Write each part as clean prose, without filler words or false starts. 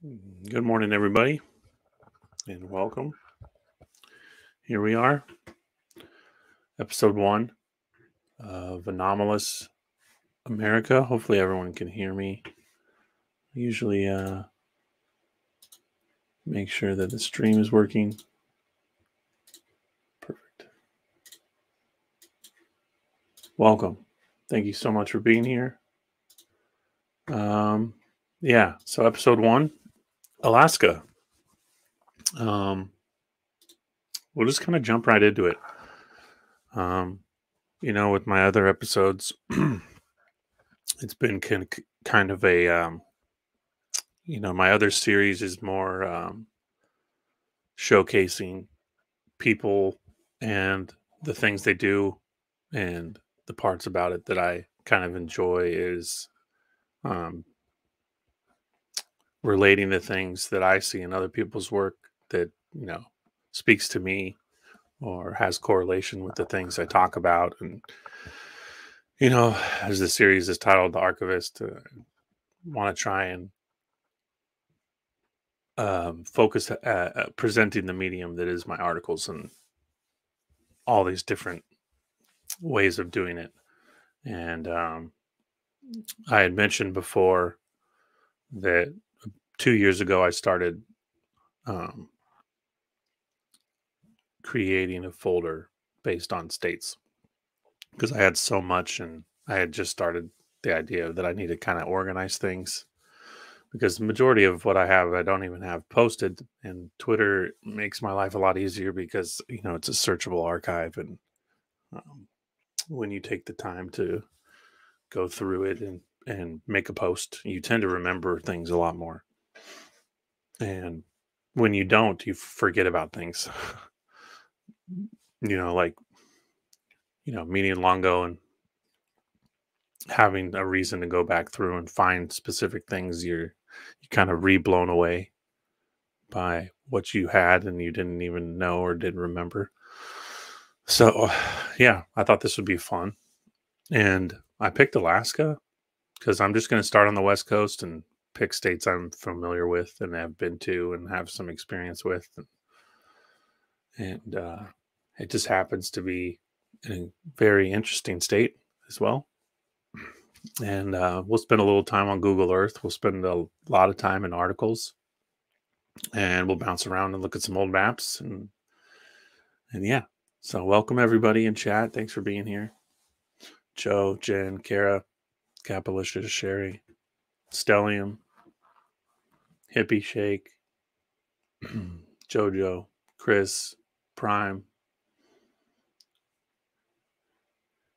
Good morning, everybody, and welcome. Here we are, episode 1 of Anomalous America. Hopefully, everyone can hear me. Usually, make sure that the stream is working. Perfect. Welcome. Thank you so much for being here. So episode 1, Alaska. We'll just kind of jump right into it. With my other episodes, it's been kind of a, my other series is more showcasing people and the things they do, and the parts about it that I kind of enjoy is um, relating the things that I see in other people's work that speaks to me or has correlation with the things I talk about. And as the series is titled The Archivist, want to try and focus presenting the medium that is my articles and all these different ways of doing it. And I had mentioned before that 2 years ago I started creating a folder based on states because I had so much, and I had just started the idea that I need to kind of organize things because the majority of what I have I don't even have posted, and Twitter makes my life a lot easier because it's a searchable archive. And when you take the time to go through it and make a post, you tend to remember things a lot more. And when you don't, you forget about things. Meeting Longo and having a reason to go back through and find specific things, you kind of blown away by what you had and you didn't even know or didn't remember. So yeah, I thought this would be fun. And I picked Alaska because I'm just going to start on the West Coast and pick states I'm familiar with and have been to and have some experience with. And it just happens to be a very interesting state as well. And we'll spend a little time on Google Earth. We'll spend a lot of time in articles, and we'll bounce around and look at some old maps. And yeah, so welcome everybody in chat. Thanks for being here. Joe, Jen, Kara, Capalicious, Sherry, Stellium, Hippie Shake, Jojo, Chris, Prime,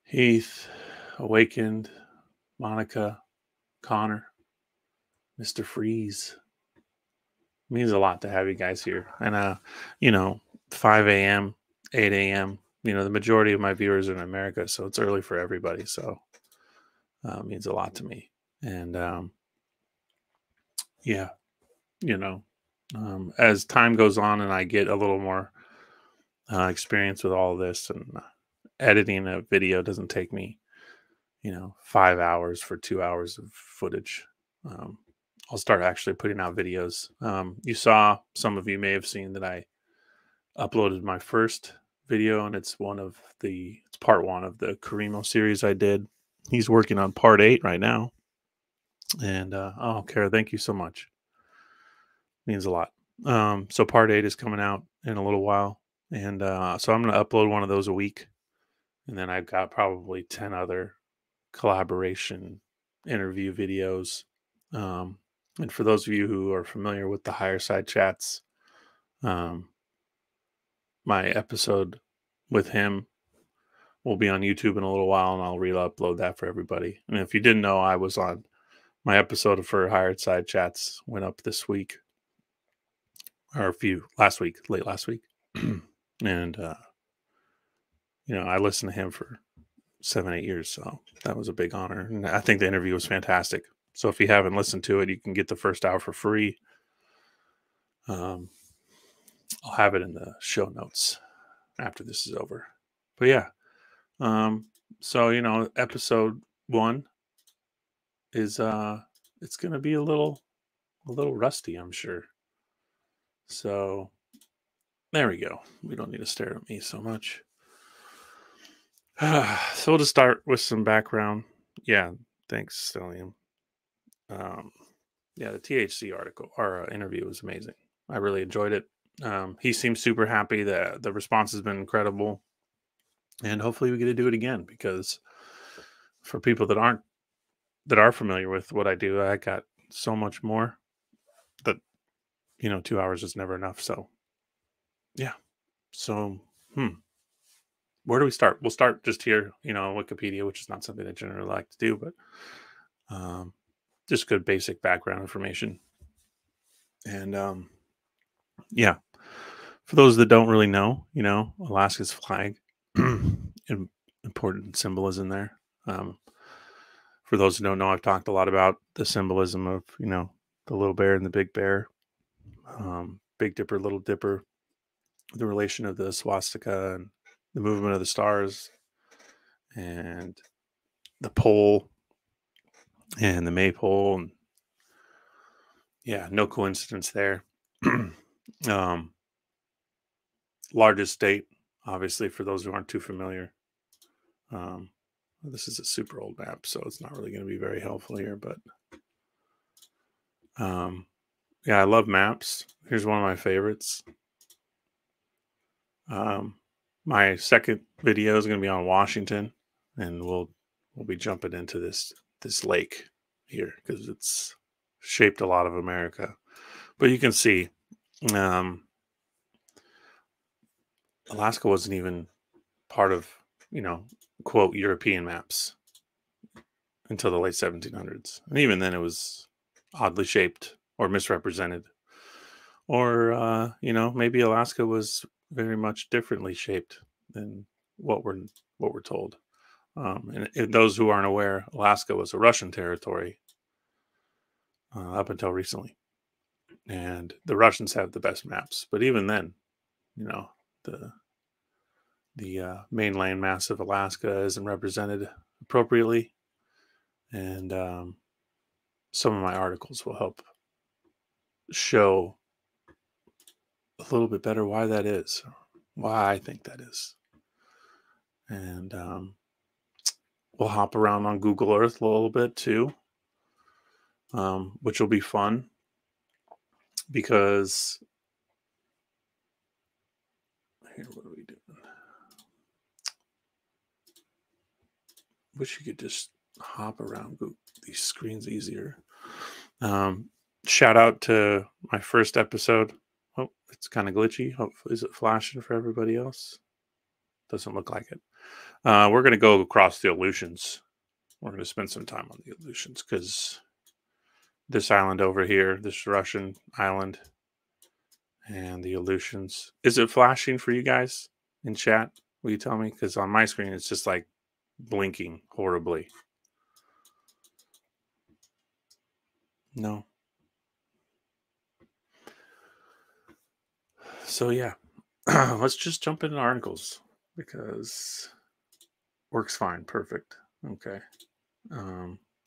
Heath, Awakened, Monica, Connor, Mr. Freeze. It means a lot to have you guys here. And 5 a.m., 8 a.m., the majority of my viewers are in America, so it's early for everybody. So it means a lot to me. And as time goes on and I get a little more experience with all of this, and editing a video doesn't take me 5 hours for 2 hours of footage. I'll start actually putting out videos. You saw, some of you may have seen that I uploaded my first video, and it's part 1 of the Karimo series I did. He's working on part 8 right now. And Kara, thank you so much. Means a lot. So part 8 is coming out in a little while. And so I'm going to upload one of those a week. And then I've got probably 10 other collaboration interview videos. And for those of you who are familiar with the Higher Side Chats, my episode with him will be on YouTube in a little while, and I'll re-upload that for everybody. And if you didn't know, I was on my episode for Higher Side Chats, went up this week, or late last week. And, I listened to him for 7-8 years. So that was a big honor. And I think the interview was fantastic. So if you haven't listened to it, you can get the first hour for free. I'll have it in the show notes after this is over. But yeah. So, episode 1 is, it's going to be a little a little rusty, I'm sure. So there we go. We don't need to stare at me so much. So we'll just start with some background. Yeah, thanks, Stellium. Um, yeah, the THC article or interview was amazing. I really enjoyed it. He seems super happy. That the response has been incredible, and hopefully we get to do it again because for people that are familiar with what I do, I got so much more that 2 hours is never enough. So yeah. So where do we start? We'll start just here, Wikipedia, which is not something I generally like to do, but um, just good basic background information. And yeah, for those that don't really know, Alaska's flag, important symbolism there. For those who don't know, I've talked a lot about the symbolism of, the little bear and the big bear, Big Dipper, Little Dipper, the relation of the swastika and the movement of the stars and the pole and the maypole. And yeah, no coincidence there. um, Largest state, obviously, for those who aren't too familiar. This is a super old map, so it's not really going to be very helpful here, but yeah, I love maps. Here's one of my favorites. My second video is going to be on Washington, and we'll be jumping into this lake here because it's shaped a lot of America. But you can see, Alaska wasn't even part of, quote, European maps until the late 1700s. And even then it was oddly shaped or misrepresented. Or, maybe Alaska was very much differently shaped than what we're told. And those who aren't aware, Alaska was a Russian territory up until recently. And the Russians have the best maps. But even then, the main landmass of Alaska isn't represented appropriately. And some of my articles will help show a little bit better why that is, why I think that is. And we'll hop around on Google Earth a little bit too, which will be fun because here, what are we doing? Wish you could just hop around these screens easier. Shout out to my first episode. Oh, it's kind of glitchy. Hopefully, is it flashing for everybody else? Doesn't look like it. We're going to go across the Aleutians. We're going to spend some time on the Aleutians because this island over here, this Russian island, and the Aleutians. Is it flashing for you guys in chat? Will you tell me? Because on my screen, it's just like blinking horribly. No. So yeah, let's just jump into articles because works fine. Perfect. Okay.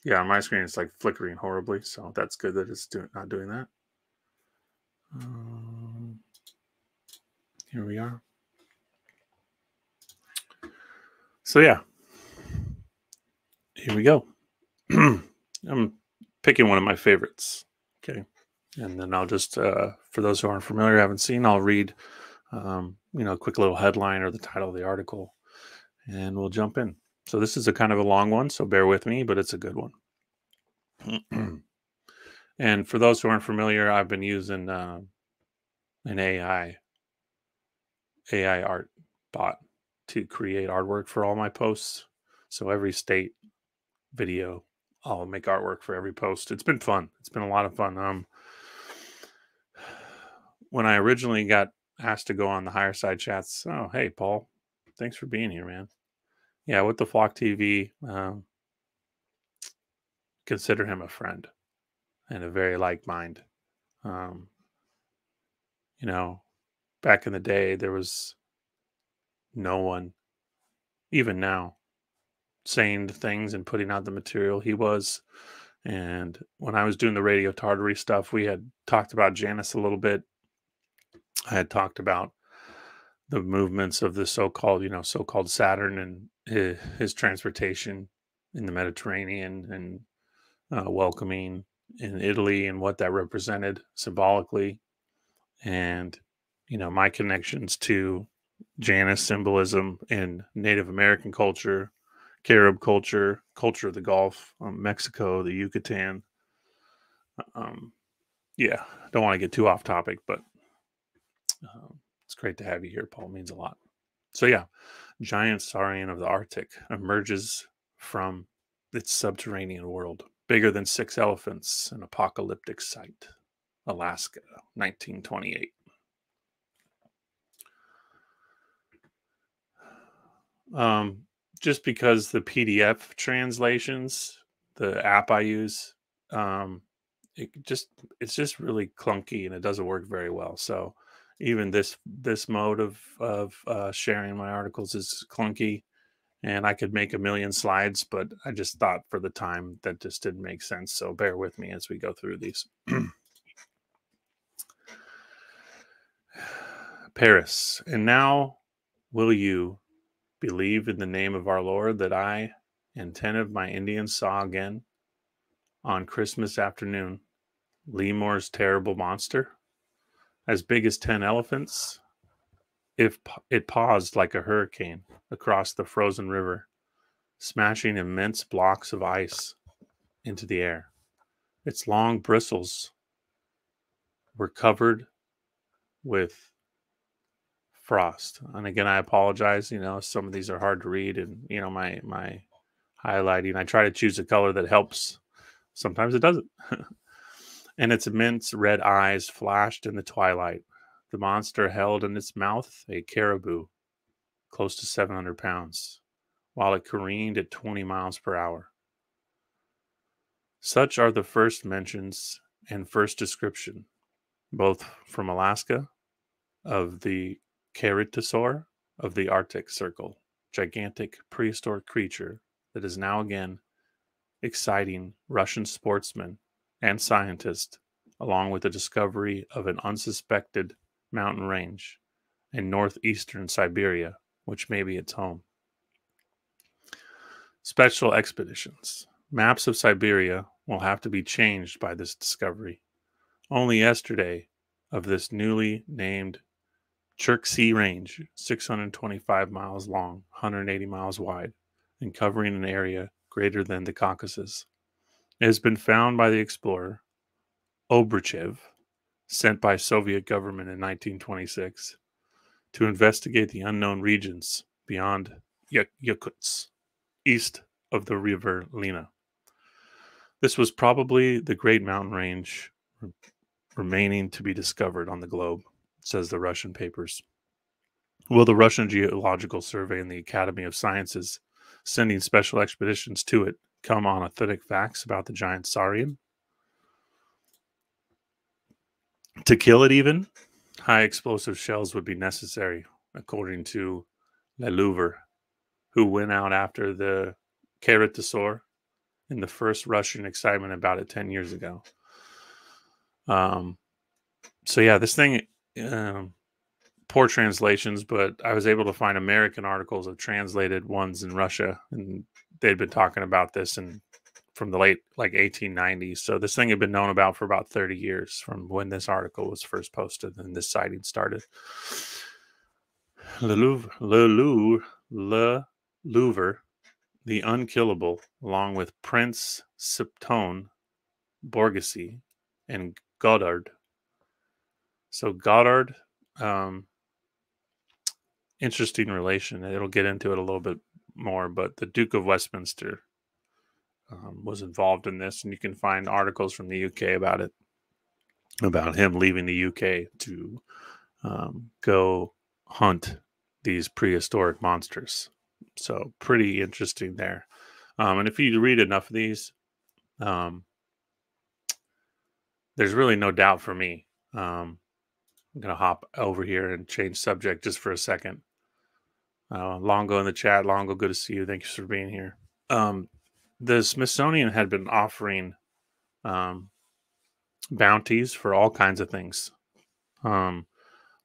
Yeah, on my screen it's like flickering horribly, so that's good that it's not doing that. Here we are. So yeah, here we go. I'm picking one of my favorites. Okay. And then I'll just, for those who aren't familiar, haven't seen, I'll read, a quick little headline or the title of the article, and we'll jump in. So this is a kind of a long one, so bear with me, but it's a good one. And for those who aren't familiar, I've been using an AI art bot to create artwork for all my posts. So every state video, I'll make artwork for every post. It's been fun. It's been a lot of fun. When I originally got asked to go on the higher side chats, oh, hey, Paul, thanks for being here, man. Yeah, with the Flock TV, consider him a friend and a very like mind. Back in the day, there was no one, even now, saying the things and putting out the material he was And when I was doing the radio tartary stuff, we had talked about Janus a little bit. I had talked about the movements of the so-called, so-called Saturn and his transportation in the Mediterranean and welcoming in Italy and what that represented symbolically. And, my connections to Janus symbolism in Native American culture, Carib culture, culture of the Gulf, Mexico, the Yucatan. Um, yeah, don't want to get too off topic, but it's great to have you here, Paul. It means a lot. So yeah, giant saurian of the Arctic emerges from its subterranean world, bigger than 6 elephants, an apocalyptic sight. Alaska, 1928. Um, just because the PDF translations, the app I use, um, it's just really clunky and it doesn't work very well. So even this mode of sharing my articles is clunky, and I could make a million slides, but I just thought for the time that just didn't make sense. So bear with me as we go through these. Paris, and now will you believe in the name of our Lord that I and 10 of my Indians saw again on Christmas afternoon Lemur's terrible monster, as big as 10 elephants? If it paused like a hurricane across the frozen river, smashing immense blocks of ice into the air. Its long bristles were covered with frost. And again, I apologize. Some of these are hard to read, and my highlighting. I try to choose a color that helps. Sometimes it doesn't. And its immense red eyes flashed in the twilight. The monster held in its mouth a caribou, close to 700 pounds, while it careened at 20 miles per hour. Such are the first mentions and first description, both from Alaska, of the Ceratosaur of the Arctic Circle, gigantic prehistoric creature that is now again exciting Russian sportsmen and scientists, along with the discovery of an unsuspected mountain range in northeastern Siberia, which may be its home. Special expeditions. Maps of Siberia will have to be changed by this discovery. Only yesterday, of this newly named Cherksey Range, 625 miles long, 180 miles wide, and covering an area greater than the Caucasus. It has been found by the explorer Obruchev, sent by Soviet government in 1926 to investigate the unknown regions beyond Yakutsk, east of the river Lena. This was probably the great mountain range remaining to be discovered on the globe, says the Russian papers. Will the Russian Geological Survey and the Academy of Sciences, sending special expeditions to it, come on authentic facts about the giant saurian? To kill it even, high explosive shells would be necessary, according to Lelouver, who went out after the Ceratosaur in the first Russian excitement about it 10 years ago. So yeah, this thing, poor translations, but I was able to find American articles of translated ones in Russia, and they'd been talking about this from the late 1890s. So this thing had been known about for about 30 years from when this article was first posted and this sighting started. Le Louvre, the Unkillable, along with Prince Siptone, Borghese, and Goddard. So Goddard, interesting relation. It'll get into it a little bit more, but the Duke of Westminster was involved in this, and you can find articles from the UK about it, about him leaving the UK to go hunt these prehistoric monsters. So pretty interesting there. And if you read enough of these, there's really no doubt for me. I'm going to hop over here and change subject just for a second. Longo in the chat. Longo, good to see you. Thank you for being here. The Smithsonian had been offering um, bounties for all kinds of things, um,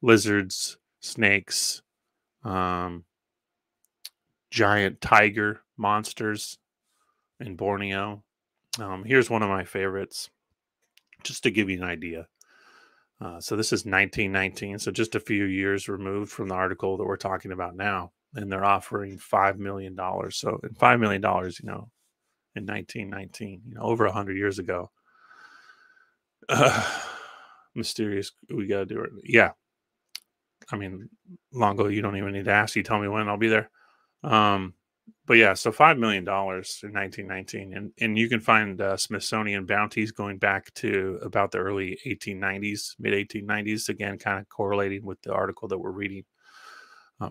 lizards, snakes, um, giant tiger monsters in Borneo. Here's one of my favorites, just to give you an idea. So this is 1919, so just a few years removed from the article that we're talking about now, and they're offering $5 million. So, in $5 million, in 1919, over 100 years ago, uh, mysterious. We gotta do it. Yeah, I mean, Longo, you don't even need to ask. You tell me when, I'll be there. Um, but yeah, so $5 million in 1919, and you can find Smithsonian bounties going back to about the early 1890s, mid 1890s. Again, kind of correlating with the article that we're reading.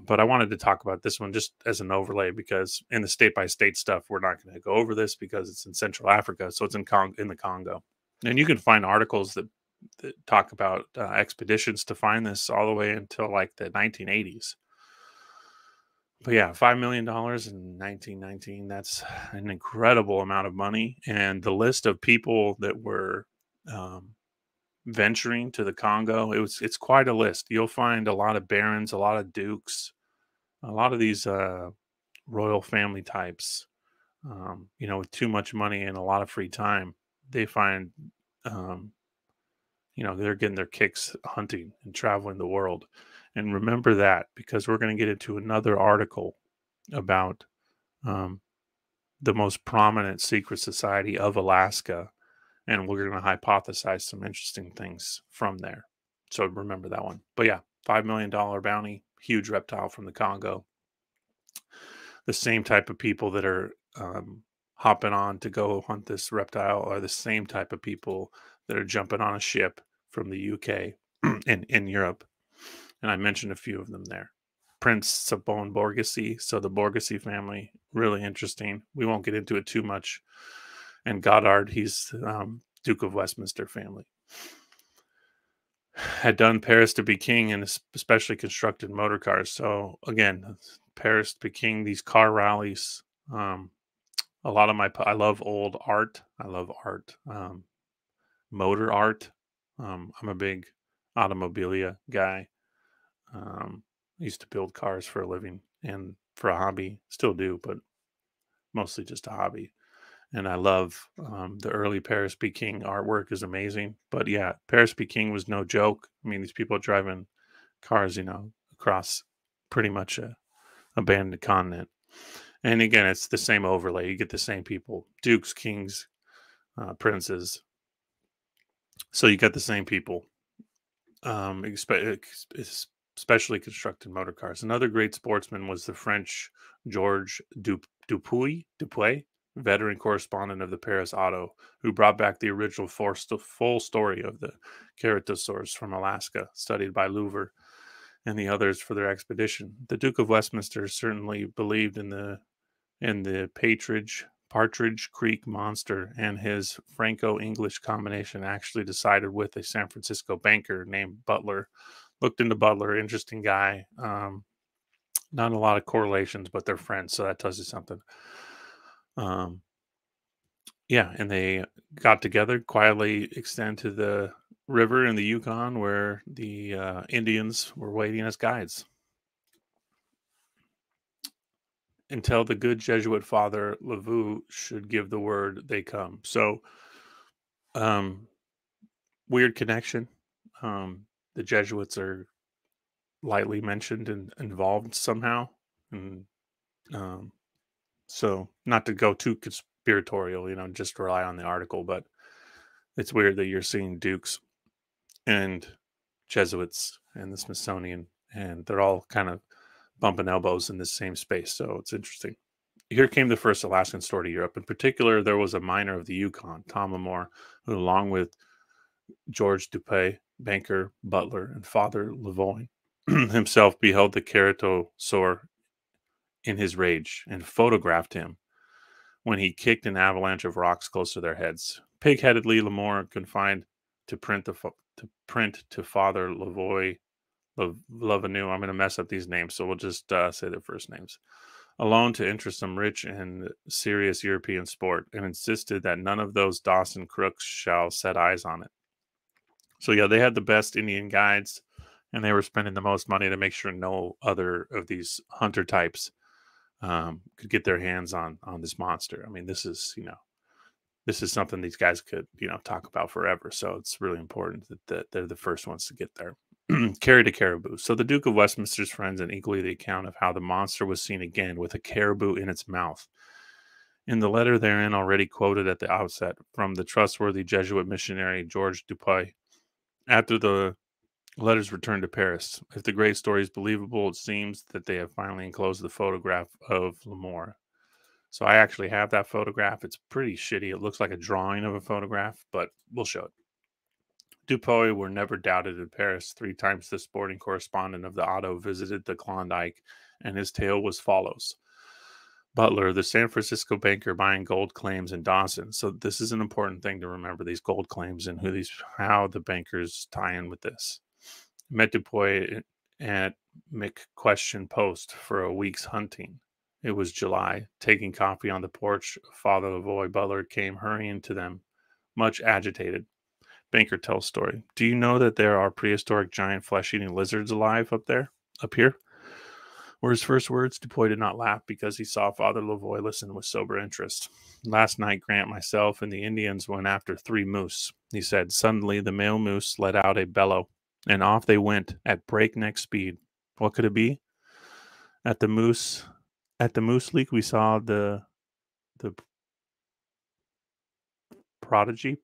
But I wanted to talk about this one just as an overlay because in the state by state stuff, we're not going to go over this because it's in Central Africa, so it's in the Congo, and you can find articles that talk about expeditions to find this all the way until like the 1980s. But yeah, $5 million in 1919, that's an incredible amount of money. And the list of people that were um, venturing to the Congo, it's quite a list. You'll find a lot of barons, a lot of dukes, a lot of these royal family types, with too much money and a lot of free time. They find, um, they're getting their kicks hunting and traveling the world. And remember that because we're going to get into another article about um, the most prominent secret society of Alaska, and we're going to hypothesize some interesting things from there. So remember that one. But yeah, $5 million bounty, huge reptile from the Congo. The same type of people that are hopping on to go hunt this reptile are the same type of people that are jumping on a ship from the UK in Europe. And I mentioned a few of them there. Prince Sabon Borgesi, so the Borgesi family, really interesting. We won't get into it too much. And Goddard, he's Duke of Westminster family. Had done Paris to be king and especially constructed motor cars. So again, Paris to be king, these car rallies. A lot of I love old art. I love art, motor art. I'm a big automobilia guy. I used to build cars for a living and for a hobby, still do, but mostly just a hobby. And I love the early Paris Be King artwork is amazing. But yeah, Paris Be King was no joke. I mean, these people driving cars, across pretty much a abandoned continent. And again, it's the same overlay. You get the same people, dukes, kings, princes. So you got the same people. Especially constructed motor cars. Another great sportsman was the French Georges Dupuy, veteran correspondent of the Paris Auto, who brought back the original full story of the Ceratosaurus from Alaska, studied by Louver and the others for their expedition. The Duke of Westminster certainly believed in the Partridge Creek monster, and his Franco-English combination actually decided with a San Francisco banker named Butler. Looked into Butler, interesting guy. Not a lot of correlations, but they're friends, so that tells you something. Um, yeah, and they got together, quietly extend to the river in the Yukon where the Indians were waiting as guides. Until the good Jesuit father Lavu should give the word, they come. So, um, weird connection. The Jesuits are lightly mentioned and involved somehow, and um, so not to go too conspiratorial, just rely on the article, but it's weird that you're seeing dukes and Jesuits and the Smithsonian, and they're all kind of bumping elbows in the same space. So it's interesting. Here came the first Alaskan story to Europe. In particular, there was a miner of the Yukon, Tom Lamore, who, along with George Dupay, banker, butler, and Father Lavoine, himself beheld the Ceratosaur in his rage and photographed him when he kicked an avalanche of rocks close to their heads. Pig-headedly, Lamore confined to print to Father Lavoie, Lavenu. I'm going to mess up these names, so we'll just say their first names. alone to interest some rich and serious European sport, and insisted that none of those Dawson crooks shall set eyes on it. So yeah, they had the best Indian guides, and they were spending the most money to make sure no other of these hunter types could get their hands on this monster. I mean, this is something these guys could talk about forever. So it's really important that they're the first ones to get there. Carried a caribou. So the Duke of Westminster's friends and equally the account of how the monster was seen again with a caribou in its mouth. In the letter therein already quoted at the outset from the trustworthy Jesuit missionary George Dupuy, after the letters returned to Paris. If the great story is believable, it seems that they have finally enclosed the photograph of Lamore. So I actually have that photograph. It's pretty shitty. It looks like a drawing of a photograph, but we'll show it. Dupuy were never doubted in Paris. 3 times the sporting correspondent of the Auto visited the Klondike, and his tale was follows. Butler, the San Francisco banker buying gold claims in Dawson. So this is an important thing to remember, these gold claims and how the bankers tie in with this. Met Dupuy at McQuestion Post for a week's hunting. It was July. Taking coffee on the porch, Father Lavoy Butler came hurrying to them, much agitated. Banker tells story. Do you know that there are prehistoric giant flesh-eating lizards alive up here? Were his first words. Dupuy did not laugh because he saw Father Lavoy listen with sober interest. Last night, Grant, myself, and the Indians went after 3 moose, he said. Suddenly, the male moose let out a bellow, and off they went at breakneck speed. What could it be? At the moose leak, we saw the prodigy,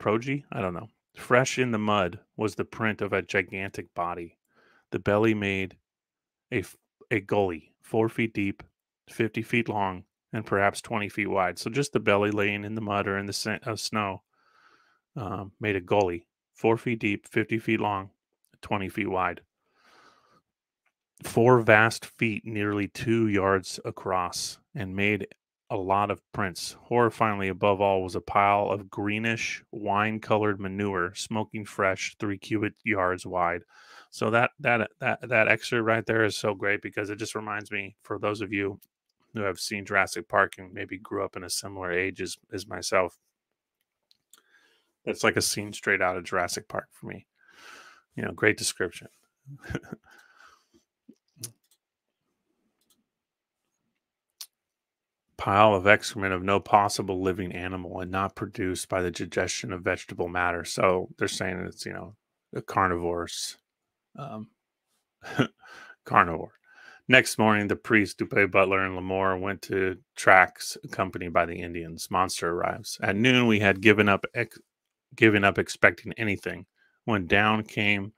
I don't know. Fresh in the mud was the print of a gigantic body. The belly made a gully 4 feet deep, 50 feet long, and perhaps 20 feet wide. So just the belly laying in the mud or in the snow made a gully 4 feet deep, 50 feet long, 20 feet wide. 4 vast feet, nearly 2 yards across, and made a lot of prints. Horrifyingly, above all, was a pile of greenish, wine-colored manure, smoking fresh, 3 cubic yards wide. So that excerpt right there is so great because it just reminds me, for those of you who have seen Jurassic Park and maybe grew up in a similar age as myself, that's like a scene straight out of Jurassic Park for me. Great description. Pile of excrement of no possible living animal and not produced by the digestion of vegetable matter. So they're saying it's, a carnivore's carnivore. Next morning, the priest, Dupuy, Butler, and Lamore went to tracks accompanied by the Indians. Monster arrives. At noon, we had given up expecting anything when down came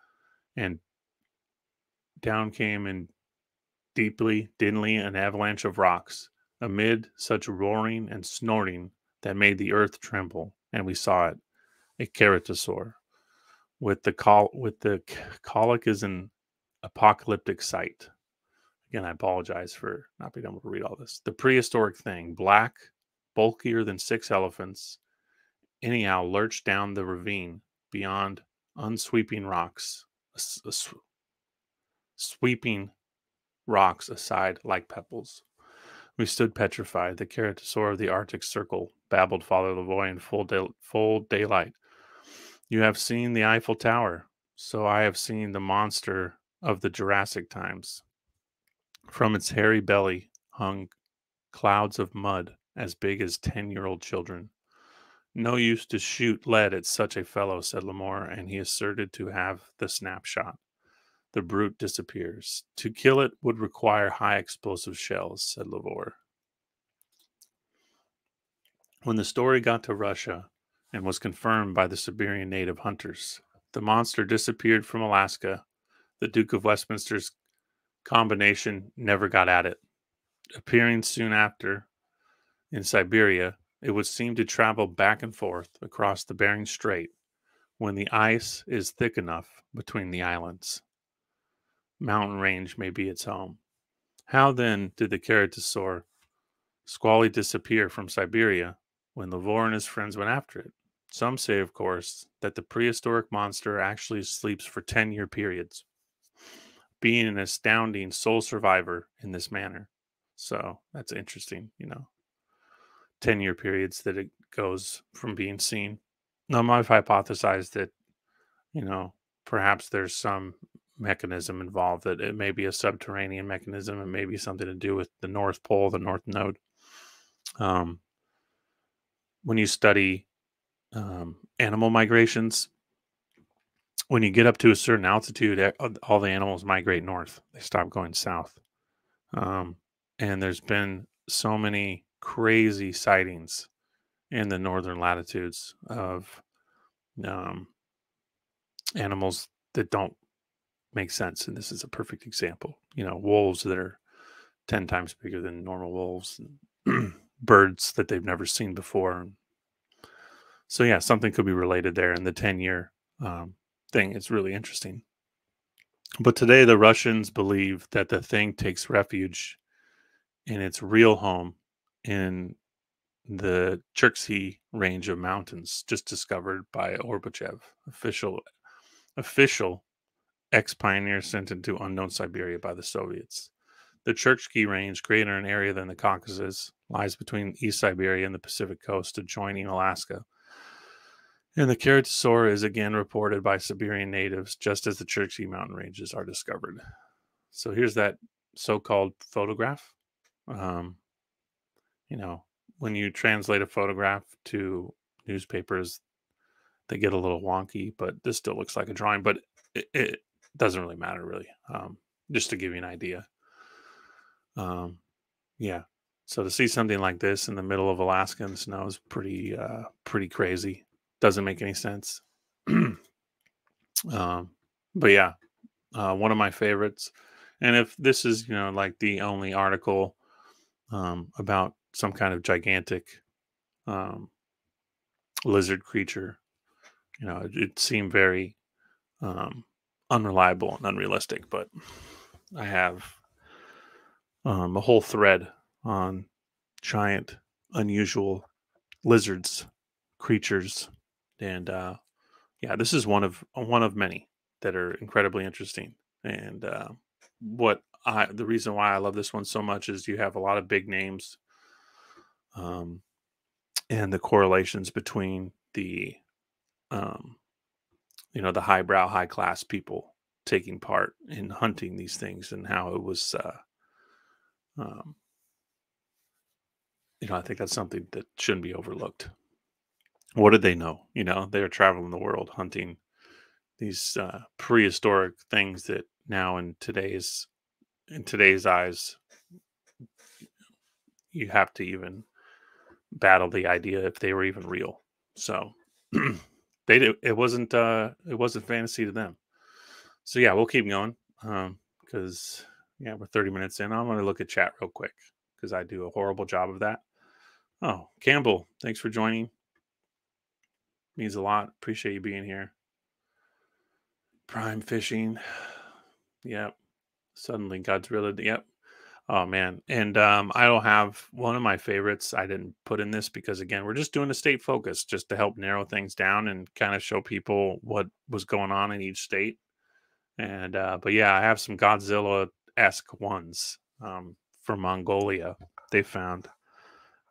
and dimly an avalanche of rocks. Amid such roaring and snorting that made the earth tremble, and we saw it, a ceratosaur. With the colic is an apocalyptic sight. Again, I apologize for not being able to read all this. The prehistoric thing, black, bulkier than 6 elephants, anyhow lurched down the ravine beyond unsweeping rocks, sweeping rocks aside like pebbles. We stood petrified. The ceratosaur of the Arctic Circle, babbled Father Lavoy in full daylight. You have seen the Eiffel Tower, so I have seen the monster of the Jurassic times. From its hairy belly hung clouds of mud as big as 10-year-old children. No use to shoot lead at such a fellow, said Lamore, and he asserted to have the snapshot. The brute disappears. To kill it would require high explosive shells, said Lavore. When the story got to Russia and was confirmed by the Siberian native hunters, the monster disappeared from Alaska. The Duke of Westminster's combination never got at it. Appearing soon after in Siberia, it would seem to travel back and forth across the Bering Strait when the ice is thick enough between the islands. Mountain range may be its home. How then did the ceratosaur squally disappear from Siberia when Lavore and his friends went after it? Some say, of course, that the prehistoric monster actually sleeps for 10-year periods, being an astounding sole survivor in this manner. So that's interesting, 10-year periods that it goes from being seen. Now, I've hypothesized that, you know, perhaps there's some mechanism involved, that it may be a subterranean mechanism. It may be something to do with the North Pole, the North Node. Um, when you study animal migrations, when you get up to a certain altitude, all the animals migrate north. They stop going south. Um, and there's been so many crazy sightings in the northern latitudes of um, animals that don't make sense. And this is a perfect example. Wolves that are 10 times bigger than normal wolves, and birds that they've never seen before. So, yeah, something could be related there. And the 10-year thing is really interesting. But today, the Russians believe that the thing takes refuge in its real home in the Cherksey range of mountains, just discovered by Orbachev, official ex-pioneer sent into unknown Siberia by the Soviets. The Cherksey Range, greater in area than the Caucasus, lies between East Siberia and the Pacific coast, adjoining Alaska. And the Karatasor is again reported by Siberian natives, just as the Cherksey mountain ranges are discovered. So here's that so-called photograph. Um, when you translate a photograph to newspapers, they get a little wonky, but this still looks like a drawing. But it doesn't really matter, really. Just to give you an idea. Yeah. So to see something like this in the middle of Alaska in the snow is pretty crazy. Doesn't make any sense. But yeah, one of my favorites. And if this is, like the only article about some kind of gigantic um, lizard creature, it seemed very unreliable and unrealistic. But I have a whole thread on giant, unusual lizards, creatures, and yeah, this is one of many that are incredibly interesting. And the reason why I love this one so much is you have a lot of big names, um, and the correlations between um, the highbrow, high class people taking part in hunting these things, and how it was. Um, I think that's something that shouldn't be overlooked. What did they know? They were traveling the world hunting these prehistoric things that now in today's eyes, you have to even battle the idea if they were even real. So it wasn't fantasy to them. So yeah, we'll keep going because yeah, we're 30 minutes in. I'm going to look at chat real quick because I do a horrible job of that. Oh, Campbell, thanks for joining. Means a lot. Appreciate you being here. Prime fishing. Yep. Suddenly Godzilla. Yep. Oh man. And I don't have one of my favorites. I didn't put in this because again, we're just doing a state focus just to help narrow things down and kind of show people what was going on in each state. And but yeah, I have some Godzilla-esque ones from Mongolia. They found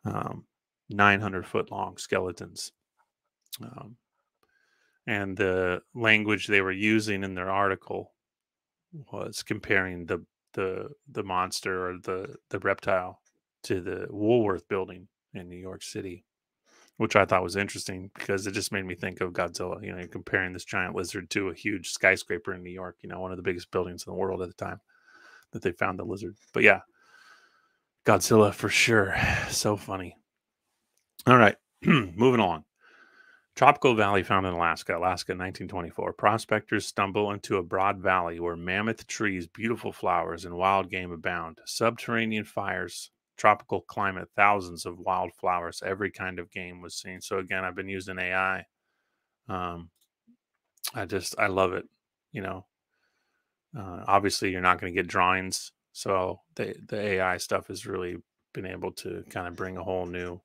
900-foot long skeletons. And the language they were using in their article was comparing the monster or the reptile to the Woolworth building in New York City, which I thought was interesting because it just made me think of Godzilla. You're comparing this giant lizard to a huge skyscraper in New York, one of the biggest buildings in the world at the time that they found the lizard. But yeah, Godzilla for sure. So funny. All right, moving on. Tropical valley found in Alaska, 1924. Prospectors stumble into a broad valley where mammoth trees, beautiful flowers, and wild game abound. Subterranean fires, tropical climate, thousands of wildflowers, every kind of game was seen. So again, I've been using AI. I love it. Obviously, you're not going to get drawings, so the AI stuff has really been able to kind of bring a whole new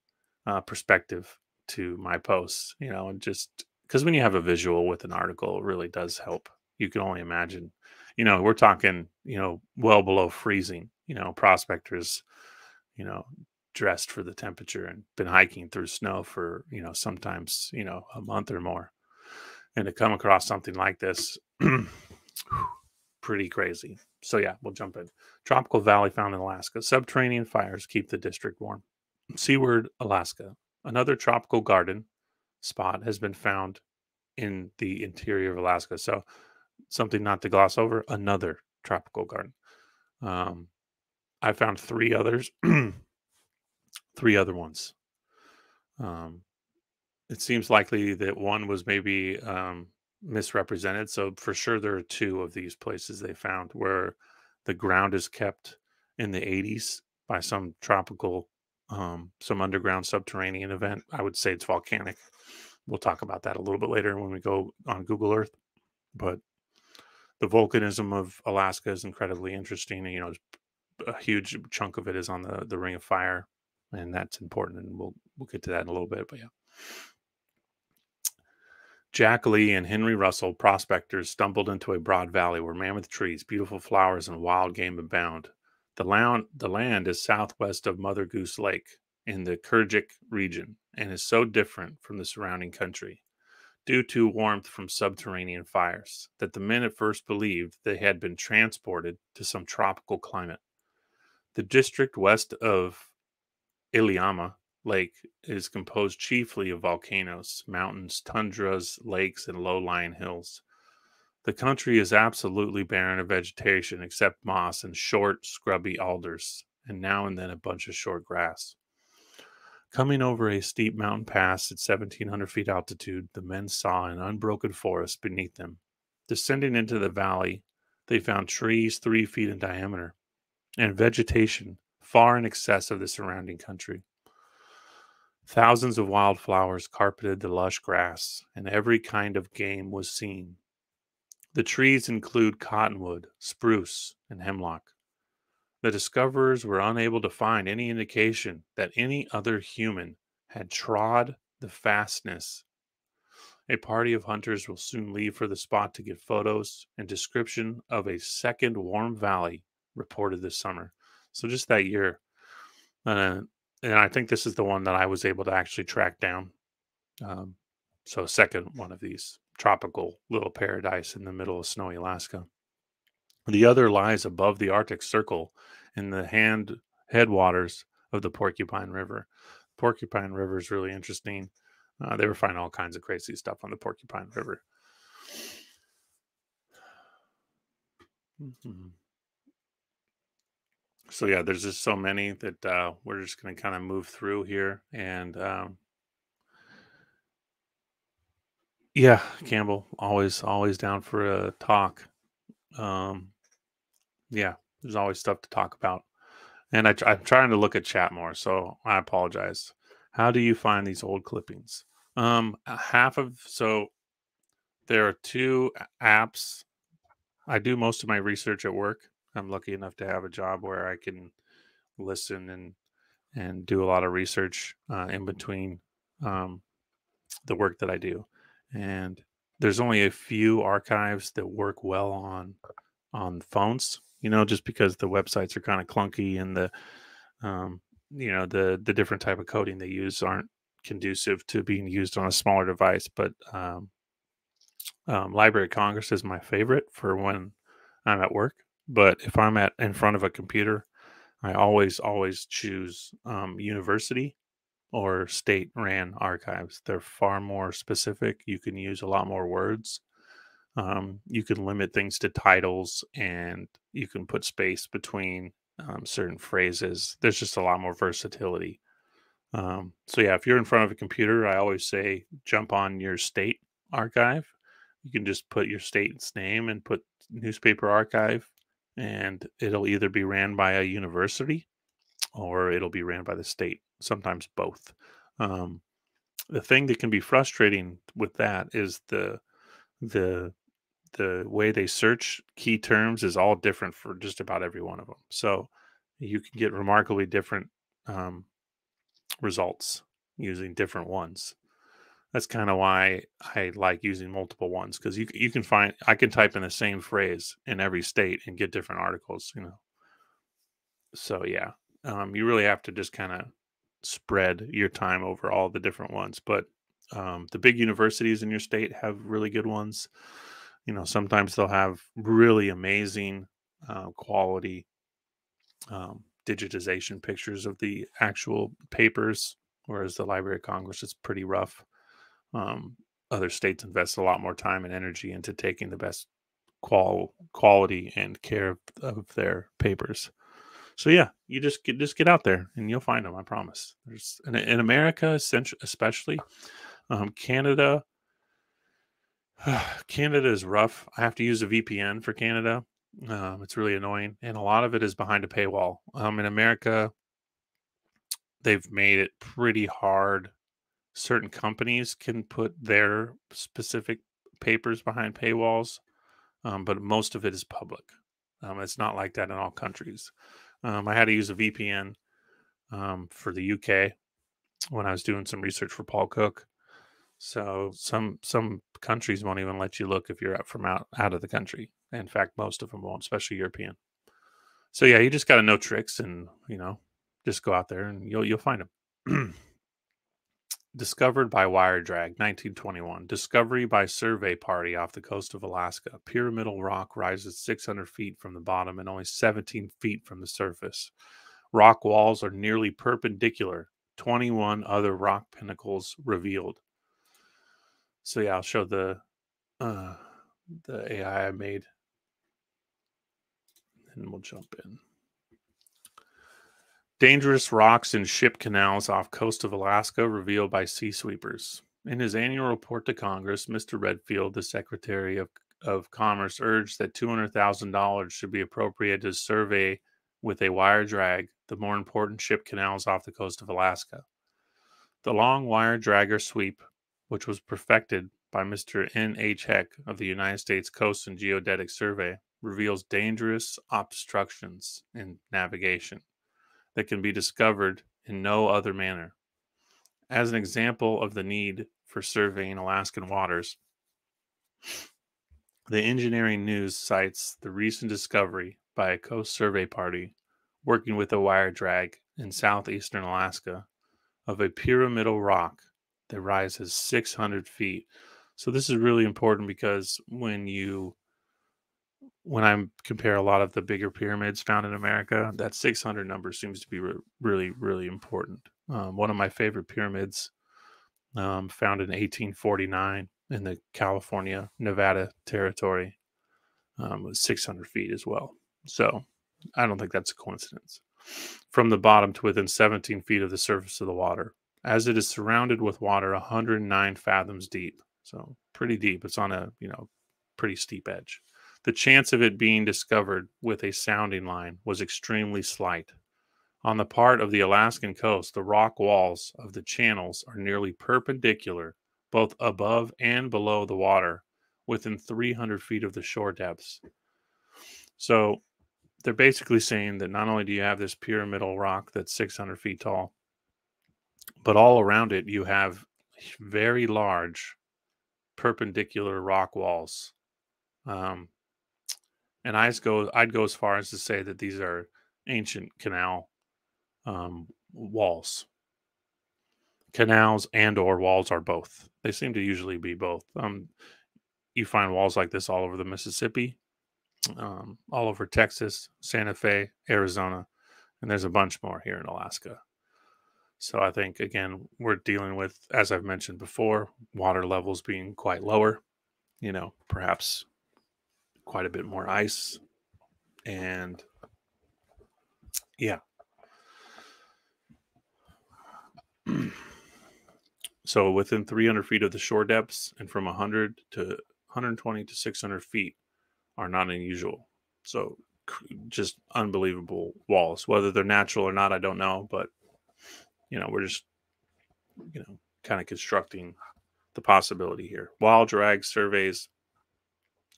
perspective to my posts, and just because when you have a visual with an article, it really does help. You can only imagine, we're talking, well below freezing, prospectors dressed for the temperature and been hiking through snow for, sometimes, a month or more. And to come across something like this, pretty crazy. So yeah, we'll jump in. Tropical valley found in Alaska. Subterranean fires keep the district warm. Seaward, Alaska. Another tropical garden spot has been found in the interior of Alaska. So something not to gloss over, another tropical garden. Um, I found three others, three other ones. Um, it seems likely that one was maybe misrepresented. So for sure, there are two of these places they found where the ground is kept in the 80s by some tropical, some underground subterranean event. I would say it's volcanic. We'll talk about that a little bit later when we go on Google Earth. But the volcanism of Alaska is incredibly interesting. And, a huge chunk of it is on the Ring of Fire, and that's important. And we'll get to that in a little bit. But yeah. Jack Lee and Henry Russell, prospectors, stumbled into a broad valley where mammoth trees, beautiful flowers, and wild game abound. The land is southwest of Mother Goose Lake in the Kurgic region and is so different from the surrounding country due to warmth from subterranean fires that the men at first believed they had been transported to some tropical climate. The district west of Iliamna Lake is composed chiefly of volcanoes, mountains, tundras, lakes, and low-lying hills. The country is absolutely barren of vegetation except moss and short, scrubby alders, and now and then a bunch of short grass. Coming over a steep mountain pass at 1,700 feet altitude, the men saw an unbroken forest beneath them. Descending into the valley, they found trees 3 feet in diameter and vegetation far in excess of the surrounding country. Thousands of wildflowers carpeted the lush grass, and every kind of game was seen. The trees include cottonwood, spruce, and hemlock. The discoverers were unable to find any indication that any other human had trod the fastness. A party of hunters will soon leave for the spot to get photos and description of a second warm valley reported this summer. So just that year. Uh, and I think this is the one that I was able to actually track down. Um, so second one of these tropical little paradise in the middle of snowy Alaska. The other lies above the Arctic Circle in the headwaters of the Porcupine River. Porcupine River is really interesting. They were finding all kinds of crazy stuff on the Porcupine River. Mm-hmm. So yeah, there's just so many that we're just going to kind of move through here. And yeah, Campbell, always down for a talk. Um, yeah, there's always stuff to talk about. And I'm trying to look at chat more, so I apologize. How do you find these old clippings? So there are two apps. I do most of my research at work. I'm lucky enough to have a job where I can listen and do a lot of research in between um, the work that I do. And there's only a few archives that work well on phones, just because the websites are kind of clunky and um, the different type of coding they use aren't conducive to being used on a smaller device. But Library of Congress is my favorite for when I'm at work. But if I'm in front of a computer, I always choose university or state ran archives. They're far more specific. You can use a lot more words. You can limit things to titles, and you can put space between certain phrases. There's just a lot more versatility. So yeah, if you're in front of a computer, I always say jump on your state archive. You can just put your state's name and put newspaper archive, and it'll either be ran by a university or it'll be ran by the state. Sometimes both. Um, the thing that can be frustrating with that is the the way they search key terms is all different for just about every one of them. So you can get remarkably different um, results using different ones. That's kind of why I like using multiple ones, because you can find, I can type in the same phrase in every state and get different articles. So yeah. You really have to just kind of spread your time over all the different ones. But the big universities in your state have really good ones. Sometimes they'll have really amazing quality digitization pictures of the actual papers, whereas the Library of Congress is pretty rough. Um, Other states invest a lot more time and energy into taking the best quality and care of their papers. So yeah, you just get out there and you'll find them. I promise. There's in America, especially Canada. Canada is rough. I have to use a VPN for Canada. It's really annoying, and a lot of it is behind a paywall. In America, they've made it pretty hard. Certain companies can put their specific papers behind paywalls, but most of it is public. It's not like that in all countries. I had to use a VPN for the UK when I was doing some research for Paul Cook. So some countries won't even let you look if you're out of the country. In fact, most of them won't, especially European. So yeah, you just got to know tricks and just go out there and you'll find them. Discovered by wire drag, 1921. Discovery by survey party off the coast of Alaska. Pyramidal rock rises 600 feet from the bottom and only 17 feet from the surface. Rock walls are nearly perpendicular. 21 other rock pinnacles revealed. So yeah, I'll show uh, the AI I made, and we'll jump in. Dangerous rocks in ship canals off coast of Alaska revealed by sea sweepers. In his annual report to Congress, Mr. Redfield, the Secretary of Commerce, urged that $200,000 should be appropriated to survey with a wire drag the more important ship canals off the coast of Alaska. The long wire dragger sweep, which was perfected by Mr. N. H. Heck of the United States Coast and Geodetic Survey, reveals dangerous obstructions in navigation that can be discovered in no other manner. As an example of the need for surveying Alaskan waters, the Engineering News cites the recent discovery by a Coast Survey party working with a wire drag in southeastern Alaska of a pyramidal rock that rises 600 feet. So this is really important because when I compare a lot of the bigger pyramids found in America, that 600 number seems to be really, really important. One of my favorite pyramids, found in 1849 in the California, Nevada territory, was 600 feet as well. So I don't think that's a coincidence. From the bottom to within 17 feet of the surface of the water, as it is surrounded with water 109 fathoms deep. So pretty deep. It's on a pretty steep edge. The chance of it being discovered with a sounding line was extremely slight. On the part of the Alaskan coast, the rock walls of the channels are nearly perpendicular, both above and below the water, within 300 feet of the shore depths. So they're basically saying that not only do you have this pyramidal rock that's 600 feet tall, but all around it you have very large perpendicular rock walls. Um, and I'd go as far as to say that these are ancient canal walls. Canals and or walls are both. They seem to usually be both. You find walls like this all over the Mississippi, all over Texas, Santa Fe, Arizona, and there's a bunch more here in Alaska. So I think again we're dealing with, as I've mentioned before, water levels being quite lower. Perhaps quite a bit more ice, and yeah. So within 300 feet of the shore depths and from 100 to 120 to 600 feet are not unusual. So just unbelievable walls. Whether they're natural or not, I don't know. But, we're just, kind of constructing the possibility here. Wild drag surveys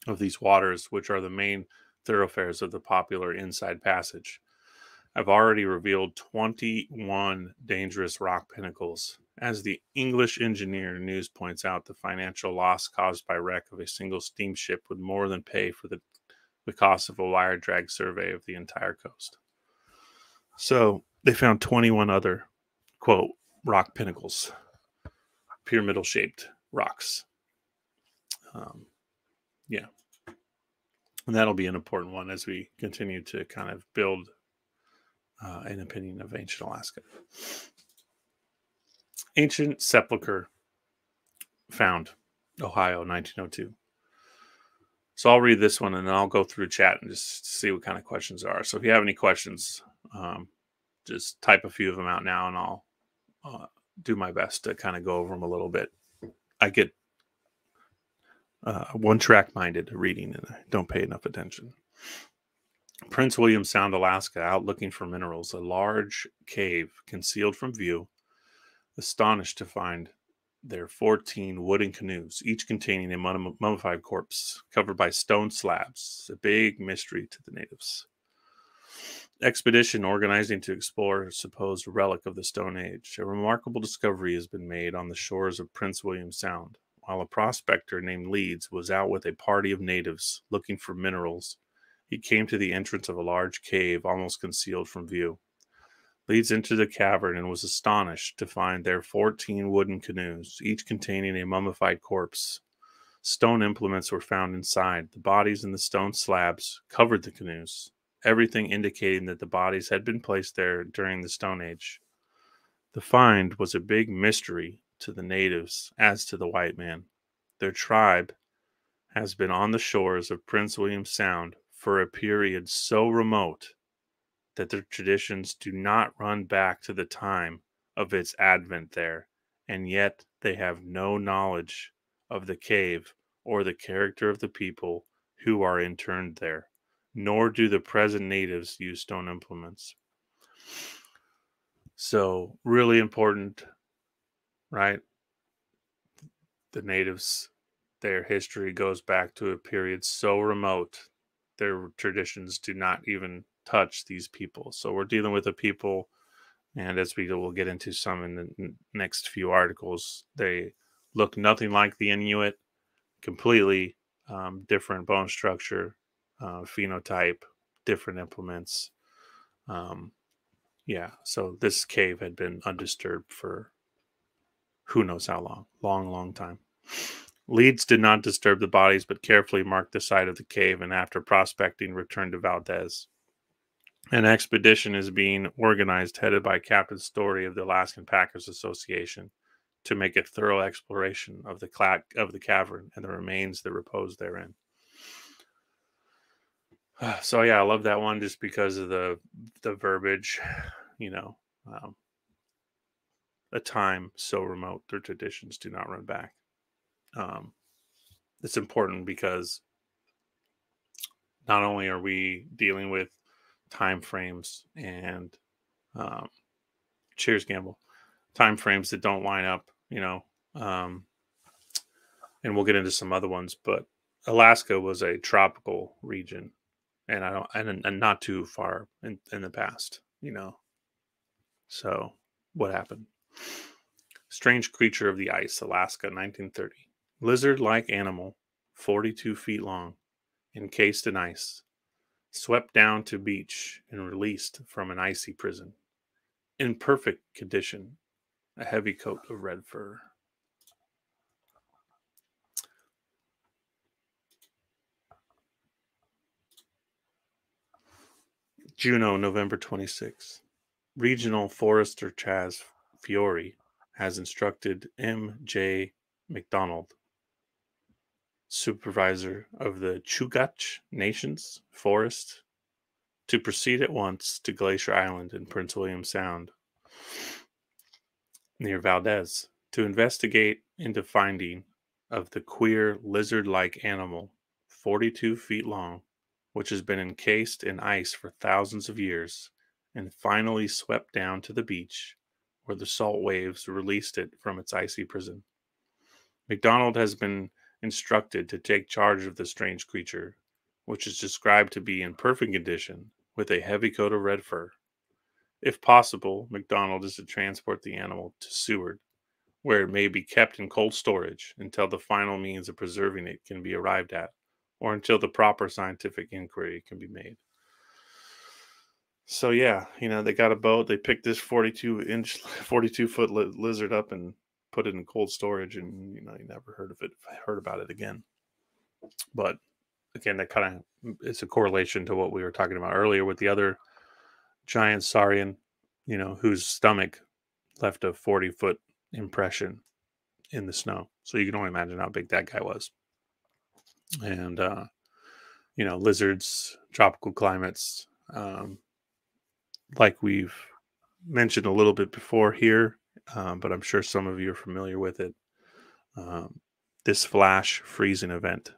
of these waters, which are the main thoroughfares of the popular Inside Passage, have already revealed 21 dangerous rock pinnacles. As the English Engineer News points out, the financial loss caused by wreck of a single steamship would more than pay for the cost of a wire drag survey of the entire coast. So They found 21 other, quote, rock pinnacles, pyramidal shaped rocks. Yeah. And that'll be an important one as we continue to kind of build an opinion of ancient Alaska. Ancient sepulcher found, Ohio, 1902. So I'll read this one and then I'll go through chat and just see what kind of questions there are. So if you have any questions, just type a few of them out now and I'll do my best to kind of go over them a little bit. I get one-track minded reading and I don't pay enough attention. Prince William Sound, Alaska, out looking for minerals. A large cave concealed from view. Astonished to find there 14 wooden canoes, each containing a mummified corpse covered by stone slabs. A big mystery to the natives. Expedition organizing to explore a supposed relic of the Stone Age. A remarkable discovery has been made on the shores of Prince William Sound. While a prospector named Leeds was out with a party of natives looking for minerals, he came to the entrance of a large cave almost concealed from view. Leeds entered the cavern and was astonished to find there 14 wooden canoes, each containing a mummified corpse. Stone implements were found inside. The bodies and the stone slabs covered the canoes, everything indicating that the bodies had been placed there during the Stone Age. The find was a big mystery to the natives as to the white man. Their tribe has been on the shores of Prince William Sound for a period so remote that their traditions do not run back to the time of its advent there, and yet they have no knowledge of the cave or the character of the people who are interned there, nor do the present natives use stone implements. So, really important, right? The natives, their history goes back to a period so remote, their traditions do not even touch these people. So we're dealing with a people, and as we will get into some in the next few articles, they look nothing like the Inuit, completely different bone structure, phenotype, different implements. Yeah, so this cave had been undisturbed for who knows how long, long time. Leeds did not disturb the bodies, but carefully marked the site of the cave, and after prospecting, returned to Valdez. An expedition is being organized, headed by Captain Story of the Alaskan Packers Association, to make a thorough exploration of the cavern and the remains that repose therein. So yeah, I love that one just because of the verbiage, you know, a time so remote, their traditions do not run back. It's important because not only are we dealing with time frames and cheers gamble time frames that don't line up, and we'll get into some other ones, but Alaska was a tropical region and not too far in the past, so what happened? Strange creature of the ice, Alaska, 1930. Lizard-like animal, 42 feet long, encased in ice, swept down to beach and released from an icy prison. In perfect condition, a heavy coat of red fur. Juneau, November 26. Regional Forester Chaz Fiore has instructed M.J. McDonald, supervisor of the Chugach Nations Forest, to proceed at once to Glacier Island in Prince William Sound, near Valdez, to investigate into finding of the queer lizard-like animal, 42 feet long, which has been encased in ice for thousands of years, and finally swept down to the beach, where the salt waves released it from its icy prison. McDonald has been instructed to take charge of the strange creature, which is described to be in perfect condition, with a heavy coat of red fur. If possible, McDonald is to transport the animal to Seward, where it may be kept in cold storage until the final means of preserving it can be arrived at, or until the proper scientific inquiry can be made. So yeah, they got a boat. They picked this 42-foot lizard up and put it in cold storage, and you never heard about it again. But again, that kind of it's a correlation to what we were talking about earlier with the other giant saurian, whose stomach left a 40-foot impression in the snow. So you can only imagine how big that guy was. And lizards, tropical climates, like we've mentioned a little bit before here, but I'm sure some of you are familiar with it. Um, this flash freezing event,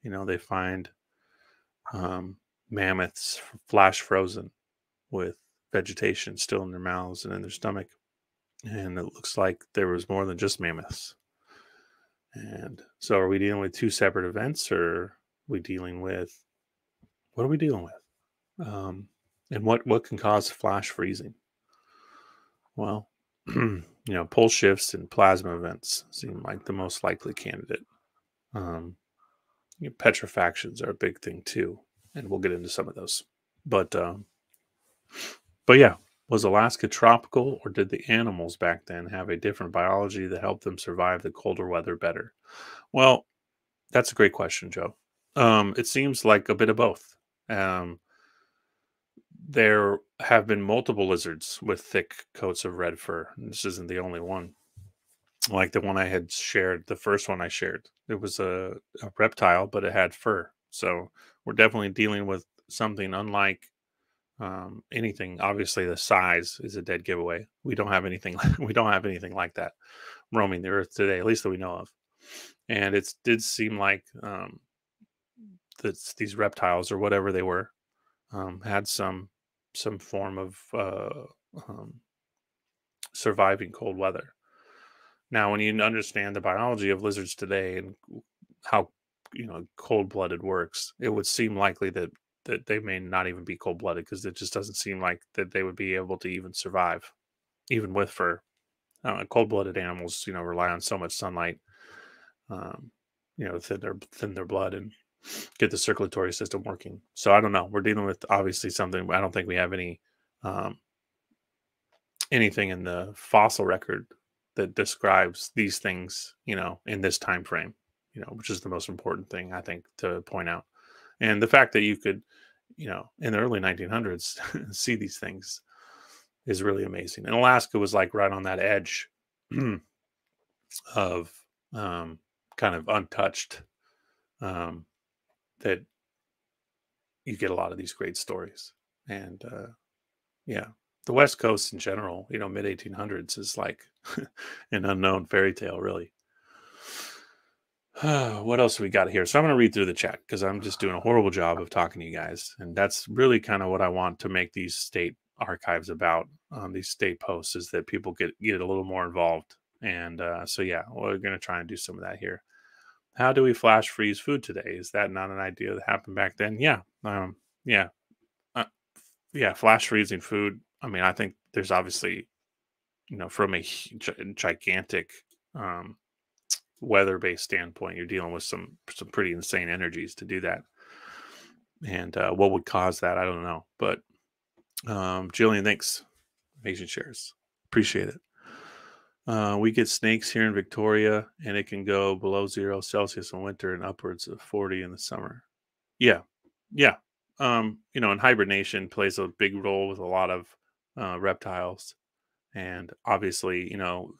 they find mammoths flash frozen with vegetation still in their mouths and in their stomach. And it looks like there was more than just mammoths. And so are we dealing with two separate events, or are we dealing with what are we dealing with? And what can cause flash freezing? Well, pole shifts and plasma events seem like the most likely candidate. Um, petrifactions are a big thing too, and we'll get into some of those. But yeah, was Alaska tropical, or did the animals back then have a different biology that helped them survive the colder weather better? Well, that's a great question, Joe. It seems like a bit of both. Um, there have been multiple lizards with thick coats of red fur. This isn't the only one. Like the one I had shared, the first one I shared, it was a reptile, but it had fur. So we're definitely dealing with something unlike anything. Obviously, the size is a dead giveaway. We don't have anything. We don't have anything like that roaming the earth today, at least that we know of. And it did seem like that these reptiles or whatever they were had some form of um, surviving cold weather. Now, when you understand the biology of lizards today and how cold blooded works, it would seem likely that they may not even be cold blooded, because it just doesn't seem like that they would be able to even survive, even with fur. Cold blooded animals, rely on so much sunlight, um, thin their blood and get the circulatory system working. So I don't know. We're dealing with obviously something. I don't think we have um, anything in the fossil record that describes these things, in this time frame, which is the most important thing I think to point out. And the fact that you could, in the early 1900s, see these things is really amazing. And Alaska was like right on that edge of kind of untouched, um, that you get a lot of these great stories. And yeah, the West Coast in general, mid 1800s is like an unknown fairy tale, really. What else we got here? So I'm going to read through the chat because I'm just doing a horrible job of talking to you guys, and that's really kind of what I want to make these state archives about. These state posts is that people get a little more involved, and so yeah, we're going to try and do some of that here. How do we flash freeze food today? Is that not an idea that happened back then? Yeah, yeah, uh, yeah. Flash freezing food. I mean, I think there's obviously, from a gigantic um, weather-based standpoint, you're dealing with some pretty insane energies to do that. And what would cause that, I don't know. But Jillian, thanks. Patient shares, appreciate it. We get snakes here in Victoria, and it can go below 0 Celsius in winter and upwards of 40 in the summer. Yeah, yeah. And hibernation plays a big role with a lot of reptiles, and obviously,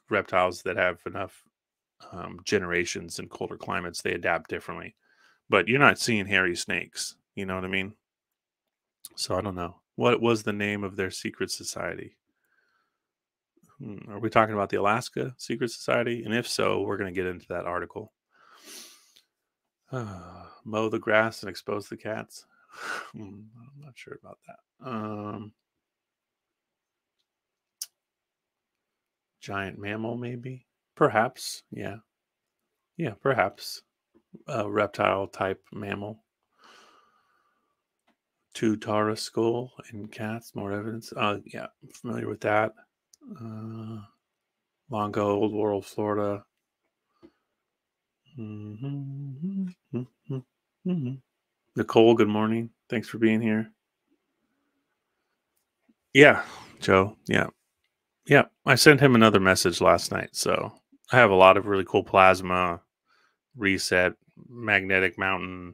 reptiles that have enough generations in colder climates, they adapt differently. But you're not seeing hairy snakes. You know what I mean? So I don't know. What was the name of their secret society? Are we talking about the Alaska Secret Society? And if so, we're going to get into that article. Mow the grass and expose the cats. I'm not sure about that. Giant mammal, maybe? Perhaps. Yeah. Yeah, perhaps. A reptile type mammal. Two Taurus skull in cats, more evidence. Yeah, I'm familiar with that. Longo, Old World, Florida. Nicole, good morning. Thanks for being here. Yeah, Joe. Yeah. Yeah. I sent him another message last night. So I have a lot of really cool plasma, reset, magnetic mountain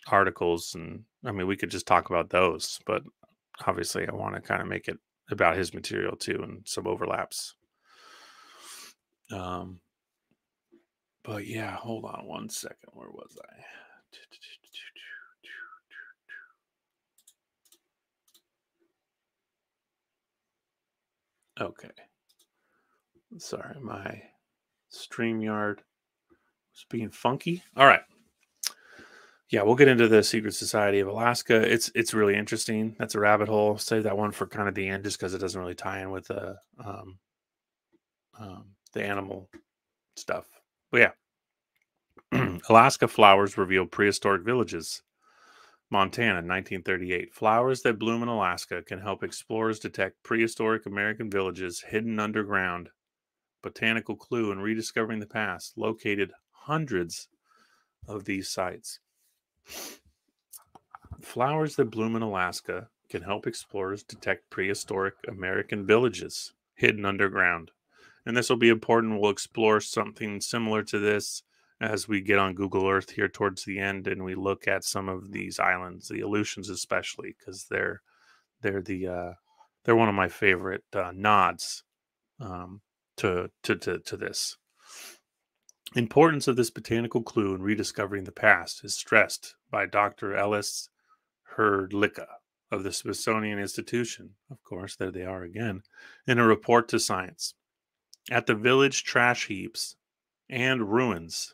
articles. And I mean, we could just talk about those, but obviously I want to kind of make it about his material too and some overlaps. Um, but yeah, hold on one second. Where was I? Okay. Sorry, my StreamYard was being funky. All right. Yeah, we'll get into the Secret Society of Alaska. It's really interesting. That's a rabbit hole. Save that one for kind of the end, just because it doesn't really tie in with the animal stuff. But yeah, Alaska flowers reveal prehistoric villages. Montana, 1938. Flowers that bloom in Alaska can help explorers detect prehistoric American villages hidden underground. Botanical clue in rediscovering the past. Located hundreds of these sites. Flowers that bloom in Alaska can help explorers detect prehistoric American villages hidden underground. And this will be important. We'll explore something similar to this as we get on Google Earth here towards the end and we look at some of these islands, the Aleutians especially, because they're they're one of my favorite nods um, to this. Importance of this botanical clue in rediscovering the past is stressed by Dr. Ellis Herdlicka of the Smithsonian Institution. Of course, there they are again, in a report to Science. At the village trash heaps and ruins,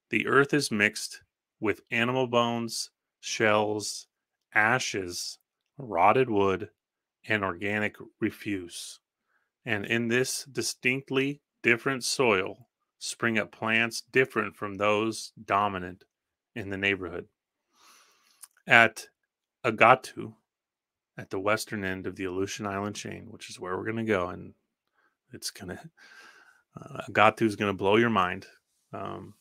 the earth is mixed with animal bones, shells, ashes, rotted wood, and organic refuse. And in this distinctly different soil spring up plants different from those dominant in the neighborhood. At Agatu, at the western end of the Aleutian Island chain, which is where we're going to go, and it's going to Agatu is going to blow your mind. Um,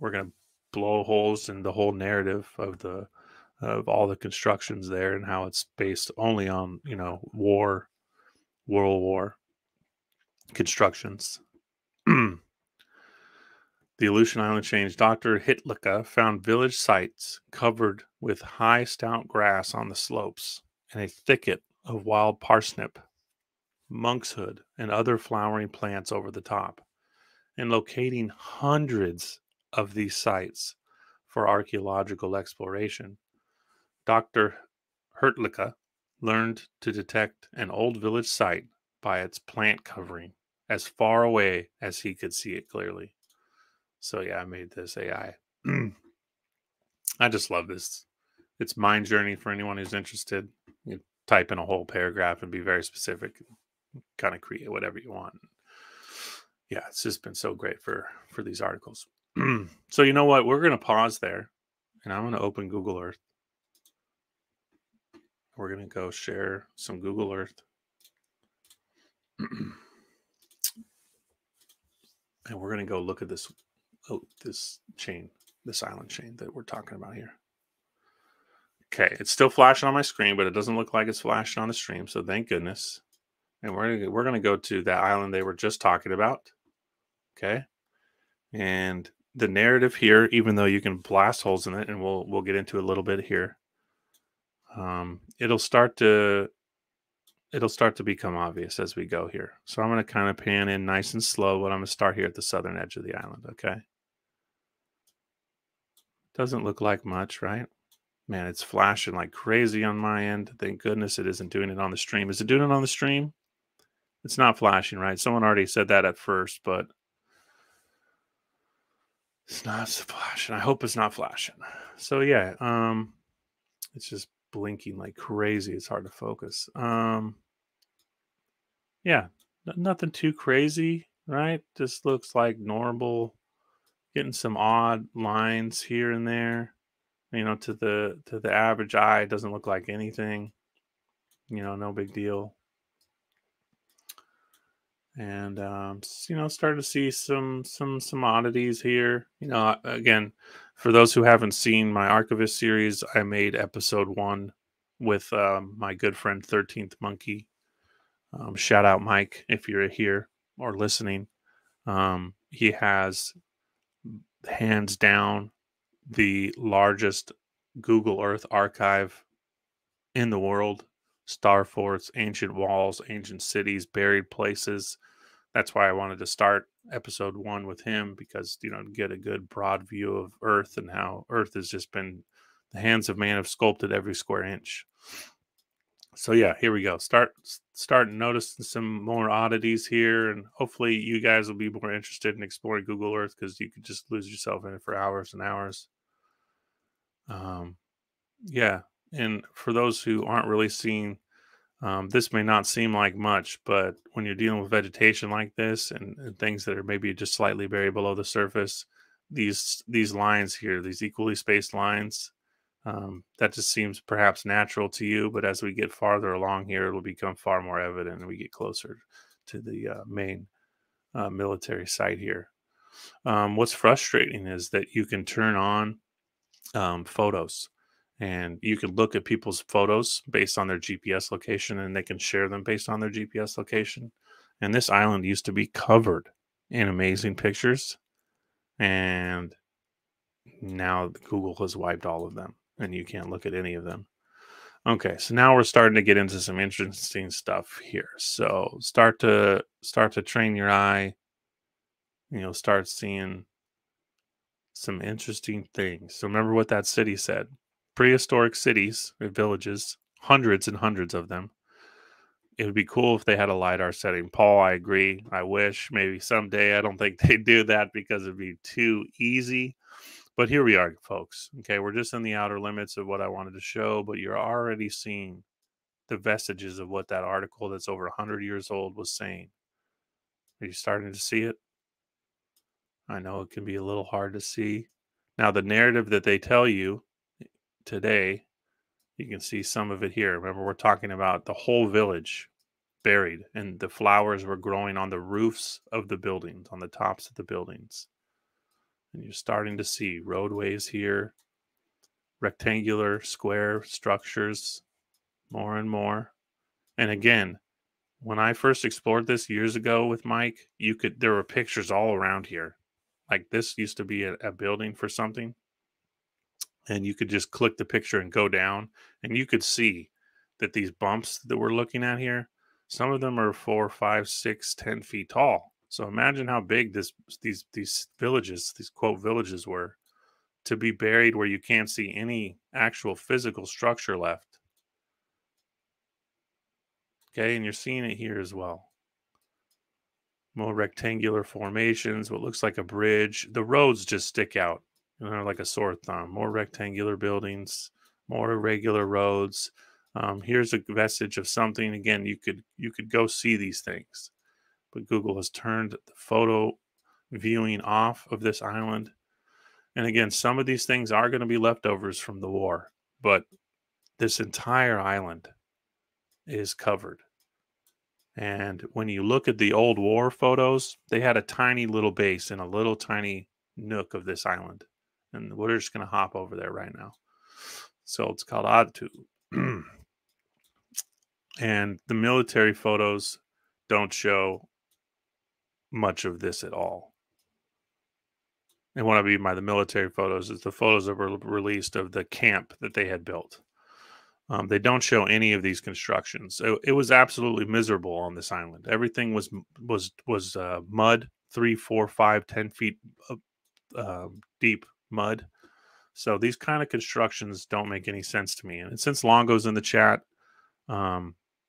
we're going to blow holes in the whole narrative of all the constructions there and how it's based only on World War constructions. The Aleutian Island chain's Dr. Hitlicka found village sites covered with high stout grass on the slopes and a thicket of wild parsnip, monkshood, and other flowering plants over the top. And locating hundreds of these sites for archaeological exploration, Dr. Hertlicka learned to detect an old village site by its plant covering as far away as he could see it clearly. So yeah, I made this AI. I just love this. It's mind journey for anyone who's interested. You type in a whole paragraph and be very specific, kind of create whatever you want. Yeah, it's just been so great for these articles. So you know what? We're going to pause there, and I'm going to open Google Earth. We're going to go share some Google Earth. And we're going to go look at this chain, this island chain that we're talking about here. Okay, it's still flashing on my screen, but it doesn't look like it's flashing on the stream, so thank goodness. And we're going to go to that island they were just talking about. Okay, and the narrative here, even though you can blast holes in it, and we'll get into a little bit here. It'll start to become obvious as we go here. So I'm going to kind of pan in nice and slow, but I'm going to start here at the southern edge of the island. Okay, doesn't look like much, right? Man, it's flashing like crazy on my end. Thank goodness it isn't doing it on the stream. Is it doing it on the stream? It's not flashing, right? Someone already said that at first, but it's not flashing. I hope it's not flashing. So yeah, it's just blinking like crazy. It's hard to focus. Yeah, nothing too crazy, right? Just looks like normal. Getting some odd lines here and there. To the average eye, it doesn't look like anything. No big deal. And starting to see some oddities here. Again, for those who haven't seen my Archivist series, I made episode 1 with my good friend 13th Monkey. Shout out Mike if you're here or listening. He has hands down the largest Google Earth archive in the world. Star forts, ancient walls, ancient cities, buried places. That's why I wanted to start episode 1 with him, because, get a good broad view of Earth and how Earth has just been, the hands of man have sculpted every square inch. So yeah, here we go. Start noticing some more oddities here, and hopefully you guys will be more interested in exploring Google Earth, because you could just lose yourself in it for hours and hours. Yeah, and for those who aren't really seeing, this may not seem like much, but when you're dealing with vegetation like this, and things that are maybe just slightly buried below the surface, these lines here, these equally spaced lines, that just seems perhaps natural to you, but as we get farther along here, it'll become far more evident, and we get closer to the main military site here. What's frustrating is that you can turn on photos, and you can look at people's photos based on their GPS location, and they can share them based on their GPS location. And this island used to be covered in amazing pictures, and now Google has wiped all of them, and you can't look at any of them. Okay, so now we're starting to get into some interesting stuff here. So start to train your eye, start seeing some interesting things. So remember what that city said. Prehistoric cities or villages, hundreds and hundreds of them. It would be cool if they had a LiDAR setting. Paul, I agree. I wish maybe someday. I don't think they do that because it'd be too easy. But here we are, folks. Okay, we're just in the outer limits of what I wanted to show, but you're already seeing the vestiges of what that article that's over 100 years old was saying. Are you starting to see it? I know it can be a little hard to see. Now, the narrative that they tell you today, you can see some of it here. Remember, we're talking about the whole village buried, and the flowers were growing on the roofs of the buildings, on the tops of the buildings. And you're starting to see roadways here, rectangular, square structures, more and more. And again, when I first explored this years ago with Mike, there were pictures all around here. Like, this used to be a building for something, and you could just click the picture and go down, and you could see that these bumps that we're looking at here, some of them are 4, 5, 6, 10 feet tall. So imagine how big these villages, these quote villages, were, to be buried where you can't see any actual physical structure left. Okay, and you're seeing it here as well. More rectangular formations, what looks like a bridge. The roads just stick out, like a sore thumb. More rectangular buildings, more irregular roads. Here's a vestige of something. Again, you could go see these things, but Google has turned the photo viewing off of this island. And again, some of these things are going to be leftovers from the war, but this entire island is covered. And when you look at the old war photos, they had a tiny little base in a little tiny nook of this island. And we're just going to hop over there right now. So it's called Adtu. And the military photos don't show much of this at all. And what I mean by the military photos is the photos that were released of the camp that they had built. They don't show any of these constructions. It was absolutely miserable on this island. Everything was mud, 3, 4, 5, 10 feet deep mud. So these kind of constructions don't make any sense to me. And since Longo's in the chat,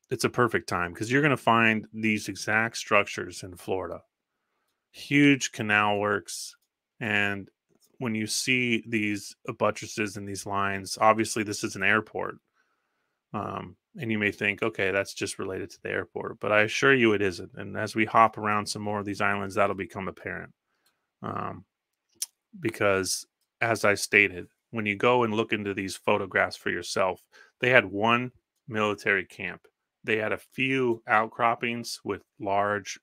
it's a perfect time, because you're going to find these exact structures in Florida. Huge canal works. And when you see these buttresses and these lines, obviously this is an airport. And you may think, okay, that's just related to the airport, but I assure you it isn't. And as we hop around some more of these islands, that'll become apparent. Because as I stated, when you go and look into these photographs for yourself, they had one military camp. They had a few outcroppings with large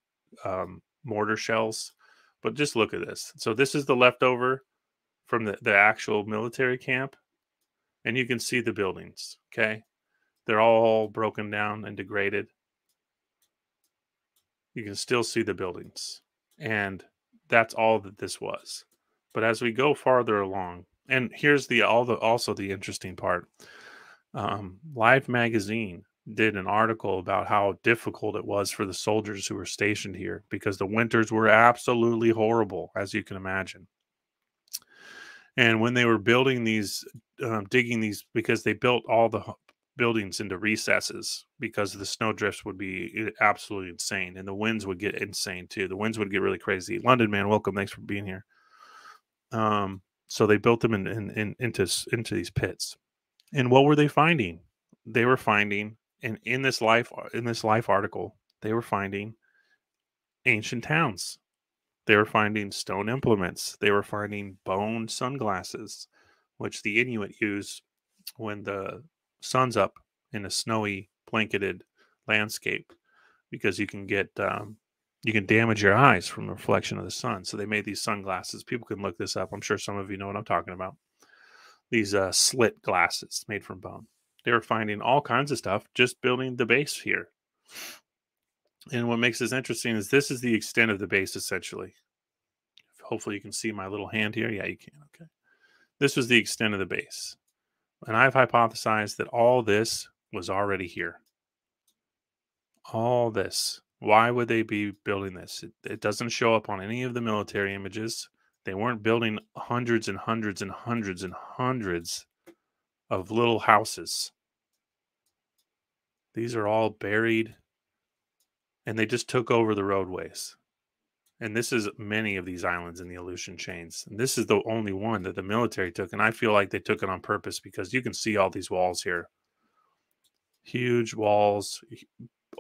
mortar shells, but just look at this. So this is the leftover from the actual military camp, and you can see the buildings, okay? They're all broken down and degraded. You can still see the buildings. And that's all that this was. But as we go farther along, and here's also the interesting part. Life magazine did an article about how difficult it was for the soldiers who were stationed here because the winters were absolutely horrible, as you can imagine. And when they were building these, digging these, because they built all the buildings into recesses because the snow drifts would be absolutely insane, and the winds would get insane too. The winds would get really crazy. London man, welcome. Thanks for being here. So they built them into these pits. And what were they finding? They were finding, and in this life article, they were finding ancient towns. They were finding stone implements. They were finding bone sunglasses, which the Inuit use when the sun's up in a snowy, blanketed landscape, because you can damage your eyes from the reflection of the sun. So they made these sunglasses. People can look this up. I'm sure some of you know what I'm talking about. These slit glasses made from bone. They were finding all kinds of stuff just building the base here. And what makes this interesting is this is the extent of the base, essentially. Hopefully you can see my little hand here. Yeah, you can. Okay. This was the extent of the base. And I've hypothesized that all this was already here. All this. Why would they be building this? It doesn't show up on any of the military images. They weren't building hundreds and hundreds and hundreds and hundreds of little houses. These are all buried, and they just took over the roadways. And this is many of these islands in the Aleutian chains. And this is the only one that the military took. And I feel like they took it on purpose because you can see all these walls here. Huge walls,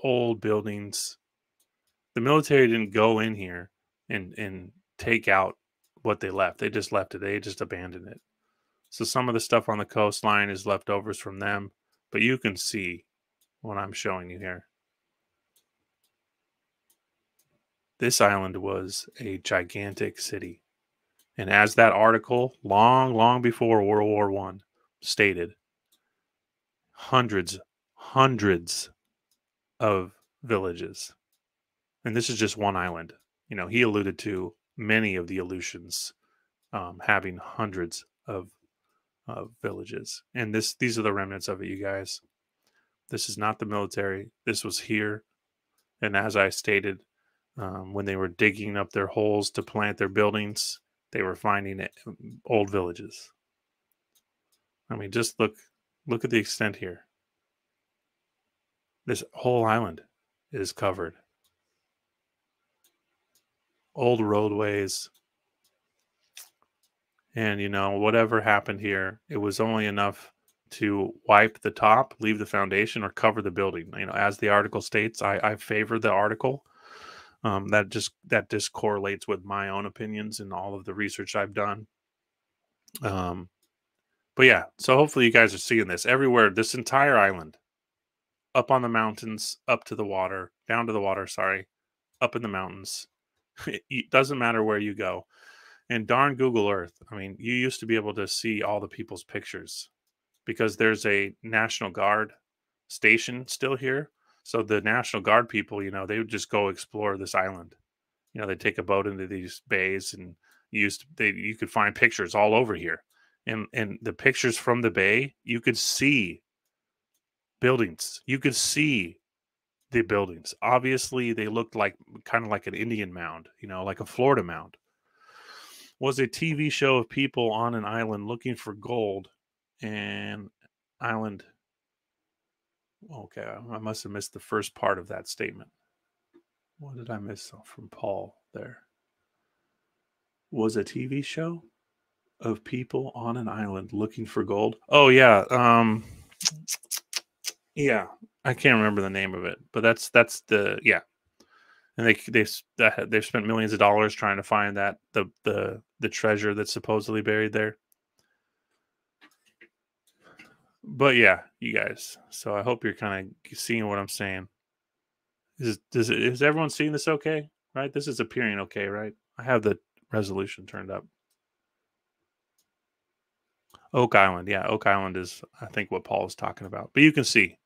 old buildings. The military didn't go in here and take out what they left. They just left it. They just abandoned it. So some of the stuff on the coastline is leftovers from them. But you can see what I'm showing you here. This island was a gigantic city. And as that article, long, long before World War I, stated, hundreds of villages. And this is just one island. You know, he alluded to many of the Aleutians having hundreds of villages. And these are the remnants of it, you guys. This is not the military. This was here. And as I stated, when they were digging up their holes to plant their buildings, they were finding old villages. I mean, just look at the extent here. This whole island is covered. Old roadways. And, you know, whatever happened here, it was only enough to wipe the top, leave the foundation, or cover the building. You know, as the article states, I favor the article. That just correlates with my own opinions and all of the research I've done. But yeah, so hopefully you guys are seeing this everywhere. This entire island, up on the mountains, up to the water, down to the water. Sorry, up in the mountains. It doesn't matter where you go. And darn Google Earth. I mean, you used to be able to see all the people's pictures because there's a National Guard station still here. So the National Guard people, you know, they would just go explore this island. You know, they take a boat into these bays, and you could find pictures all over here. And the pictures from the bay, you could see buildings. You could see the buildings. Obviously, they looked like kind of like an Indian mound, you know, like a Florida mound. Was a TV show of people on an island looking for gold, and island. Okay, I must have missed the first part of that statement. What did I miss from Paul there? Was a TV show of people on an island looking for gold. Oh yeah, yeah. I can't remember the name of it, but that's the yeah. And they've spent millions of dollars trying to find that the treasure that's supposedly buried there. But yeah, you guys. So I hope you're kind of seeing what I'm saying. Is everyone seeing this okay? Right? This is appearing okay, right? I have the resolution turned up. Oak Island, yeah, Oak Island is I think what Paul is talking about. But you can see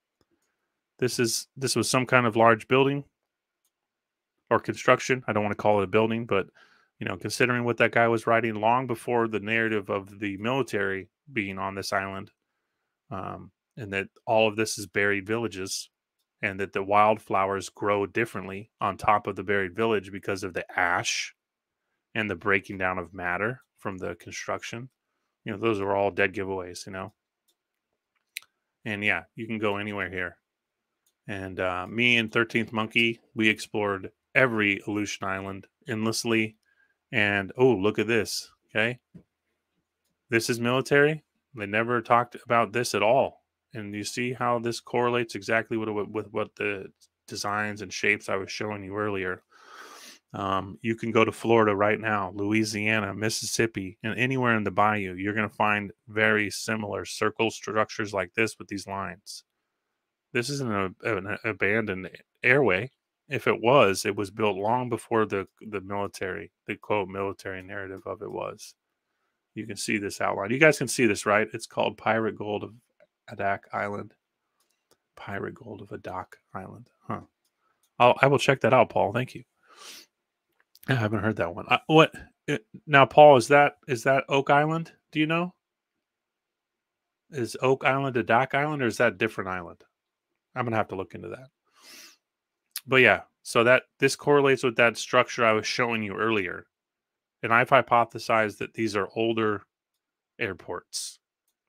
This was some kind of large building or construction. I don't want to call it a building, but considering what that guy was writing long before the narrative of the military being on this island, and that all of this is buried villages, and that the wildflowers grow differently on top of the buried village because of the ash and the breaking down of matter from the construction. Those are all dead giveaways. And yeah, you can go anywhere here. And me and 13th Monkey, we explored every Aleutian Island endlessly. And oh, look at this. Okay. This is military. They never talked about this at all. And you see how this correlates exactly with what the designs and shapes I was showing you earlier. You can go to Florida right now, Louisiana, Mississippi, and anywhere in the bayou. You're going to find very similar circle structures like this with these lines. This isn't an abandoned airway. If it was built long before the military, the quote military narrative of it was. You can see this outline. You guys can see this, right? It's called Pirate Gold of Adak Island. Pirate Gold of Adak Island. Huh. I will check that out, Paul. Thank you. I haven't heard that one. Now, Paul? Is that Oak Island? Do you know? Is Oak Island Adak Island, or is that a different island? I'm gonna have to look into that. But yeah, so this correlates with that structure I was showing you earlier. And I've hypothesized that these are older airports,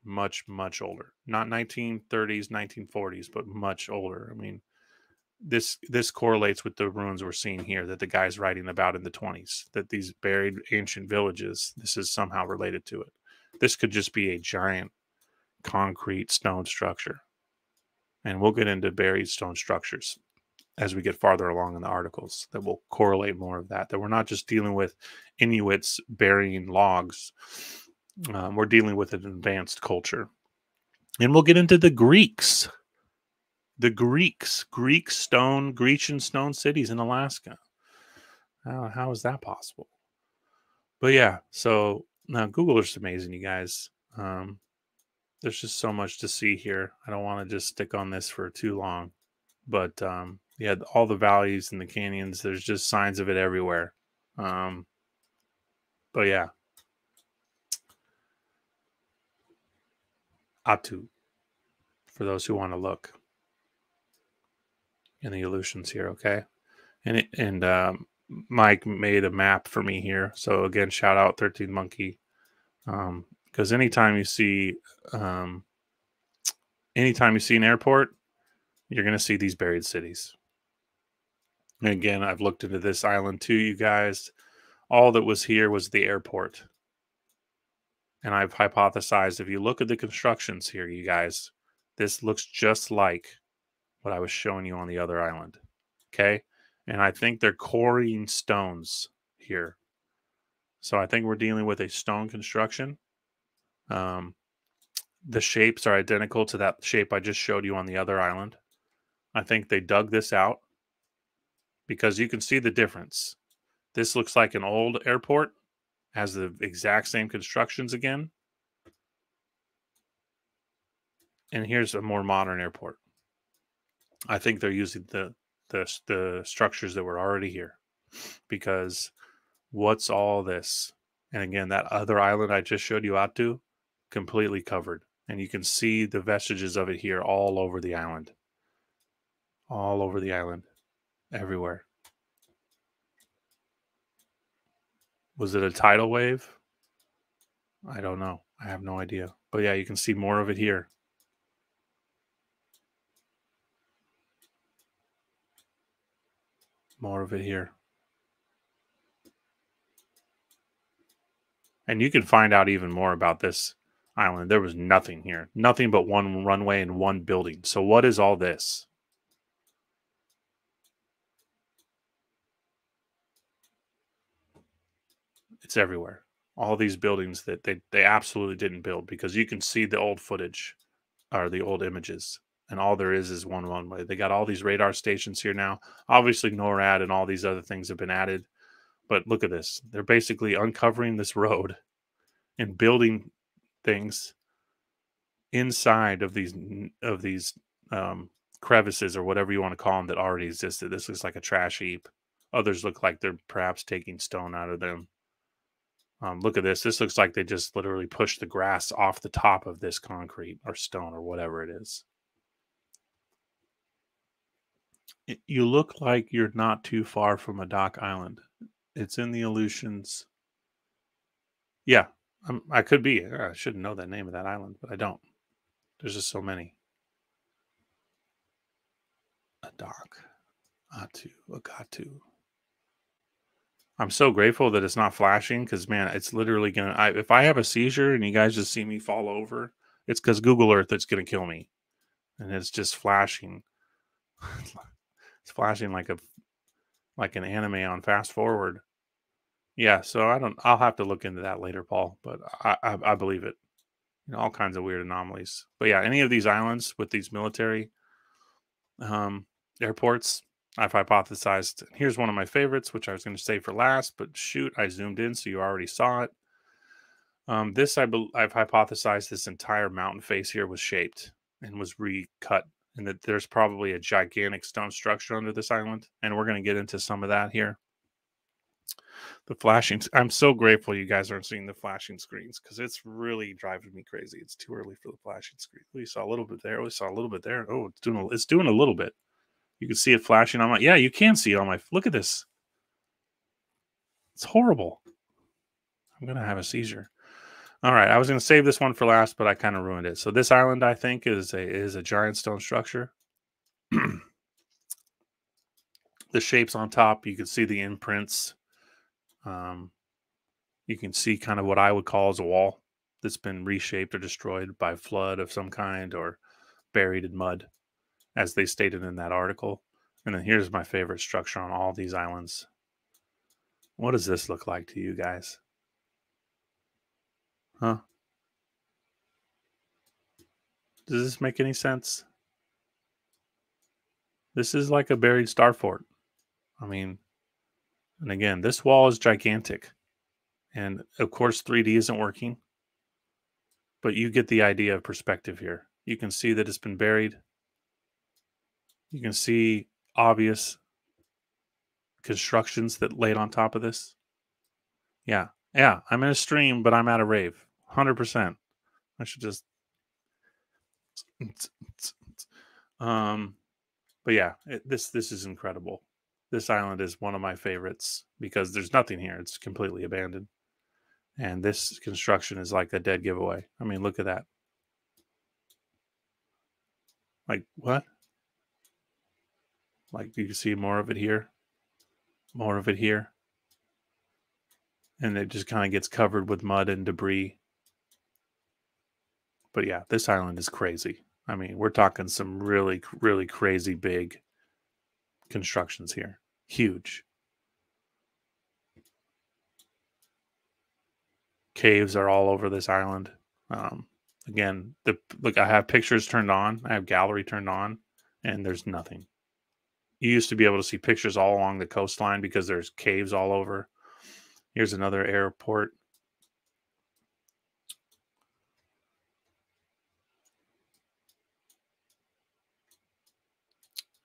much, much older. Not 1930s, 1940s, but much older. I mean, this correlates with the ruins we're seeing here that the guy's writing about in the 20s, that these buried ancient villages, this is somehow related to it. This could just be a giant concrete stone structure. And we'll get into buried stone structures as we get farther along in the articles that will correlate more of that we're not just dealing with Inuits burying logs. We're dealing with an advanced culture. And we'll get into the Greeks. Grecian stone cities in Alaska. How is that possible? But yeah, so now Google is amazing, you guys. There's just so much to see here. I don't want to just stick on this for too long. But yeah, all the valleys and the canyons, there's just signs of it everywhere. But yeah. Atu, for those who want to look in the Aleutians here, okay? And Mike made a map for me here. So again, shout out 13 Monkey. Because anytime you see an airport, you're going to see these buried cities. And again, I've looked into this island too, you guys. All that was here was the airport. And I've hypothesized, if you look at the constructions here, you guys, this looks just like what I was showing you on the other island. Okay? And I think they're quarrying stones here. So I think we're dealing with a stone construction. The shapes are identical to that shape I just showed you on the other island. I think they dug this out because you can see the difference. This looks like an old airport, has the exact same constructions again. And here's a more modern airport. I think they're using the structures that were already here, because what's all this? And again, that other island I just showed you out to, completely covered. And you can see the vestiges of it here all over the island. All over the island. Everywhere. Was it a tidal wave? I don't know. I have no idea. But yeah, you can see more of it here. More of it here. And you can find out even more about this island. There was nothing here. Nothing but one runway and one building. So what is all this? It's everywhere. All these buildings that they absolutely didn't build, because you can see the old footage or the old images. And all there is one runway. They got all these radar stations here now. Obviously, NORAD and all these other things have been added. But look at this. They're basically uncovering this road and building things inside of these crevices or whatever you want to call them that already existed. This looks like a trash heap. Others look like they're perhaps taking stone out of them. Look at this. This looks like they just literally pushed the grass off the top of this concrete or stone or whatever it is. You look like you're not too far from a dock island. It's in the Aleutians. Yeah, I could be. I should know the name of that island, but I don't. There's just so many. A dock. Agatu. I'm so grateful that it's not flashing because, man, it's literally going to... If I have a seizure and you guys just see me fall over, it's because Google Earth is going to kill me. And it's just flashing. It's flashing like an anime on fast forward. Yeah, so I'll have to look into that later, Paul, but I believe it. You know, all kinds of weird anomalies. But yeah, any of these islands with these military airports, I've hypothesized. Here's one of my favorites, which I was going to say for last, but shoot, I zoomed in, so you already saw it. I've hypothesized this entire mountain face here was shaped and was recut, and that there's probably a gigantic stone structure under this island, and we're going to get into some of that here. The flashing, I'm so grateful you guys aren't seeing the flashing screens because it's really driving me crazy. It's too early for the flashing screen. We saw a little bit there. We saw a little bit there. Oh, it's doing a little bit. You can see it flashing on my... Yeah, you can see it on my... Look at this. It's horrible. I'm going to have a seizure. All right, I was going to save this one for last, but I kind of ruined it. So this island, I think, is a giant stone structure. The shapes on top, you can see the imprints. You can see kind of what I would call as a wall that's been reshaped or destroyed by flood of some kind or buried in mud, as they stated in that article. And then here's my favorite structure on all these islands. What does this look like to you guys? Huh? Does this make any sense? This is like a buried star fort. I mean, and again, this wall is gigantic. And of course, 3D isn't working. But you get the idea of perspective here. You can see that it's been buried. You can see obvious constructions that laid on top of this. Yeah. Yeah. I'm in a stream, but I'm at a rave. 100%. I should just... But yeah, this is incredible. This island is one of my favorites because there's nothing here. It's completely abandoned. And this construction is like a dead giveaway. I mean, look at that. Like, what? Like, you can see more of it here. More of it here. And it just kind of gets covered with mud and debris. But yeah, this island is crazy. I mean, we're talking some really, really crazy big constructions here. Huge. Caves are all over this island. Again, look, I have pictures turned on. I have gallery turned on, and there's nothing. You used to be able to see pictures all along the coastline because there's caves all over. Here's another airport.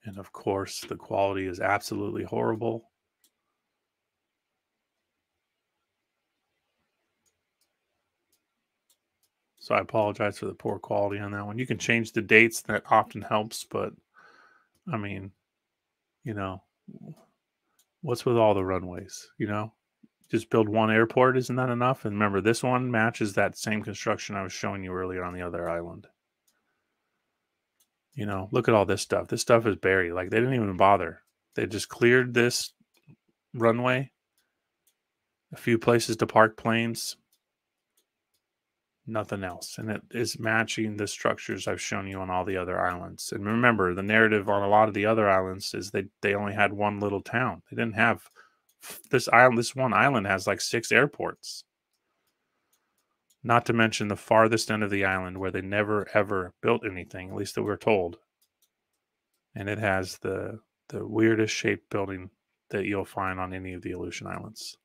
And of course, the quality is absolutely horrible. So I apologize for the poor quality on that one. You can change the dates. That often helps. But, I mean, you know, what's with all the runways, you know? Just build one airport. Isn't that enough? And remember, this one matches that same construction I was showing you earlier on the other island. You know, look at all this stuff. This stuff is buried. Like, they didn't even bother. They just cleared this runway. A few places to park planes. Nothing else. And it is matching the structures I've shown you on all the other islands. And remember, the narrative on a lot of the other islands is they only had one little town. They didn't have this island. This one island has like 6 airports. Not to mention the farthest end of the island where they never ever built anything, at least that we're told. And it has the weirdest shaped building that you'll find on any of the Aleutian Islands.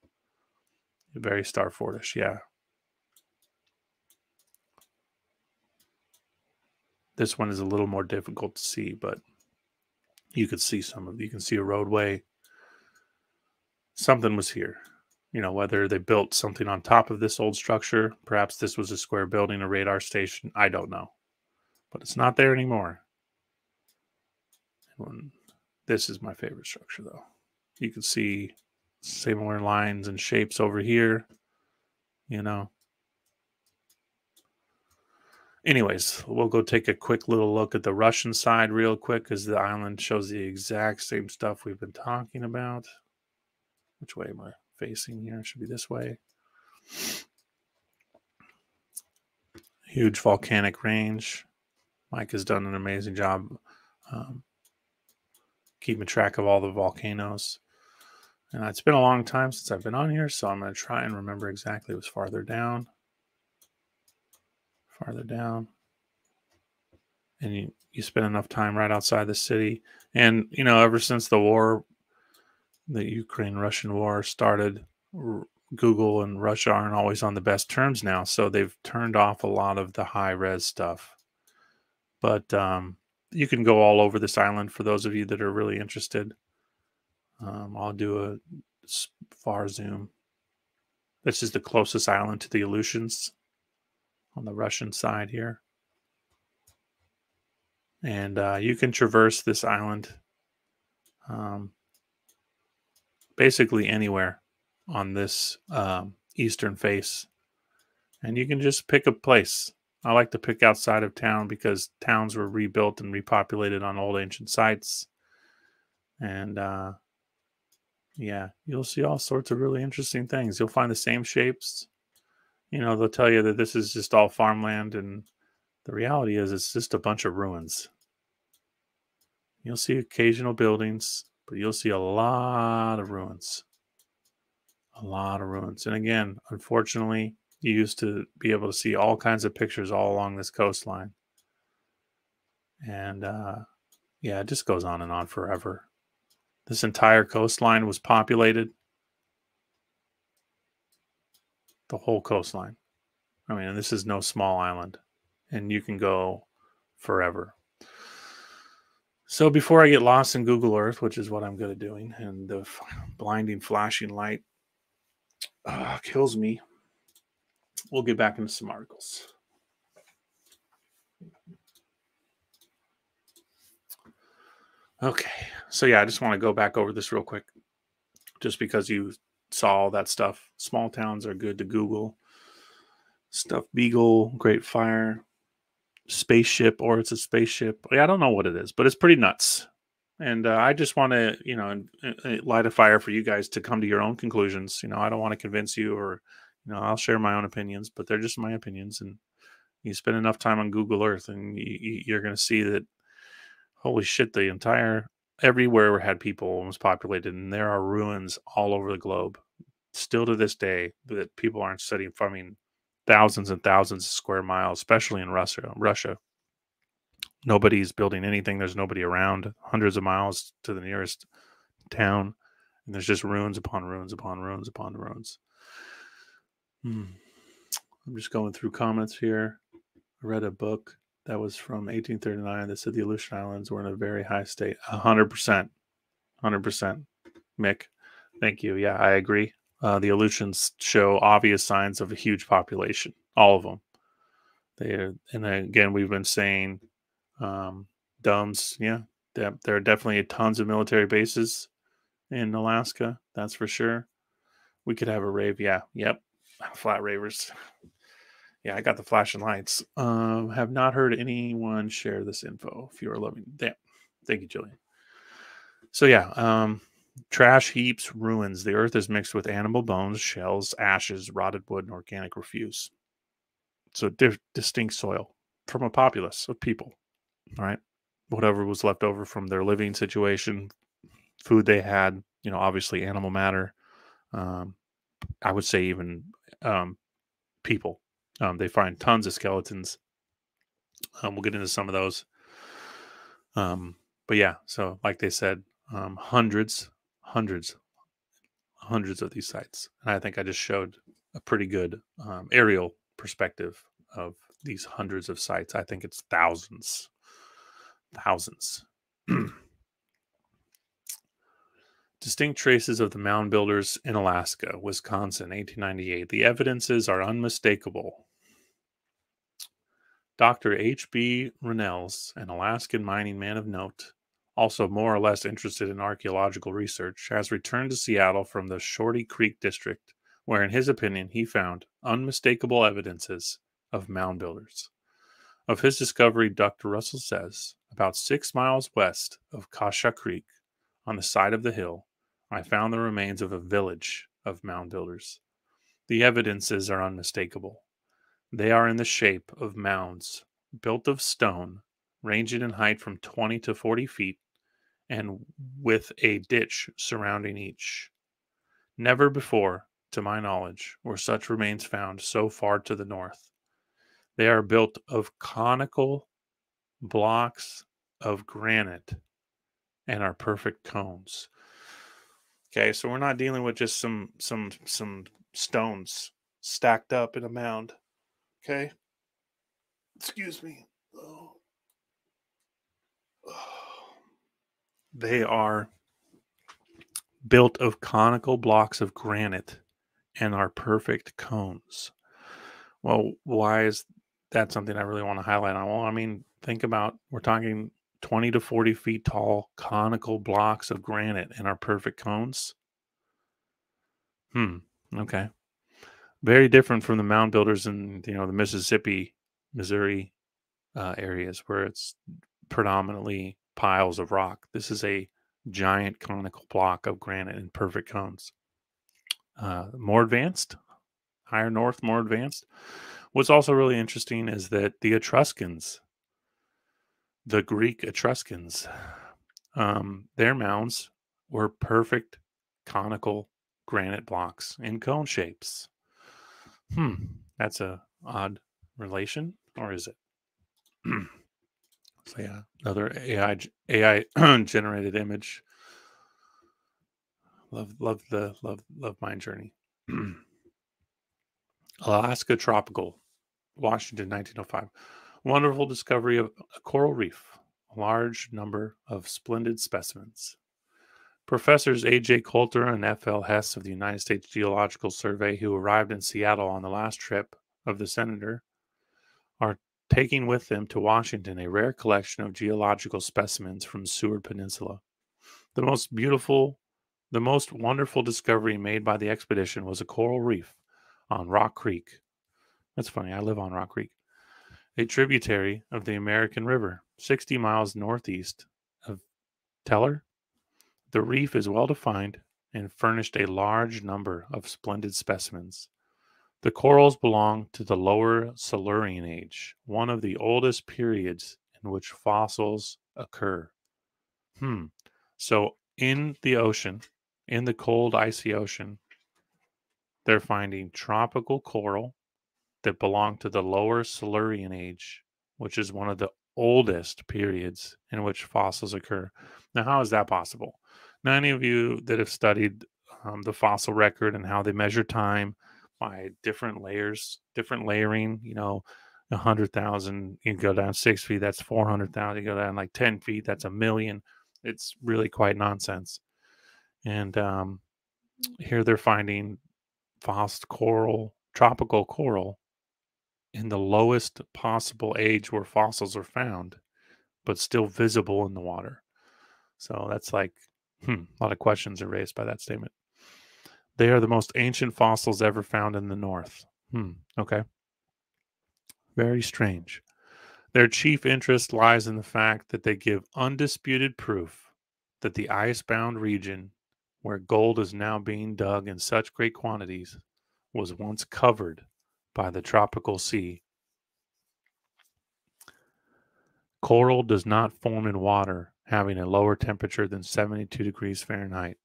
Very Starfortish, yeah. This one is a little more difficult to see, but You could see you can see a roadway. Something was here. Whether they built something on top of this old structure, perhaps this was a square building, a radar station, I don't know. But it's not there anymore. This is my favorite structure, though. You can see similar lines and shapes over here, Anyways, we'll go take a quick little look at the Russian side real quick because the island shows the exact same stuff we've been talking about. Which way am I facing here? It should be this way. Huge volcanic range. Mike has done an amazing job keeping track of all the volcanoes. And it's been a long time since I've been on here, so I'm going to try and remember exactly. It was farther down. Farther down. And you spend enough time right outside the city. And, ever since the war, the Ukraine-Russian war started, Google and Russia aren't always on the best terms now, so they've turned off a lot of the high-res stuff. But you can go all over this island for those of you that are really interested. I'll do a far zoom. This is the closest island to the Aleutians on the Russian side here. And you can traverse this island basically anywhere on this eastern face. And you can just pick a place. I like to pick outside of town because towns were rebuilt and repopulated on old ancient sites. And yeah, you'll see all sorts of really interesting things. You'll find the same shapes. They'll tell you that this is just all farmland, and the reality is it's just a bunch of ruins. You'll see occasional buildings, but you'll see a lot of ruins. A lot of ruins. And again, unfortunately, you used to be able to see all kinds of pictures all along this coastline. And yeah, it just goes on and on forever. This entire coastline was populated. The whole coastline. I mean, this is no small island. And you can go forever. So before I get lost in Google Earth, which is what I'm good at doing, and the blinding flashing light kills me, we'll get back into some articles. Okay, so yeah, I just want to go back over this real quick, just because you saw all that stuff. Small towns are good to Google. Stuffed Beagle, Great Fire, spaceship, or it's a spaceship. I don't know what it is, but it's pretty nuts. And I just want to, light a fire for you guys to come to your own conclusions. I don't want to convince you, or, I'll share my own opinions, but they're just my opinions. And you spend enough time on Google Earth and you're going to see that, holy shit, everywhere had people was populated, and there are ruins all over the globe. Still to this day that people aren't studying. I mean, thousands and thousands of square miles, especially in Russia. Nobody's building anything. There's nobody around. Hundreds of miles to the nearest town. And there's just ruins upon ruins upon ruins upon ruins. I'm just going through comments here. I read a book that was from 1839 that said the Aleutian Islands were in a very high state. 100%. 100%. Mick, thank you. Yeah, I agree. The Aleutians show obvious signs of a huge population. All of them. And again, we've been saying DUMBs. Yeah, there are definitely tons of military bases in Alaska. That's for sure. We could have a rave. Yeah. Yep. Flat ravers. Yeah, I got the flashing lights. Have not heard anyone share this info. If you are loving, damn. Thank you, Jillian. So yeah, trash heaps, ruins. The earth is mixed with animal bones, shells, ashes, rotted wood, and organic refuse. So distinct soil from a populace of people, right? Whatever was left over from their living situation, food they had, obviously animal matter. I would say even people. They find tons of skeletons. We'll get into some of those. But yeah, so like they said, hundreds of these sites. And I think I just showed a pretty good aerial perspective of these hundreds of sites. I think it's thousands. Distinct traces of the mound builders in Alaska, Wisconsin, 1898. The evidences are unmistakable. Dr. H.B. Rennells, an Alaskan mining man of note, also more or less interested in archaeological research, has returned to Seattle from the Shorty Creek district, where, in his opinion, he found unmistakable evidences of mound builders. Of his discovery, Dr. Russell says, about 6 miles west of Kasha Creek, on the side of the hill, I found the remains of a village of mound builders. The evidences are unmistakable. They are in the shape of mounds, built of stone, ranging in height from 20 to 40 feet, and with a ditch surrounding each. Never before, to my knowledge, were such remains found so far to the north. They are built of conical blocks of granite and are perfect cones. Okay, so we're not dealing with just some stones stacked up in a mound. Okay, excuse me. Oh. They are built of conical blocks of granite and are perfect cones. Well, why is that something I really want to highlight on? Well, I mean, think about we're talking 20 to 40 feet tall conical blocks of granite and are perfect cones. Okay. Very different from the mound builders in the Mississippi, Missouri areas where it's predominantly piles of rock. This is a giant conical block of granite in perfect cones. More advanced, higher north, more advanced. What's also really interesting is that the Etruscans, the Greek Etruscans, their mounds were perfect conical granite blocks in cone shapes. That's a odd relation, or is it? So yeah, another AI generated image. Love Mind Journey. Alaska Tropical, Washington, 1905. Wonderful discovery of a coral reef. A large number of splendid specimens. Professors A.J. Coulter and F.L. Hess of the United States Geological Survey, who arrived in Seattle on the last trip of the senator, are taking with them to Washington a rare collection of geological specimens from Seward Peninsula. The most wonderful discovery made by the expedition was a coral reef on Rock Creek. That's funny, I live on Rock Creek, a tributary of the American River, 60 miles northeast of Teller. The reef is well defined and furnished a large number of splendid specimens. The corals belong to the Lower Silurian Age, one of the oldest periods in which fossils occur. So in the ocean, in the cold, icy ocean, they're finding tropical coral that belong to the Lower Silurian Age, which is one of the oldest periods in which fossils occur. Now, how is that possible? Now, any of you that have studied the fossil record and how they measure time by different layers, different layering, 100,000, you go down 6 feet, that's 400,000, you go down like 10 feet, that's a million. It's really quite nonsense. And here they're finding fossil coral, tropical coral, in the lowest possible age where fossils are found, but still visible in the water. So that's like, a lot of questions are raised by that statement. They are the most ancient fossils ever found in the North. Okay. Very strange. Their chief interest lies in the fact that they give undisputed proof that the ice-bound region where gold is now being dug in such great quantities was once covered by the tropical sea. Coral does not form in water having a lower temperature than 72 degrees Fahrenheit.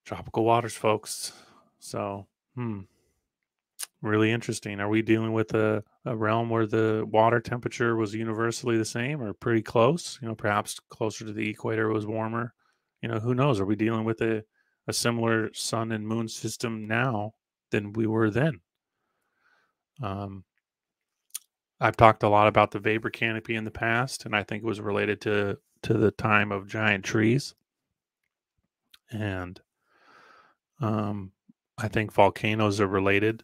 Tropical waters, folks. So, really interesting. Are we dealing with a realm where the water temperature was universally the same or pretty close? Perhaps closer to the equator was warmer. Who knows? Are we dealing with a similar sun and moon system now than we were then? I've talked a lot about the vapor canopy in the past, and I think it was related to the time of giant trees. And um, I think volcanoes are related.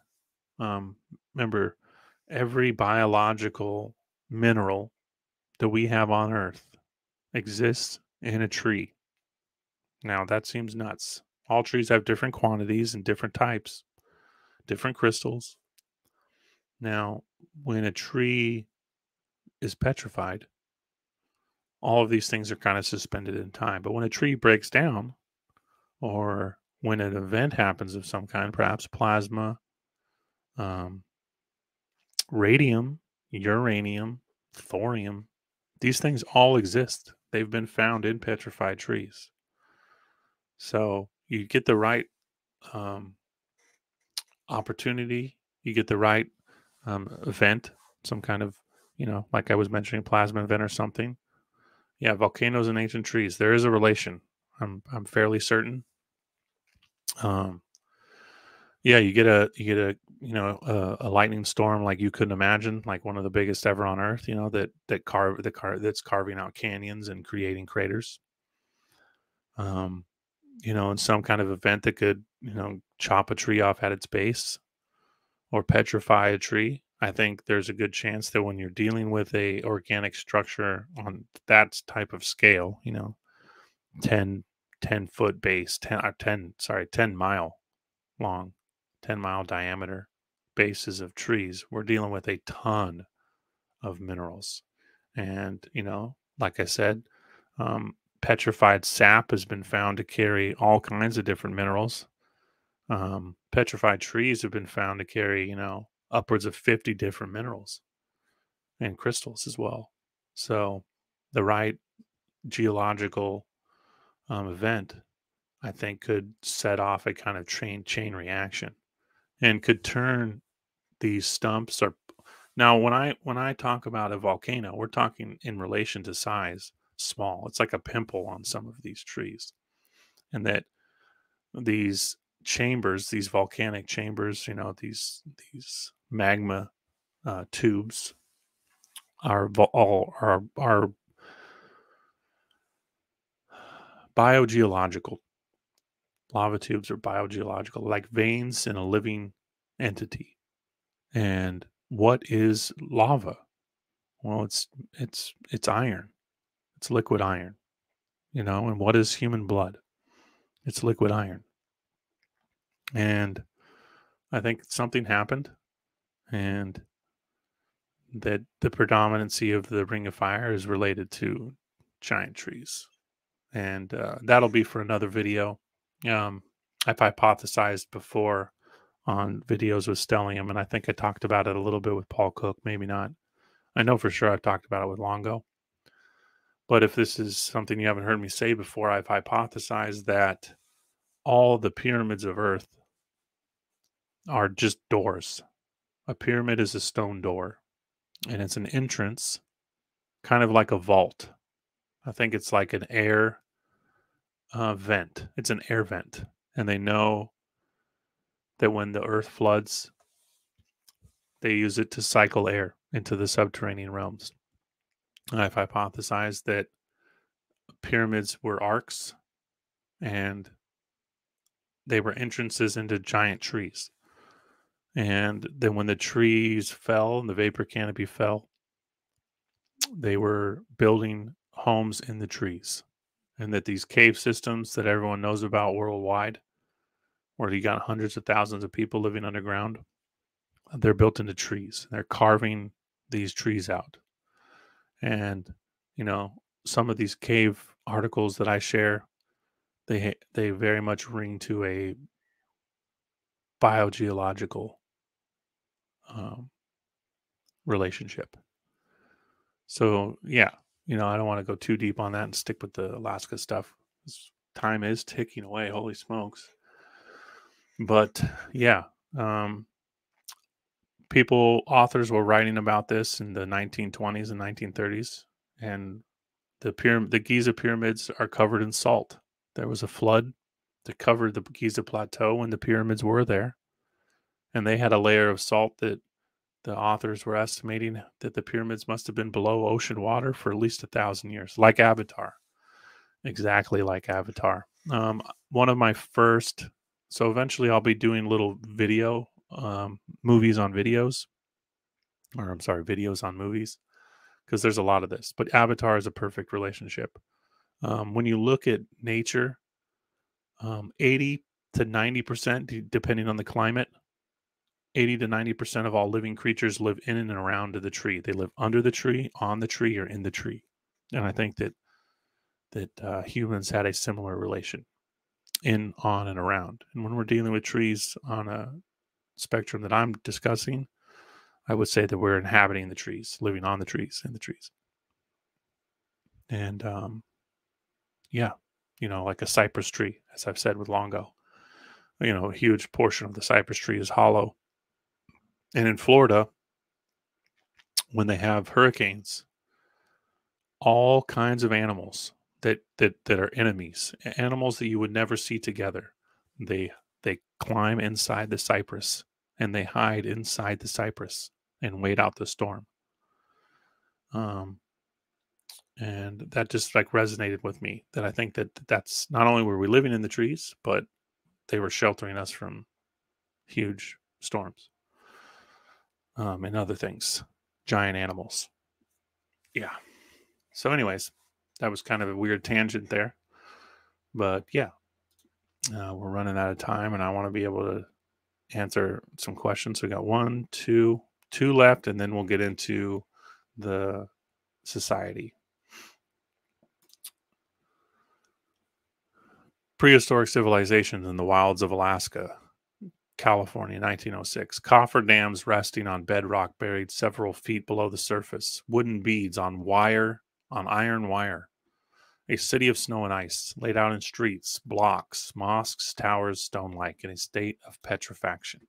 Um, Remember, every biological mineral that we have on Earth exists in a tree. Now, that seems nuts. All trees have different quantities and different types, different crystals. Now, when a tree is petrified, all of these things are kind of suspended in time. But when a tree breaks down, or when an event happens of some kind, perhaps plasma, um, radium, uranium, thorium, these things all exist. They've been found in petrified trees. So you get the right um, opportunity, you get the right event, some kind of, like I was mentioning, plasma event or something. Yeah, volcanoes and ancient trees. There is a relation. I'm fairly certain. Um, yeah, you get a lightning storm like you couldn't imagine, like one of the biggest ever on Earth. That's carving out canyons and creating craters. Um, and some kind of event that could chop a tree off at its base or petrify a tree. I think there's a good chance that when you're dealing with a organic structure on that type of scale, 10 10 foot base, 10 mile long, 10-mile diameter bases of trees, we're dealing with a ton of minerals. And, like I said, petrified sap has been found to carry all kinds of different minerals. Petrified trees have been found to carry, upwards of 50 different minerals and crystals as well. So the right geological event, I think, could set off a kind of chain reaction and could turn these stumps or now when I talk about a volcano, we're talking in relation to size small. It's like a pimple on some of these trees. And that these chambers, these volcanic chambers, these magma tubes are biogeological. Lava tubes are biogeological, like veins in a living entity. And what is lava? Well, it's iron. It's liquid iron, and what is human blood? It's liquid iron. And I think something happened, and that the predominancy of the ring of fire is related to giant trees. And that'll be for another video. I've hypothesized before on videos with stellium, and I think I talked about it a little bit with Paul Cook, maybe not. I know for sure I've talked about it with Longo. But if this is something you haven't heard me say before, I've hypothesized that all the pyramids of Earth are just doors. A pyramid is a stone door, and it's an entrance, kind of like a vault. I think it's like an air vent. It's an air vent, and they know that when the Earth floods, they use it to cycle air into the subterranean realms. And I've hypothesized that pyramids were arcs, and they were entrances into giant trees. And then when the trees fell and the vapor canopy fell, they were building homes in the trees. And that these cave systems that everyone knows about worldwide, where you got hundreds of thousands of people living underground, they're built into trees. They're carving these trees out. And, some of these cave articles that I share, they very much ring to a biogeological um, relationship. So yeah, I don't want to go too deep on that and stick with the Alaska stuff. Time is ticking away. Holy smokes! But yeah, um, authors were writing about this in the 1920s and 1930s, and the Giza pyramids are covered in salt. There was a flood that covered the Giza plateau when the pyramids were there, and they had a layer of salt that the authors were estimating that the pyramids must have been below ocean water for at least 1,000 years, like Avatar, exactly like Avatar. One of my first, so eventually I'll be doing little movies on videos, or I'm sorry, videos on movies, because there's a lot of this. But Avatar is a perfect relationship. When you look at nature, 80 to 90%, depending on the climate, 80 to 90% of all living creatures live in and around the tree. They live under the tree, on the tree, or in the tree. And I think that humans had a similar relation in, on, and around. And when we're dealing with trees on a spectrum that I'm discussing, I would say that we're inhabiting the trees, living on the trees, in the trees. And yeah, like a cypress tree, as I've said with Longo, a huge portion of the cypress tree is hollow. And in Florida, when they have hurricanes, all kinds of animals that are enemies, animals that you would never see together, they climb inside the cypress and they hide inside the cypress and wait out the storm. And that just like resonated with me, that I think that's not only were we living in the trees, but they were sheltering us from huge storms, and other things, giant animals. Yeah. So, anyways, that was kind of a weird tangent there, but yeah, we're running out of time, and I want to be able to answer some questions. We got two left, and then we'll get into the society. Prehistoric civilizations in the wilds of Alaska, California, 1906. Coffer dams resting on bedrock buried several feet below the surface. Wooden beads on iron wire. A city of snow and ice, laid out in streets, blocks, mosques, towers, stone-like, in a state of petrifaction.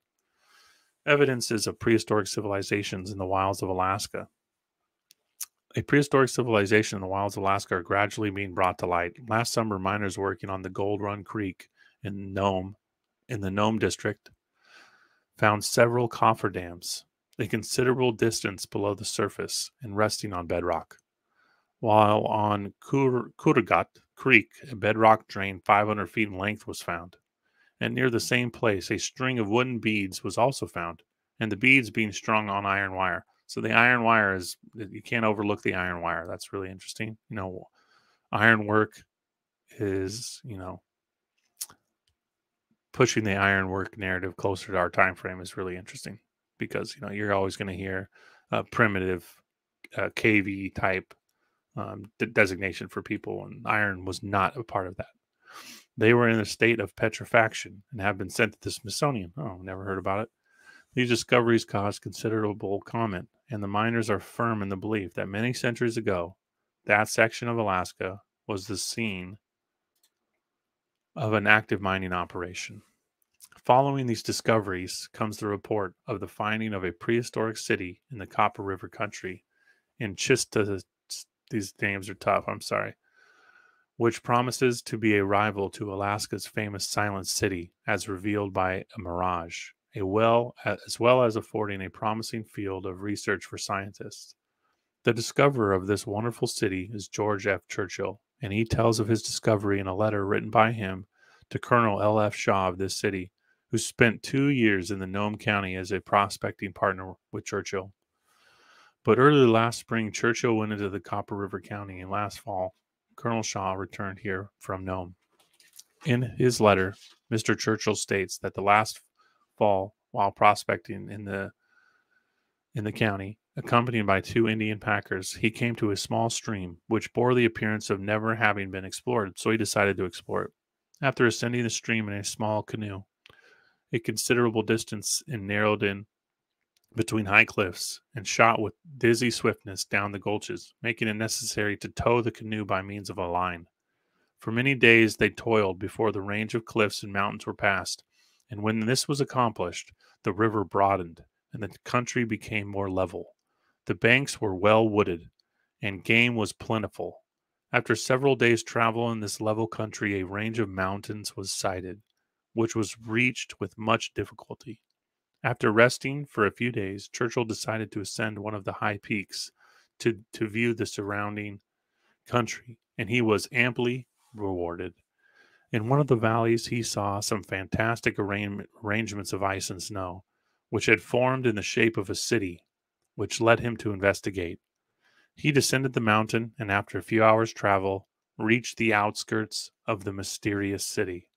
Evidences of prehistoric civilizations in the wilds of Alaska. A prehistoric civilization in the wilds of Alaska are gradually being brought to light. Last summer, miners working on the Gold Run Creek in the Nome district, found several coffer dams a considerable distance below the surface and resting on bedrock. While on Kuragat Creek, a bedrock drain 500 feet in length was found. And near the same place, a string of wooden beads was also found, and the beads being strung on iron wire. So the iron wire you can't overlook the iron wire. That's really interesting. Ironwork is, pushing the ironwork narrative closer to our time frame is really interesting, because, you're always going to hear primitive KV type designation for people, and iron was not a part of that. They were in a state of petrifaction and have been sent to the Smithsonian. Oh, never heard about it. These discoveries caused considerable comment, and the miners are firm in the belief that many centuries ago, that section of Alaska was the scene of an active mining operation. Following these discoveries comes the report of the finding of a prehistoric city in the Copper River country in Chista. These names are tough, I'm sorry. Which promises to be a rival to Alaska's famous Silent City, as revealed by a mirage, as well as affording a promising field of research for scientists. The discoverer of this wonderful city is George F. Churchill, and he tells of his discovery in a letter written by him to Colonel L. F. Shaw of this city, who spent 2 years in the Nome County as a prospecting partner with Churchill. But early last spring, Churchill went into the Copper River County, and last fall, Colonel Shaw returned here from Nome. In his letter, Mr. Churchill states that the last fall, while prospecting in the county, accompanied by 2 Indian packers, he came to a small stream which bore the appearance of never having been explored, so he decided to explore it. After ascending the stream in a small canoe, a considerable distance, and narrowed in between high cliffs, and shot with dizzy swiftness down the gulches, making it necessary to tow the canoe by means of a line. For many days they toiled before the range of cliffs and mountains were passed, and when this was accomplished, the river broadened, and the country became more level. The banks were well wooded, and game was plentiful. After several days' travel in this level country, a range of mountains was sighted, which was reached with much difficulty. After resting for a few days, Churchill decided to ascend one of the high peaks to view the surrounding country, and he was amply rewarded. In one of the valleys, he saw some fantastic arrangements of ice and snow, which had formed in the shape of a city, which led him to investigate. He descended the mountain and, after a few hours' travel, reached the outskirts of the mysterious city.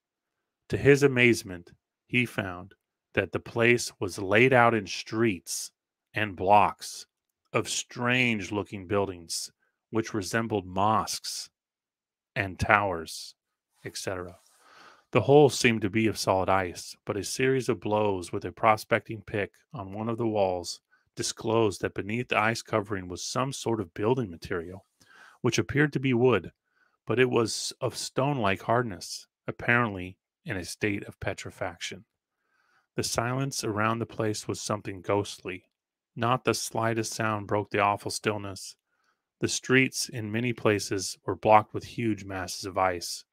To his amazement, he found that the place was laid out in streets and blocks of strange looking buildings, which resembled mosques and towers, etc. The whole seemed to be of solid ice, but a series of blows with a prospecting pick on one of the walls disclosed that beneath the ice covering was some sort of building material, which appeared to be wood, but it was of stone like hardness, apparently in a state of petrifaction. The silence around the place was something ghostly. Not the slightest sound broke the awful stillness. The streets in many places were blocked with huge masses of ice.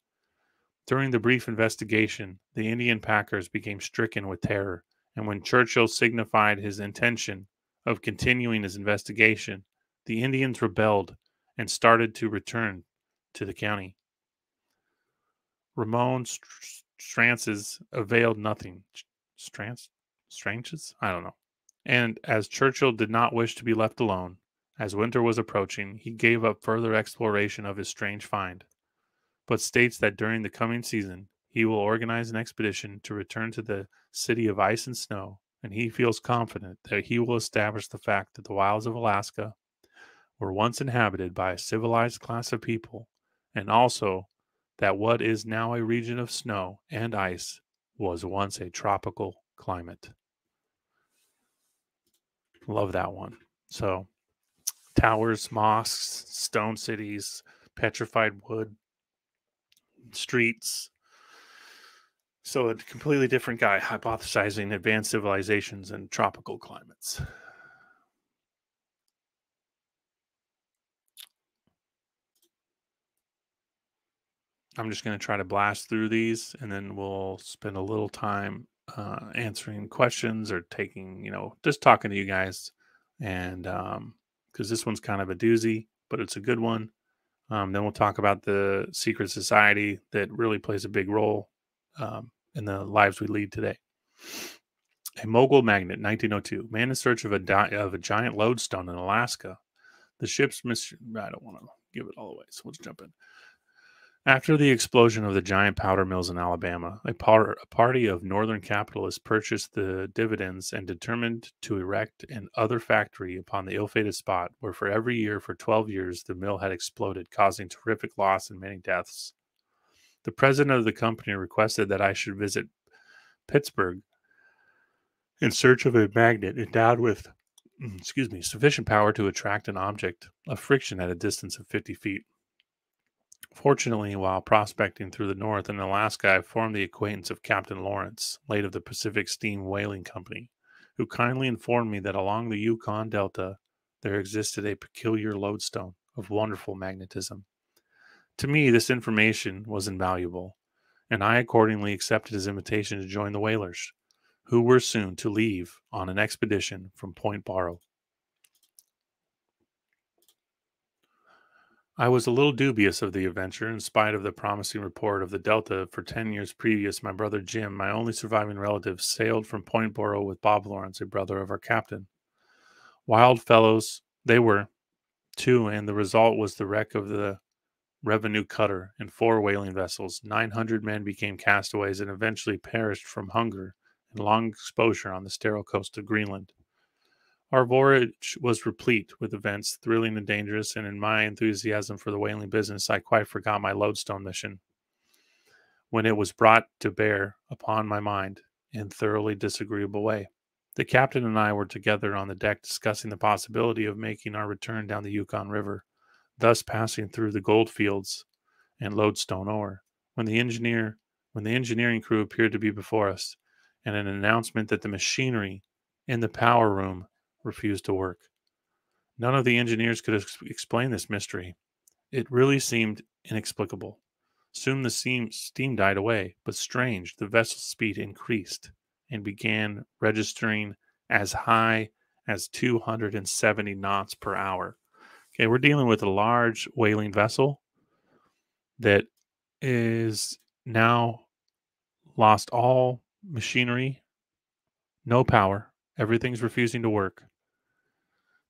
During the brief investigation, the Indian packers became stricken with terror, and when Churchill signified his intention of continuing his investigation, the Indians rebelled and started to return to the county. Ramon Strances availed nothing. Stranges? I don't know. And as Churchill did not wish to be left alone, as winter was approaching, he gave up further exploration of his strange find, but states that during the coming season he will organize an expedition to return to the city of ice and snow, and he feels confident that he will establish the fact that the wilds of Alaska were once inhabited by a civilized class of people, and also that what is now a region of snow and ice was once a tropical climate. Love that one. So, towers, mosques, stone cities, petrified wood, streets. So, a completely different guy hypothesizing advanced civilizations and tropical climates. I'm just going to try to blast through these, and then we'll spend a little time answering questions or taking, just talking to you guys. And because this one's kind of a doozy, but it's a good one. Then we'll talk about the secret society that really plays a big role in the lives we lead today. A mogul magnet, 1902. Man in search of a giant lodestone in Alaska. The ship's mission. I don't want to give it all away, so let's jump in. After the explosion of the giant powder mills in Alabama, a party of northern capitalists purchased the dividends and determined to erect an other factory upon the ill-fated spot where for every year for 12 years the mill had exploded, causing terrific loss and many deaths. The president of the company requested that I should visit Pittsburgh in search of a magnet endowed with sufficient power to attract an object of friction at a distance of 50 feet. Fortunately, while prospecting through the North and Alaska, I formed the acquaintance of Captain Lawrence, late of the Pacific Steam Whaling Company, who kindly informed me that along the Yukon Delta there existed a peculiar lodestone of wonderful magnetism. To me, this information was invaluable, and I accordingly accepted his invitation to join the whalers, who were soon to leave on an expedition from Point Barrow. I was a little dubious of the adventure, in spite of the promising report of the Delta. For 10 years previous, my brother Jim, my only surviving relative, sailed from Point Barrow with Bob Lawrence, a brother of our captain. Wild fellows they were, too, and the result was the wreck of the revenue cutter and 4 whaling vessels. 900 men became castaways and eventually perished from hunger and long exposure on the sterile coast of Greenland. Our voyage was replete with events, thrilling and dangerous, and in my enthusiasm for the whaling business, I quite forgot my lodestone mission when it was brought to bear upon my mind in thoroughly disagreeable way. The captain and I were together on the deck discussing the possibility of making our return down the Yukon River, thus passing through the gold fields and lodestone ore, when the engineering crew appeared to be before us, and an announcement that the machinery in the power room refused to work. None of the engineers could explain this mystery. It really seemed inexplicable. Soon the steam died away, but strange, the vessel's speed increased and began registering as high as 270 knots per hour. Okay, we're dealing with a large whaling vessel that is now lost all machinery, no power. Everything's refusing to work.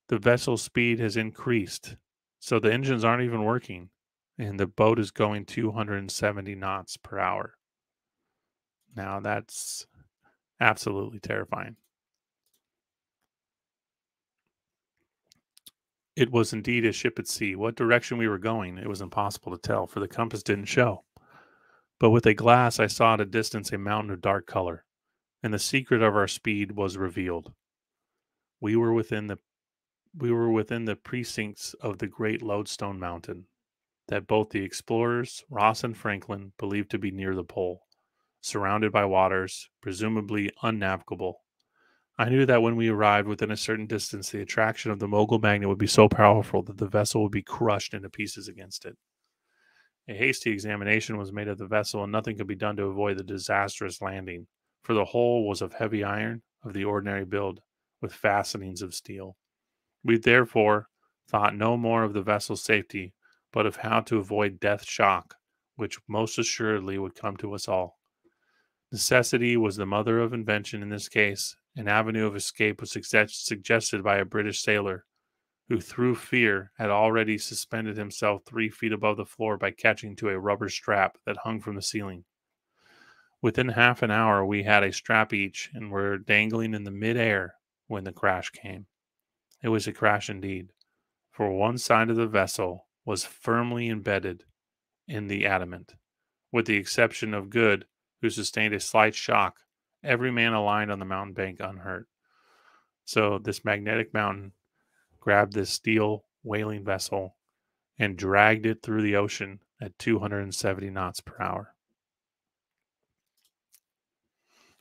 The vessel's speed has increased, so the engines aren't even working, and the boat is going 270 knots per hour. Now that's absolutely terrifying. It was indeed a ship at sea. What direction we were going, it was impossible to tell, for the compass didn't show. But with a glass, I saw at a distance a mountain of dark color, and the secret of our speed was revealed. We were within the we were within the precincts of the great Lodestone Mountain, that both the explorers, Ross and Franklin, believed to be near the pole, surrounded by waters, presumably unnavigable. I knew that when we arrived within a certain distance, the attraction of the mogul magnet would be so powerful that the vessel would be crushed into pieces against it. A hasty examination was made of the vessel, and nothing could be done to avoid the disastrous landing, for the hull was of heavy iron, of the ordinary build, with fastenings of steel. We therefore thought no more of the vessel's safety, but of how to avoid death shock, which most assuredly would come to us all. Necessity was the mother of invention in this case. An avenue of escape was suggested by a British sailor, who through fear had already suspended himself 3 feet above the floor by catching to a rubber strap that hung from the ceiling. Within half an hour we had a strap each and were dangling in the mid-air when the crash came. It was a crash indeed, for one side of the vessel was firmly embedded in the adamant. With the exception of Good, who sustained a slight shock, every man aligned on the mountain bank unhurt. So this magnetic mountain grabbed this steel whaling vessel and dragged it through the ocean at 270 knots per hour.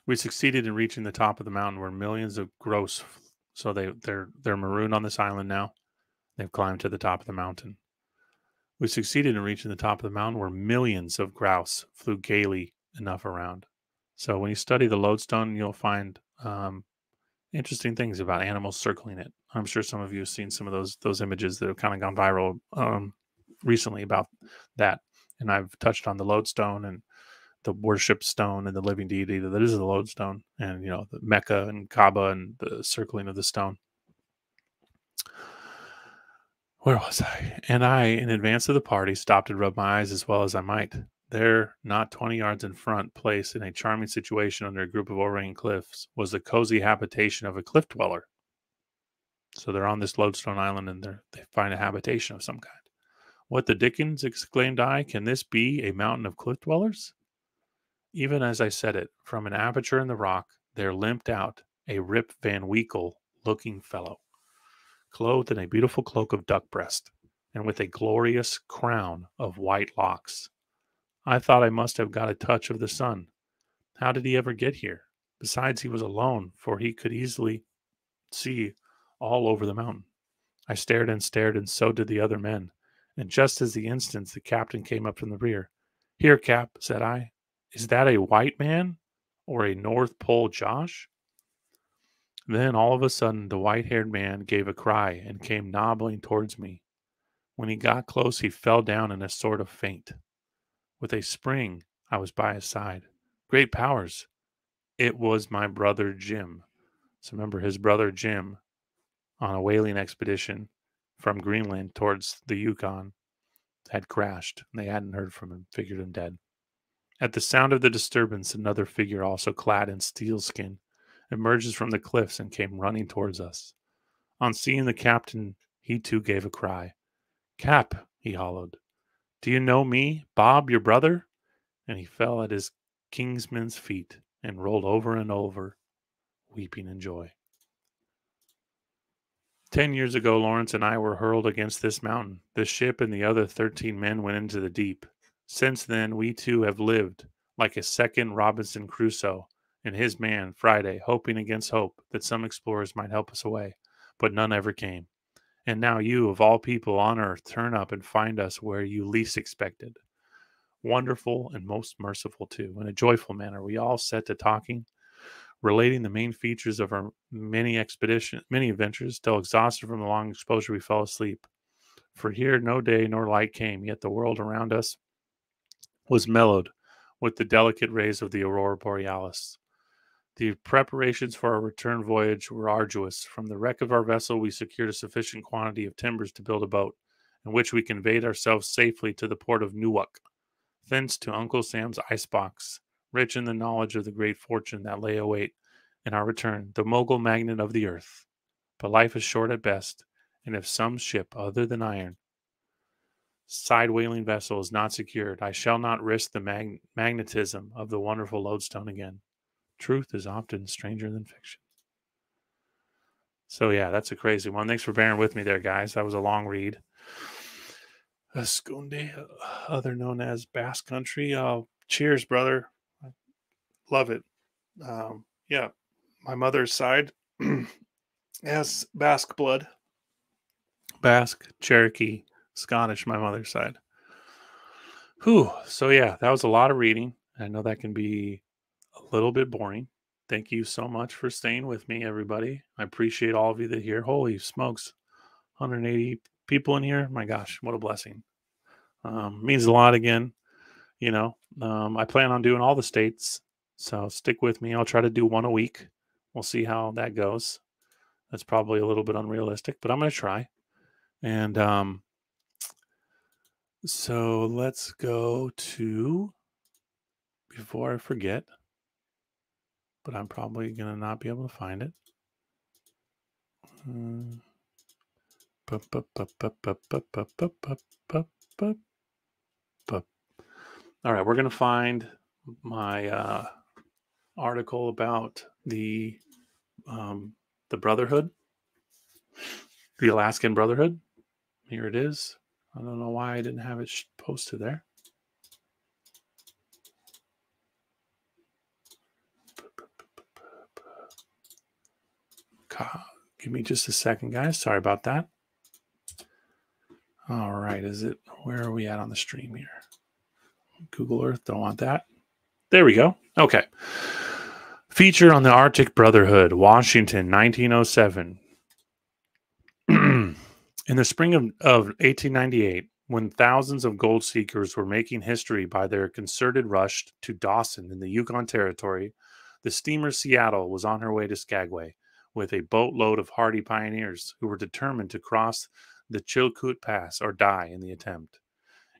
We succeeded in reaching the top of the mountain where millions of grouse, so they're marooned on this island now. They've climbed to the top of the mountain. We succeeded in reaching the top of the mountain where millions of grouse flew gaily enough around. So when you study the lodestone, you'll find interesting things about animals circling it. I'm sure some of you have seen some of those images that have kind of gone viral recently about that. And I've touched on the lodestone and the worship stone and the living deity that is the lodestone, and the Mecca and Kaaba and the circling of the stone. Where was I? And I, in advance of the party, stopped and rubbed my eyes as well as I might. There, not 20 yards in front, placed in a charming situation under a group of overhanging cliffs, was the cozy habitation of a cliff dweller. So they're on this lodestone island, and they find a habitation of some kind. What the dickens, exclaimed I, can this be a mountain of cliff dwellers? Even as I said it, from an aperture in the rock, there limped out a Rip Van Winkle-looking fellow, clothed in a beautiful cloak of duck breast, and with a glorious crown of white locks. I thought I must have got a touch of the sun. How did he ever get here? Besides, he was alone, for he could easily see all over the mountain. I stared, and so did the other men. And just as the instant the captain came up from the rear. Here, Cap, said I, is that a white man or a North Pole Josh? Then all of a sudden the white-haired man gave a cry and came nobbling towards me. When he got close, he fell down in a sort of faint. With a spring, I was by his side. Great powers! It was my brother Jim. So remember, his brother Jim, on a whaling expedition from Greenland towards the Yukon, had crashed. They hadn't heard from him, figured him dead. At the sound of the disturbance, another figure, also clad in sealskin, emerges from the cliffs and came running towards us. On seeing the captain, he too gave a cry. Cap, he hollowed, do you know me, Bob, your brother? And he fell at his kinsman's feet and rolled over and over, weeping in joy. 10 years ago, Lawrence and I were hurled against this mountain. The ship and the other 13 men went into the deep. Since then, we too have lived like a second Robinson Crusoe and his man, Friday, hoping against hope that some explorers might help us away, but none ever came. And now you, of all people on earth, turn up and find us where you least expected. Wonderful and most merciful, too. In a joyful manner, we all set to talking, relating the main features of our many adventures, till exhausted from the long exposure we fell asleep. For here no day nor light came, yet the world around us was mellowed with the delicate rays of the aurora borealis. The preparations for our return voyage were arduous. From the wreck of our vessel, we secured a sufficient quantity of timbers to build a boat, in which we conveyed ourselves safely to the port of Newark, thence to Uncle Sam's icebox, rich in the knowledge of the great fortune that lay await in our return, the mogul magnet of the earth. But life is short at best, and if some ship other than iron, side whaling vessel is not secured, I shall not risk the magnetism of the wonderful lodestone again. Truth is often stranger than fiction. So yeah, that's a crazy one. Thanks for bearing with me there, guys. That was a long read. Esconde, other known as Basque Country. Cheers, brother. I love it. Yeah, my mother's side has Basque blood. Basque, Cherokee, Scottish, my mother's side. Whew. So yeah, that was a lot of reading. I know that can be a little bit boring. Thank you so much for staying with me, everybody. I appreciate all of you that are here. Holy smokes, 180 people in here. My gosh, what a blessing. Means a lot again. I plan on doing all the states, so stick with me. I'll try to do one a week. We'll see how that goes. That's probably a little bit unrealistic, but I'm going to try. And so let's go to, before I forget, but I'm probably going to not be able to find it. All right, we're going to find my article about the Brotherhood, the Alaskan Brotherhood. Here it is. I don't know why I didn't have it posted there. Give me just a second, guys. Sorry about that. All right, where are we at on the stream here? Google Earth, don't want that. There we go. Okay. Feature on the Arctic Brotherhood, Washington, 1907. In the spring of 1898, when thousands of gold seekers were making history by their concerted rush to Dawson in the Yukon Territory, the steamer Seattle was on her way to Skagway with a boatload of hardy pioneers who were determined to cross the Chilkoot Pass or die in the attempt.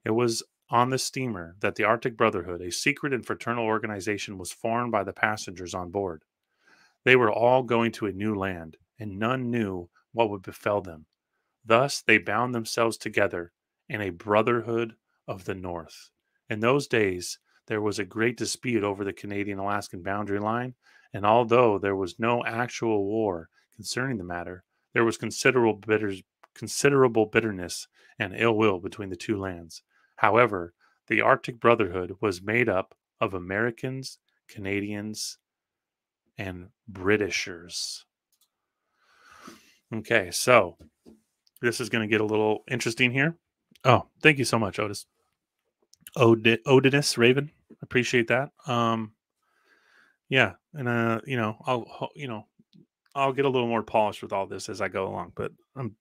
It was on the steamer that the Arctic Brotherhood, a secret and fraternal organization, was formed by the passengers on board. They were all going to a new land, and none knew what would befell them. Thus, they bound themselves together in a Brotherhood of the North. In those days, there was a great dispute over the Canadian-Alaskan boundary line, and although there was no actual war concerning the matter, there was considerable bitterness and ill will between the two lands. However, the Arctic Brotherhood was made up of Americans, Canadians, and Britishers. Okay, so this is going to get a little interesting here. Oh, thank you so much, Otis. Odinus Raven, appreciate that. Yeah, and I'll get a little more polished with all this as I go along. But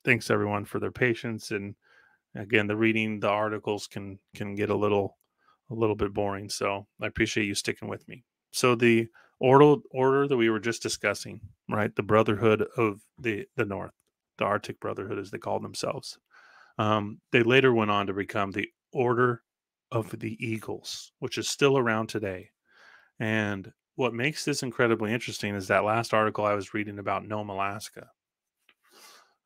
thanks everyone for their patience. And again, the articles can get a little bit boring. So I appreciate you sticking with me. So the order that we were just discussing, right? The Brotherhood of the North, the Arctic Brotherhood, as they call themselves. They later went on to become the Order of the Eagles, which is still around today. And what makes this incredibly interesting is that last article I was reading about Nome, Alaska,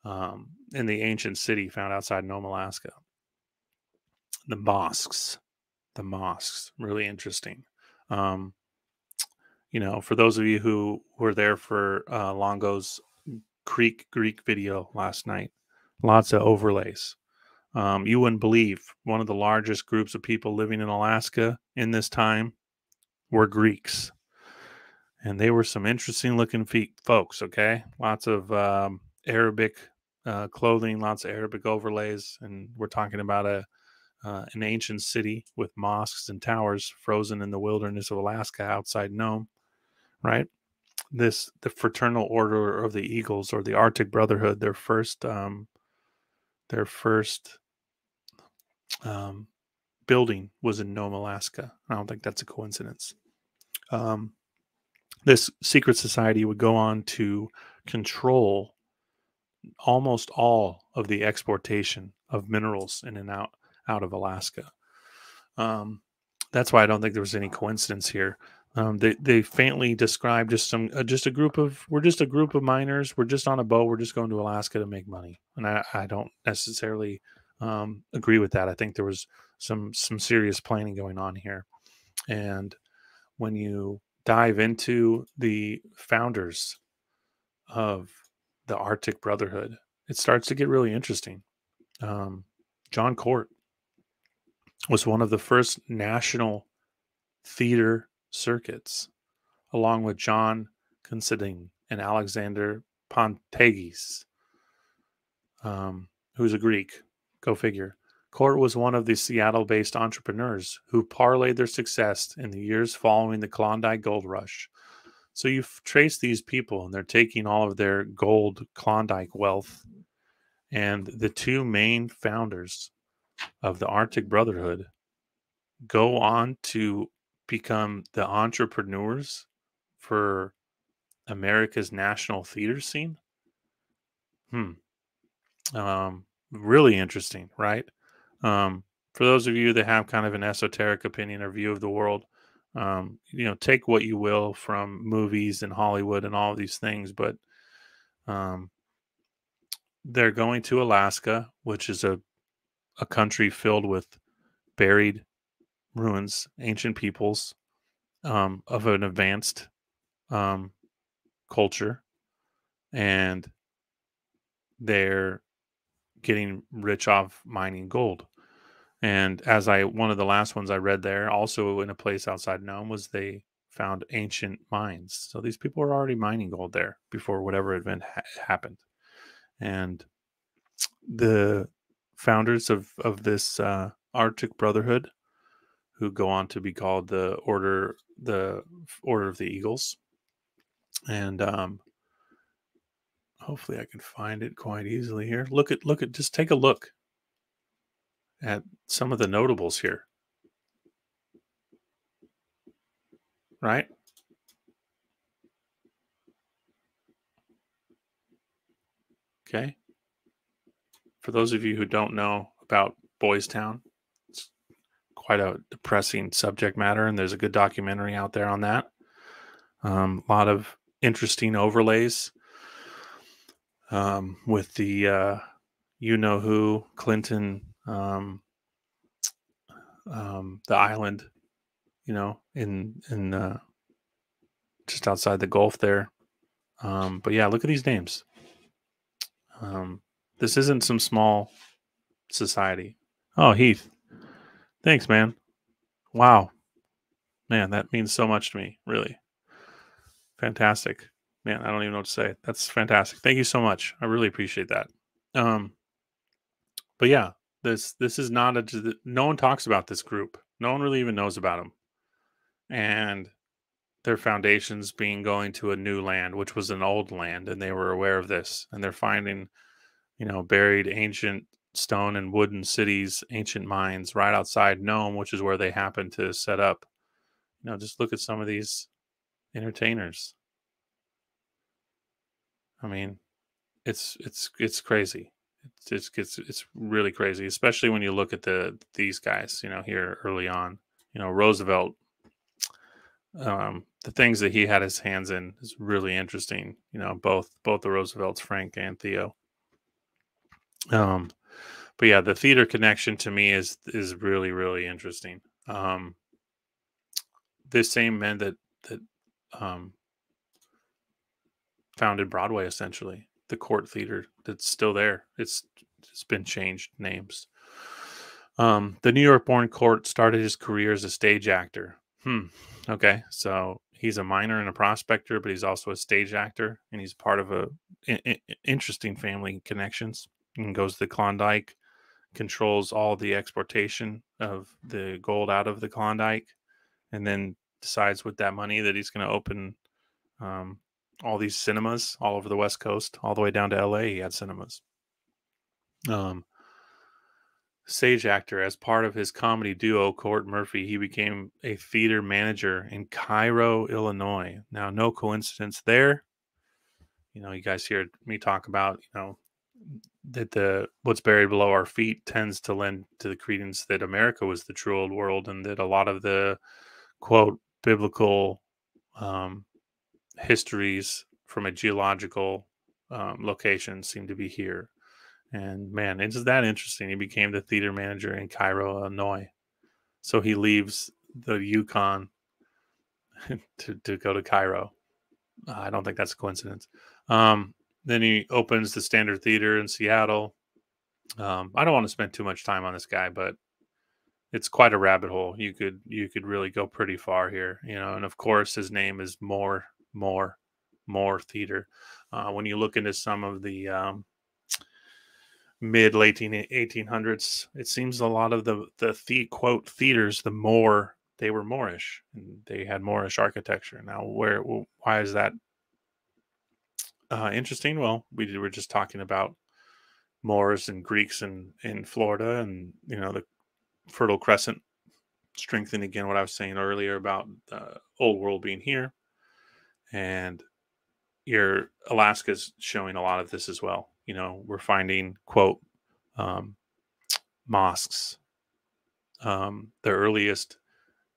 in the ancient city found outside Nome, Alaska. The mosques, really interesting. For those of you who were there for Longo's Creek Greek video last night, lots of overlays. You wouldn't believe one of the largest groups of people living in Alaska in this time were Greeks. And they were some interesting looking folks, okay? Lots of Arabic clothing, lots of Arabic overlays. And we're talking about an ancient city with mosques and towers frozen in the wilderness of Alaska outside Nome, right? The Fraternal Order of the Eagles, or the Arctic Brotherhood, their first building was in Nome, Alaska. I don't think that's a coincidence. Um, this secret society would go on to control almost all of the exportation of minerals in and out of Alaska. Um, that's why I don't think there was any coincidence here. They faintly described just a group of we're just a group of miners. We're just on a boat. We're just going to Alaska to make money, and I don't necessarily agree with that. I think there was some serious planning going on here. And when you dive into the founders of the Arctic Brotherhood, it starts to get really interesting. Um, John Court was one of the first national theater circuits, along with John Considine and Alexander Pontegis, who's a Greek. Go figure. Court was one of the Seattle based entrepreneurs who parlayed their success in the years following the Klondike Gold Rush. So you trace these people, and they're taking all of their gold Klondike wealth. And the two main founders of the Arctic Brotherhood go on to become the entrepreneurs for America's national theater scene. Hmm. Really interesting, right? For those of you that have kind of an esoteric opinion or view of the world, take what you will from movies and Hollywood and all of these things, but um, they're going to Alaska, which is a country filled with buried ruins, ancient peoples of an advanced um, culture, and they're getting rich off mining gold. And one of the last ones I read there, also in a place outside Nome, was they found ancient mines. So these people were already mining gold there before whatever event happened. And the founders of this Arctic Brotherhood, who go on to be called the Order of the Eagles, and hopefully I can find it quite easily here. Just take a look at some of the notables here, right? Okay. For those of you who don't know about Boys Town, it's quite a depressing subject matter, and there's a good documentary out there on that. A lot of interesting overlays with the you know who Clinton, the island, in just outside the Gulf there. But yeah, look at these names. This isn't some small society. Oh, Heath, thanks, man. Wow, man, that means so much to me. Really, fantastic, man. I don't even know what to say. That's fantastic. Thank you so much. I really appreciate that. Um, but yeah, this is not no one talks about this group. No one really even knows about them, and their foundations being going to a new land, which was an old land, and they were aware of this, and they're finding, buried ancient stone and wooden cities, ancient mines right outside Nome, which is where they happen to set up. Just look at some of these entertainers. I mean, it's crazy. It's really crazy, especially when you look at these guys. Here early on, Roosevelt. The things that he had his hands in is really interesting. Both the Roosevelts, Frank and Theo. Um, but yeah, the theater connection to me is really really interesting. This same men that um, founded Broadway, essentially the Court Theater that's still there. It's been changed names. The New York-born Court started his career as a stage actor. Okay, so he's a miner and a prospector, but he's also a stage actor, and he's part of interesting family connections. And goes to the Klondike, controls all the exportation of the gold out of the Klondike, and then decides with that money that he's going to open all these cinemas all over the West Coast, all the way down to LA. He had cinemas. Stage actor. As part of his comedy duo, Court Murphy, he became a theater manager in Cairo, Illinois. Now, no coincidence there. You guys hear me talk about, that the what's buried below our feet tends to lend to the credence that America was the true old world, and that a lot of the quote biblical um, histories from a geological location seem to be here. And man, it's that interesting. He became the theater manager in Cairo, Illinois. So he leaves the Yukon to go to Cairo. I don't think that's a coincidence. Then he opens the Standard Theater in Seattle. I don't want to spend too much time on this guy, but it's quite a rabbit hole. You could really go pretty far here, And of course, his name is more theater. When you look into some of the mid late 1800s, it seems a lot of the quote theaters, the Moor, they were Moorish and they had Moorish architecture. Now, why is that interesting? Well, we were just talking about Moors and Greeks in Florida, and the Fertile Crescent, strengthening again what I was saying earlier about the old world being here, and your Alaska's showing a lot of this as well. We're finding quote mosques, the earliest,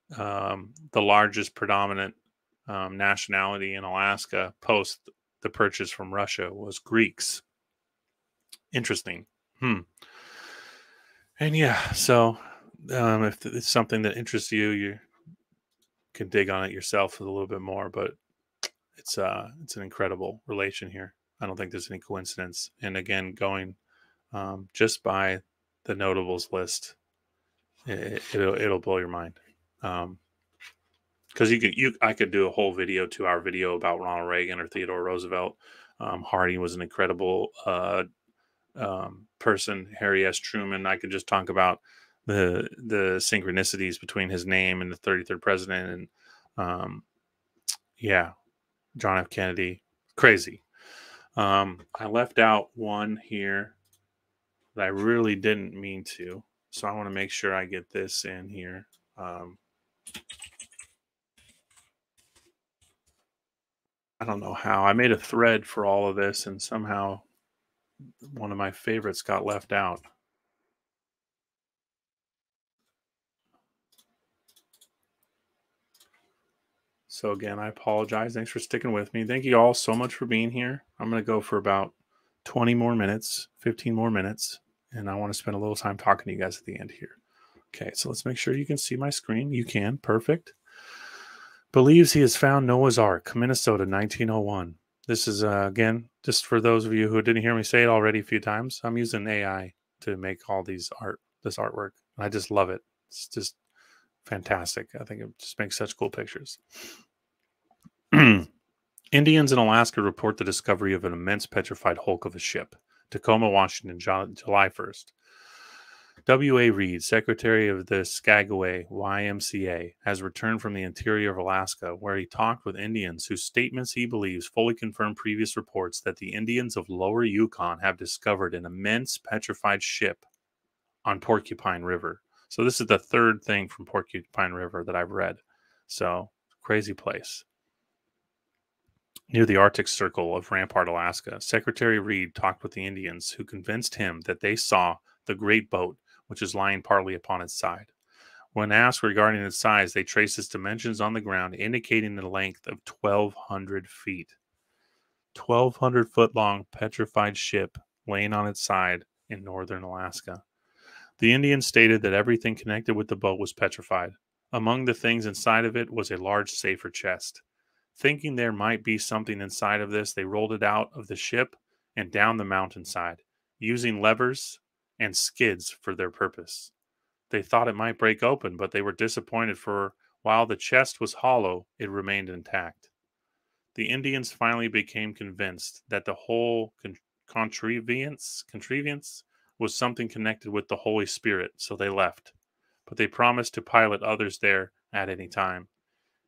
the largest predominant nationality in Alaska post the purchase from Russia was Greeks. Interesting. And yeah, so if it's something that interests you, you can dig on it yourself a little bit more. But it's an incredible relation here. I don't think there's any coincidence. And again, going just by the notables list, it'll blow your mind. Because I could do a whole video, 2-hour video about Ronald Reagan or Theodore Roosevelt. Harding was an incredible person. Harry S. Truman. I could just talk about the synchronicities between his name and the 33rd president, and yeah, John F. Kennedy. Crazy. I left out one here that I really didn't mean to, so I want to make sure I get this in here. I don't know how. I made a thread for all of this, and somehow one of my favorites got left out. So again, I apologize. Thanks for sticking with me. Thank you all so much for being here. I'm going to go for about 20 more minutes, 15 more minutes, and I want to spend a little time talking to you guys at the end here. Okay, so let's make sure you can see my screen. You can. Perfect. Believes he has found Noah's Ark, Minnesota, 1901. This is, again, just for those of you who didn't hear me say it already a few times, I'm using AI to make all this artwork. And I just love it. It's just fantastic. I think it just makes such cool pictures. Indians in Alaska report the discovery of an immense petrified hulk of a ship. Tacoma, Washington, July 1st. W.A. Reed, Secretary of the Skagway YMCA, has returned from the interior of Alaska, where he talked with Indians whose statements he believes fully confirm previous reports that the Indians of Lower Yukon have discovered an immense petrified ship on Porcupine River. So this is the third thing from Porcupine River that I've read. So, crazy place. Near the Arctic Circle of Rampart, Alaska, Secretary Reed talked with the Indians who convinced him that they saw the great boat, which is lying partly upon its side. When asked regarding its size, they traced its dimensions on the ground, indicating the length of 1,200 feet. 1,200-foot long petrified ship laying on its side in northern Alaska. The Indians stated that everything connected with the boat was petrified. Among the things inside of it was a large safe or chest. Thinking there might be something inside of this, they rolled it out of the ship and down the mountainside, using levers and skids for their purpose. They thought it might break open, but they were disappointed, for while the chest was hollow, it remained intact. The Indians finally became convinced that the whole contrivance was something connected with the Holy Spirit, so they left. But they promised to pilot others there at any time.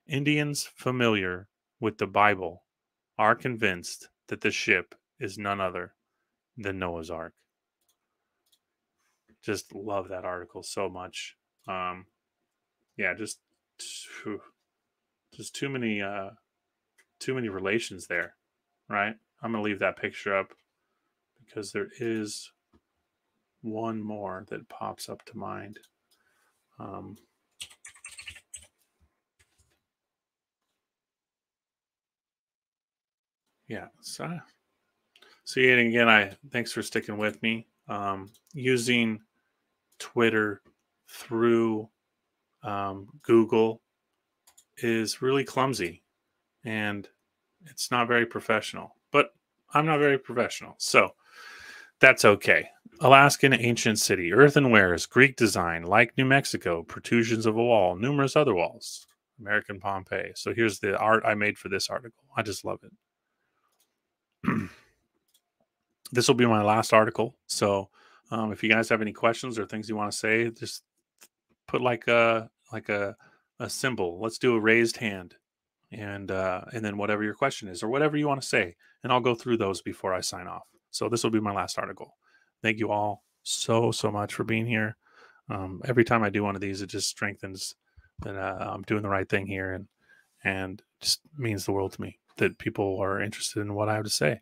Indians familiar with the Bible are convinced that the ship is none other than Noah's Ark. Just love that article so much. Um, yeah, phew, just too many relations there, right? I'm gonna leave that picture up because there is one more that pops up to mind. Um, yeah, so see, and again, I thanks for sticking with me. Using Twitter through Google is really clumsy and it's not very professional. But I'm not very professional, so that's okay. Alaskan ancient city, earthenwares, Greek design, like New Mexico, protrusions of a wall, numerous other walls. American Pompeii. So here's the art I made for this article. I just love it. This will be my last article. So if you guys have any questions or things you want to say, just put like a symbol. Let's do a raised hand, and then whatever your question is or whatever you want to say, and I'll go through those before I sign off. So this will be my last article. Thank you all so much for being here. Every time I do one of these, it just strengthens that I'm doing the right thing here, and just means the world to me that people are interested in what I have to say.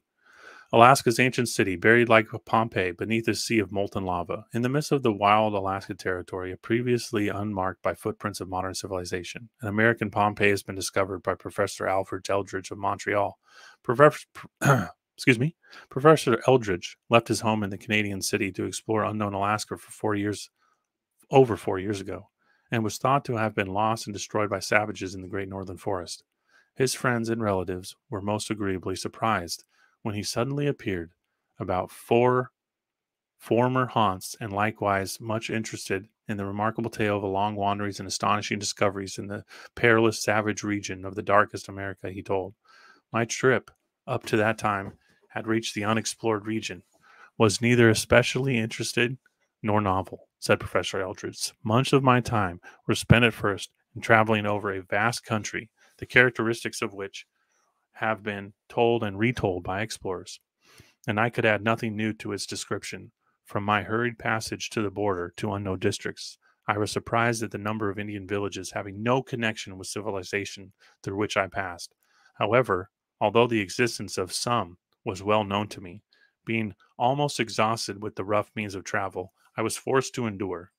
Alaska's ancient city, buried like Pompeii beneath a sea of molten lava, in the midst of the wild Alaska territory, previously unmarked by footprints of modern civilization. An American Pompeii has been discovered by Professor Alfred Eldridge of Montreal. Professor, excuse me, Professor Eldridge left his home in the Canadian city to explore unknown Alaska for 4 years, over 4 years ago, and was thought to have been lost and destroyed by savages in the Great Northern Forest. His friends and relatives were most agreeably surprised when he suddenly appeared about four former haunts and likewise much interested in the remarkable tale of the long wanderings and astonishing discoveries in the perilous savage region of the darkest America, he told. My trip up to that time had reached the unexplored region, was neither especially interested nor novel, said Professor Eldridge. Much of my time was spent at first in traveling over a vast country, the characteristics of which have been told and retold by explorers, and I could add nothing new to its description. From my hurried passage to the border to unknown districts, I was surprised at the number of Indian villages having no connection with civilization through which I passed. However, although the existence of some was well known to me, being almost exhausted with the rough means of travel, I was forced to endure.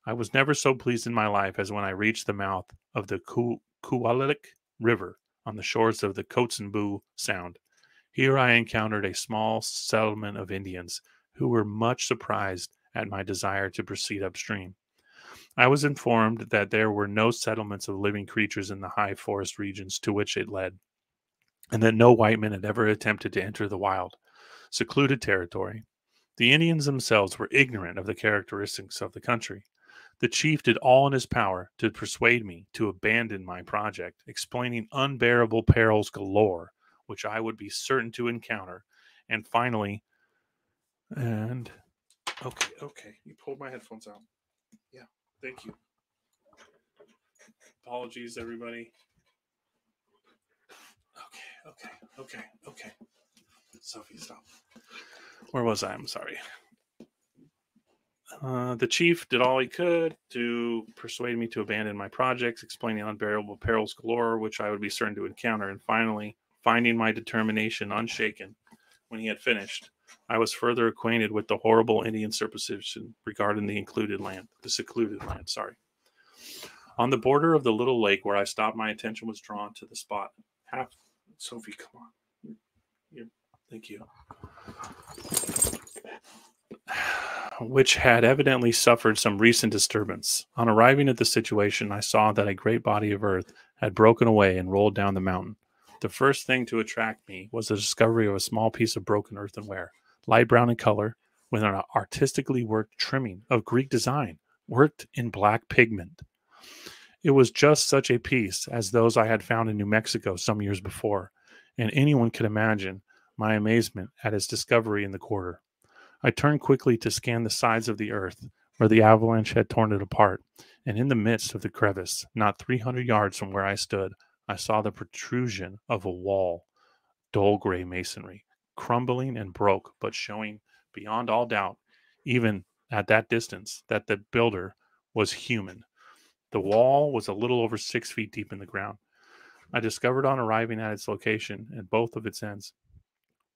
I was never so pleased in my life as when I reached the mouth of the Kualik River on the shores of the Kotzebue Sound. Here I encountered a small settlement of Indians who were much surprised at my desire to proceed upstream. I was informed that there were no settlements of living creatures in the high forest regions to which it led, and that no white men had ever attempted to enter the wild, secluded territory. The Indians themselves were ignorant of the characteristics of the country. The chief did all in his power to persuade me to abandon my project, explaining unbearable perils galore, which I would be certain to encounter. And finally, and okay, you pulled my headphones out. Yeah, thank you. Apologies, everybody. Okay. Sophie, stop. Where was I? I'm sorry. The chief did all he could to persuade me to abandon my projects, explaining unbearable perils galore, which I would be certain to encounter. And finally, finding my determination unshaken when he had finished, I was further acquainted with the horrible Indian superstition regarding the secluded land. Sorry. On the border of the little lake where I stopped, my attention was drawn to the spot. Sophie, come on. Thank you. Which had evidently suffered some recent disturbance. On arriving at the situation, I saw that a great body of earth had broken away and rolled down the mountain. The first thing to attract me was the discovery of a small piece of broken earthenware, light brown in color, with an artistically worked trimming of Greek design, worked in black pigment. It was just such a piece as those I had found in New Mexico some years before, and anyone could imagine my amazement at its discovery in the quarter. I turned quickly to scan the sides of the earth where the avalanche had torn it apart, and in the midst of the crevice, not 300 yards from where I stood, I saw the protrusion of a wall, dull gray masonry, crumbling and broke, but showing beyond all doubt, even at that distance that the builder was human. The wall was a little over 6 feet deep in the ground. I discovered on arriving at its location, and both of its ends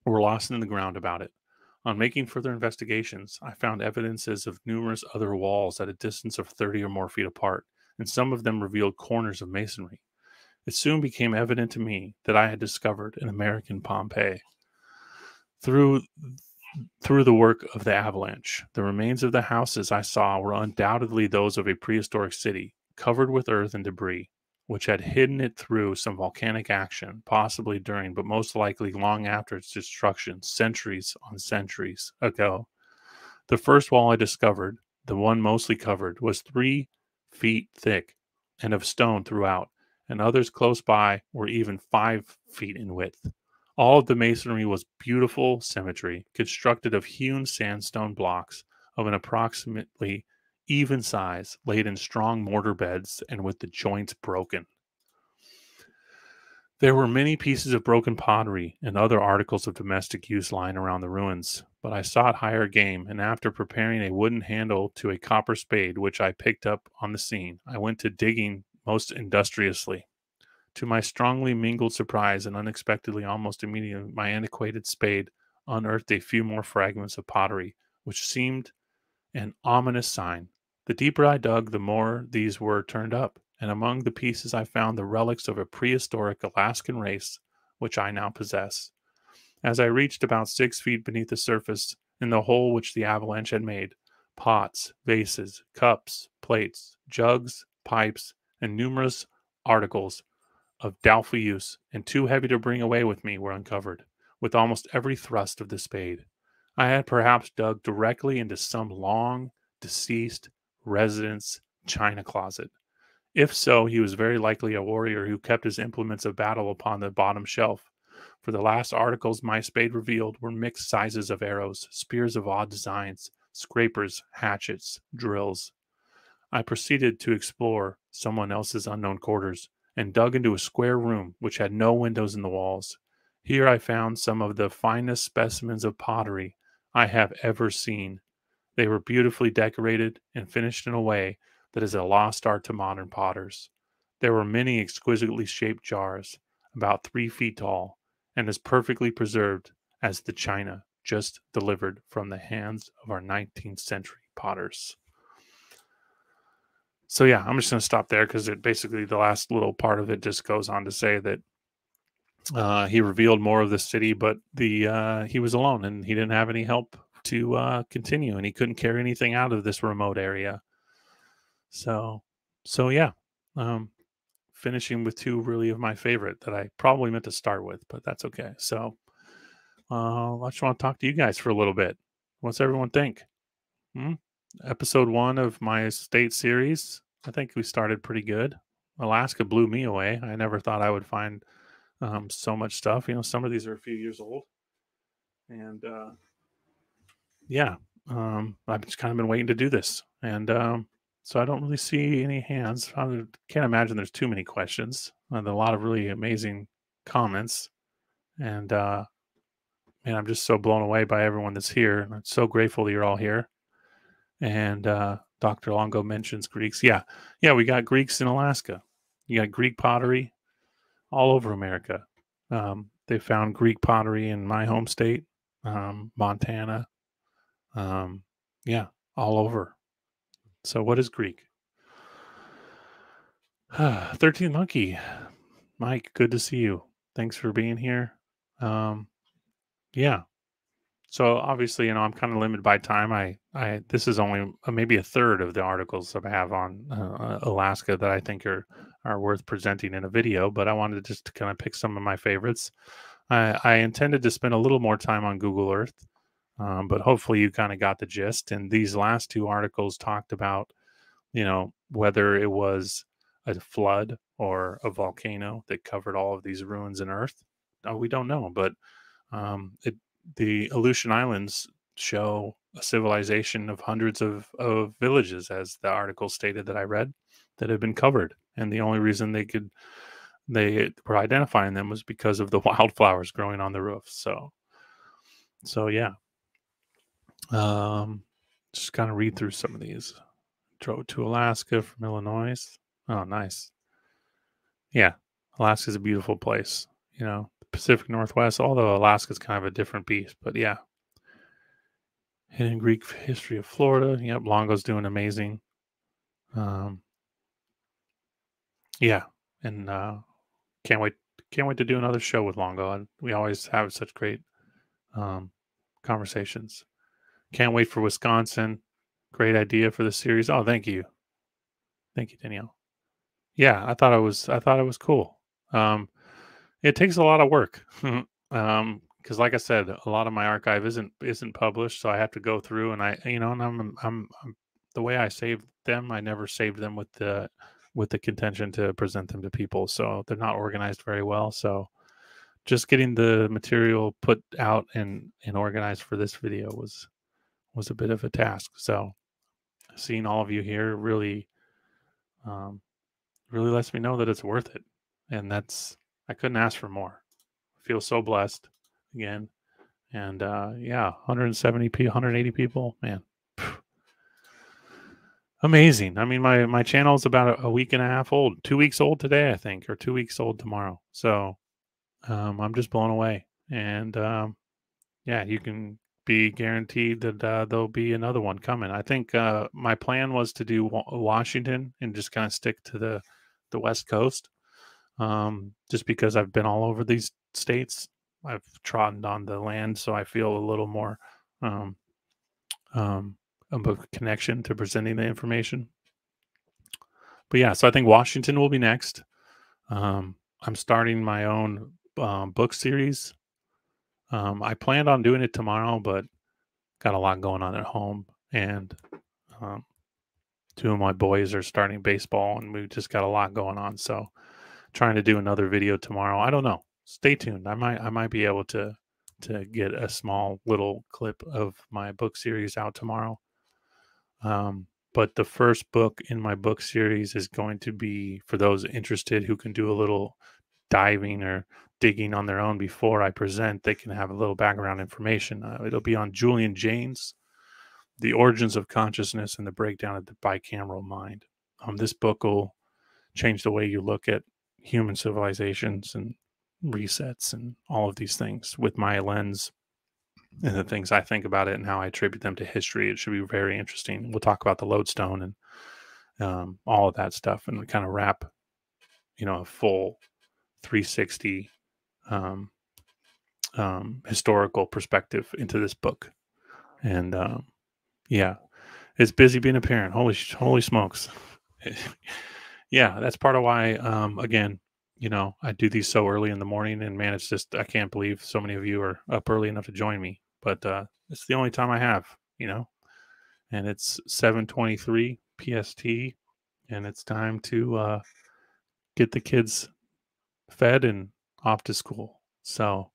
were lost in the ground about it. On making further investigations, I found evidences of numerous other walls at a distance of 30 or more feet apart, and some of them revealed corners of masonry. It soon became evident to me that I had discovered an American Pompeii. Through the work of the avalanche, the remains of the houses I saw were undoubtedly those of a prehistoric city, covered with earth and debris, which had hidden it through some volcanic action, possibly during, but most likely long after its destruction, centuries on centuries ago. The first wall I discovered, the one mostly covered, was 3 feet thick and of stone throughout, and others close by were even 5 feet in width. All of the masonry was beautiful symmetry, constructed of hewn sandstone blocks of an approximately even size, laid in strong mortar beds and with the joints broken. There were many pieces of broken pottery and other articles of domestic use lying around the ruins, but I sought higher game, and after preparing a wooden handle to a copper spade which I picked up on the scene, I went to digging most industriously. To my strongly mingled surprise and unexpectedly almost immediately, my antiquated spade unearthed a few more fragments of pottery, which seemed an ominous sign. The deeper I dug, the more these were turned up, and among the pieces I found the relics of a prehistoric Alaskan race, which I now possess. As I reached about 6 feet beneath the surface, in the hole which the avalanche had made, pots, vases, cups, plates, jugs, pipes, and numerous articles of doubtful use and too heavy to bring away with me were uncovered, with almost every thrust of the spade. I had perhaps dug directly into some long deceased resident's china closet. If so, he was very likely a warrior who kept his implements of battle upon the bottom shelf, for the last articles my spade revealed were mixed sizes of arrows, spears of odd designs, scrapers, hatchets, drills. I proceeded to explore someone else's unknown quarters, and dug into a square room which had no windows in the walls. Here I found some of the finest specimens of pottery I have ever seen. They were beautifully decorated and finished in a way that is a lost art to modern potters. There were many exquisitely shaped jars, about 3 feet tall, and as perfectly preserved as the china just delivered from the hands of our 19th century potters. So yeah, I'm just going to stop there because it basically the last little part of it just goes on to say that he revealed more of the city, but he was alone and he didn't have any help to continue, and he couldn't carry anything out of this remote area. So yeah, um, finishing with two really of my favorite that I probably meant to start with, but that's okay. So I just want to talk to you guys for a little bit. What's everyone think? Hmm? Episode 1 of my state series. I think we started pretty good. Alaska blew me away. I never thought I would find so much stuff. You know, some of these are a few years old, and yeah, I've just kind of been waiting to do this, and so I don't really see any hands. I can't imagine there's too many questions. And a lot of really amazing comments, and man, I'm just so blown away by everyone that's here. I'm so grateful that you're all here. And Dr. Longo mentions Greeks. Yeah, yeah, we got Greeks in Alaska. You got Greek pottery all over America. They found Greek pottery in my home state, Montana. Yeah, all over. So, what is Greek? 13th Monkey. Mike, good to see you. Thanks for being here. Yeah. So obviously, you know, I'm kind of limited by time. This is only maybe a third of the articles that I have on Alaska that I think are worth presenting in a video. But I wanted just to kind of pick some of my favorites. I intended to spend a little more time on Google Earth, but hopefully you kind of got the gist. And these last two articles talked about, you know, whether it was a flood or a volcano that covered all of these ruins in Earth. We don't know, but the Aleutian Islands show a civilization of hundreds of villages, as the article stated that I read, that have been covered. And the only reason they were identifying them was because of the wildflowers growing on the roof. So yeah. Just kind of read through some of these. Drove to Alaska from Illinois. Oh, nice. Yeah, Alaska's a beautiful place. You know, the Pacific Northwest, although Alaska's kind of a different beast. But yeah, hidden Greek history of Florida. Yep, Longo's doing amazing. Um, yeah, and can't wait, can't wait to do another show with Longo. And we always have such great um, conversations. Can't wait for Wisconsin. Great idea for the series. Oh, thank you, Danielle. Yeah, I thought it was cool. Um, it takes a lot of work. Because like I said, a lot of my archive isn't published, so I have to go through and and I'm the way I saved them, I never saved them with the contention to present them to people, so they're not organized very well. So just getting the material put out and organized for this video was a bit of a task. So seeing all of you here um, really lets me know that it's worth it, and I couldn't ask for more. I feel so blessed again. And yeah, 180 people, man, amazing. I mean, my channel is about a week and a half old, 2 weeks old today, I think, or 2 weeks old tomorrow. So I'm just blown away. And yeah, you can be guaranteed that there'll be another one coming. I think my plan was to do Washington and just kind of stick to the West Coast, just because I've been all over these states. I've trodden on the land, so I feel a little more um, of a connection to presenting the information. But yeah, so I think Washington will be next. I'm starting my own book series. I planned on doing it tomorrow, but got a lot going on at home, and um, two of my boys are starting baseball, and we just got a lot going on. So trying to do another video tomorrow. I don't know. Stay tuned. I might be able to get a small little clip of my book series out tomorrow. But the first book in my book series is going to be for those interested who can do a little diving or digging on their own before I present. They can have a little background information. It'll be on Julian Jaynes, The Origins of Consciousness and the Breakdown of the Bicameral Mind. This book will change the way you look at human civilizations and resets and all of these things with my lens and the things I think about it and how I attribute them to history. It should be very interesting. We'll talk about the lodestone and all of that stuff, and we kind of wrap, a full 360 um, historical perspective into this book. And yeah, it's busy being a parent. Holy smokes. Yeah, that's part of why, again, I do these so early in the morning, and man, it's just, I can't believe so many of you are up early enough to join me, but it's the only time I have, and it's 7:23 PST, and it's time to get the kids fed and off to school. So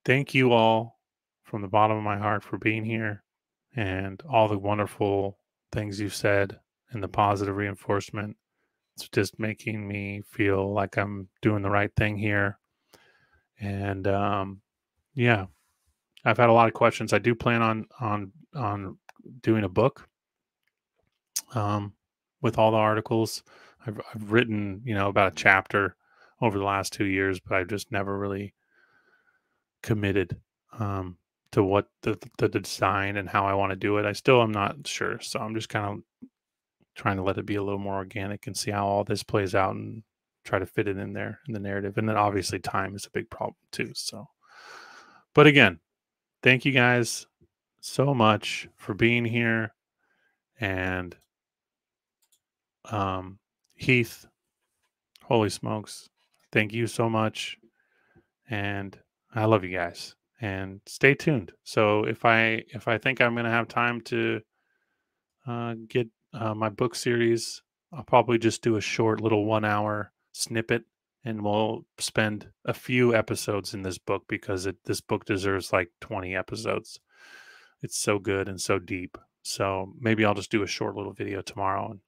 thank you all from the bottom of my heart for being here and all the wonderful things you've said and the positive reinforcement. It's just making me feel like I'm doing the right thing here. And yeah, I've had a lot of questions. I do plan on doing a book with all the articles. I've written, about a chapter over the last 2 years, but I've just never really committed to what the design and how I want to do it. I still am not sure. So I'm just kind of trying to let it be a little more organic and see how all this plays out and try to fit it in there in the narrative. And then obviously time is a big problem too. So, but again, thank you guys so much for being here. And Heath, holy smokes, thank you so much. And I love you guys. And stay tuned. So if I think I'm going to have time to get my book series, I'll probably just do a short little 1 hour snippet, and we'll spend a few episodes in this book because this book deserves like 20 episodes. It's so good and so deep. So maybe I'll just do a short little video tomorrow, and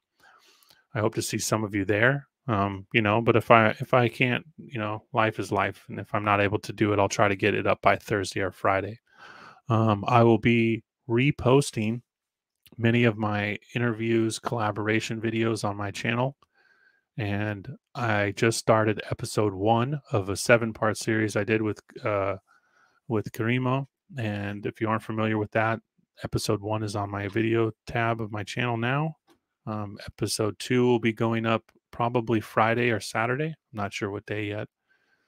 I hope to see some of you there. But if I can't, life is life, and if I'm not able to do it, I'll try to get it up by Thursday or Friday. I will be reposting many of my interviews, collaboration videos on my channel. And I just started episode 1 of a 7-part series I did with Karimo. And if you aren't familiar with that, episode 1 is on my video tab of my channel now. Episode 2 will be going up probably Friday or Saturday. I'm not sure what day yet.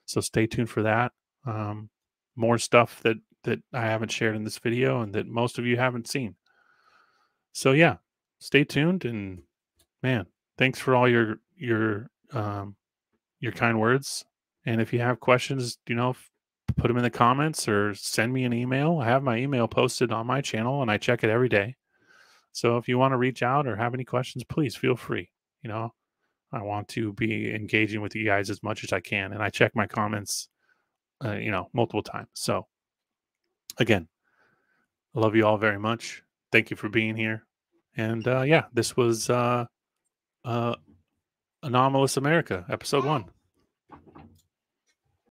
So stay tuned for that. More stuff that I haven't shared in this video and that most of you haven't seen. So yeah, stay tuned, and man, thanks for all your kind words. And if you have questions, put them in the comments or send me an email. I have my email posted on my channel and I check it every day. So if you want to reach out or have any questions, please feel free. I want to be engaging with you guys as much as I can, and I check my comments, multiple times. So again, I love you all very much. Thank you for being here. And yeah, this was Anomalous America, episode 1.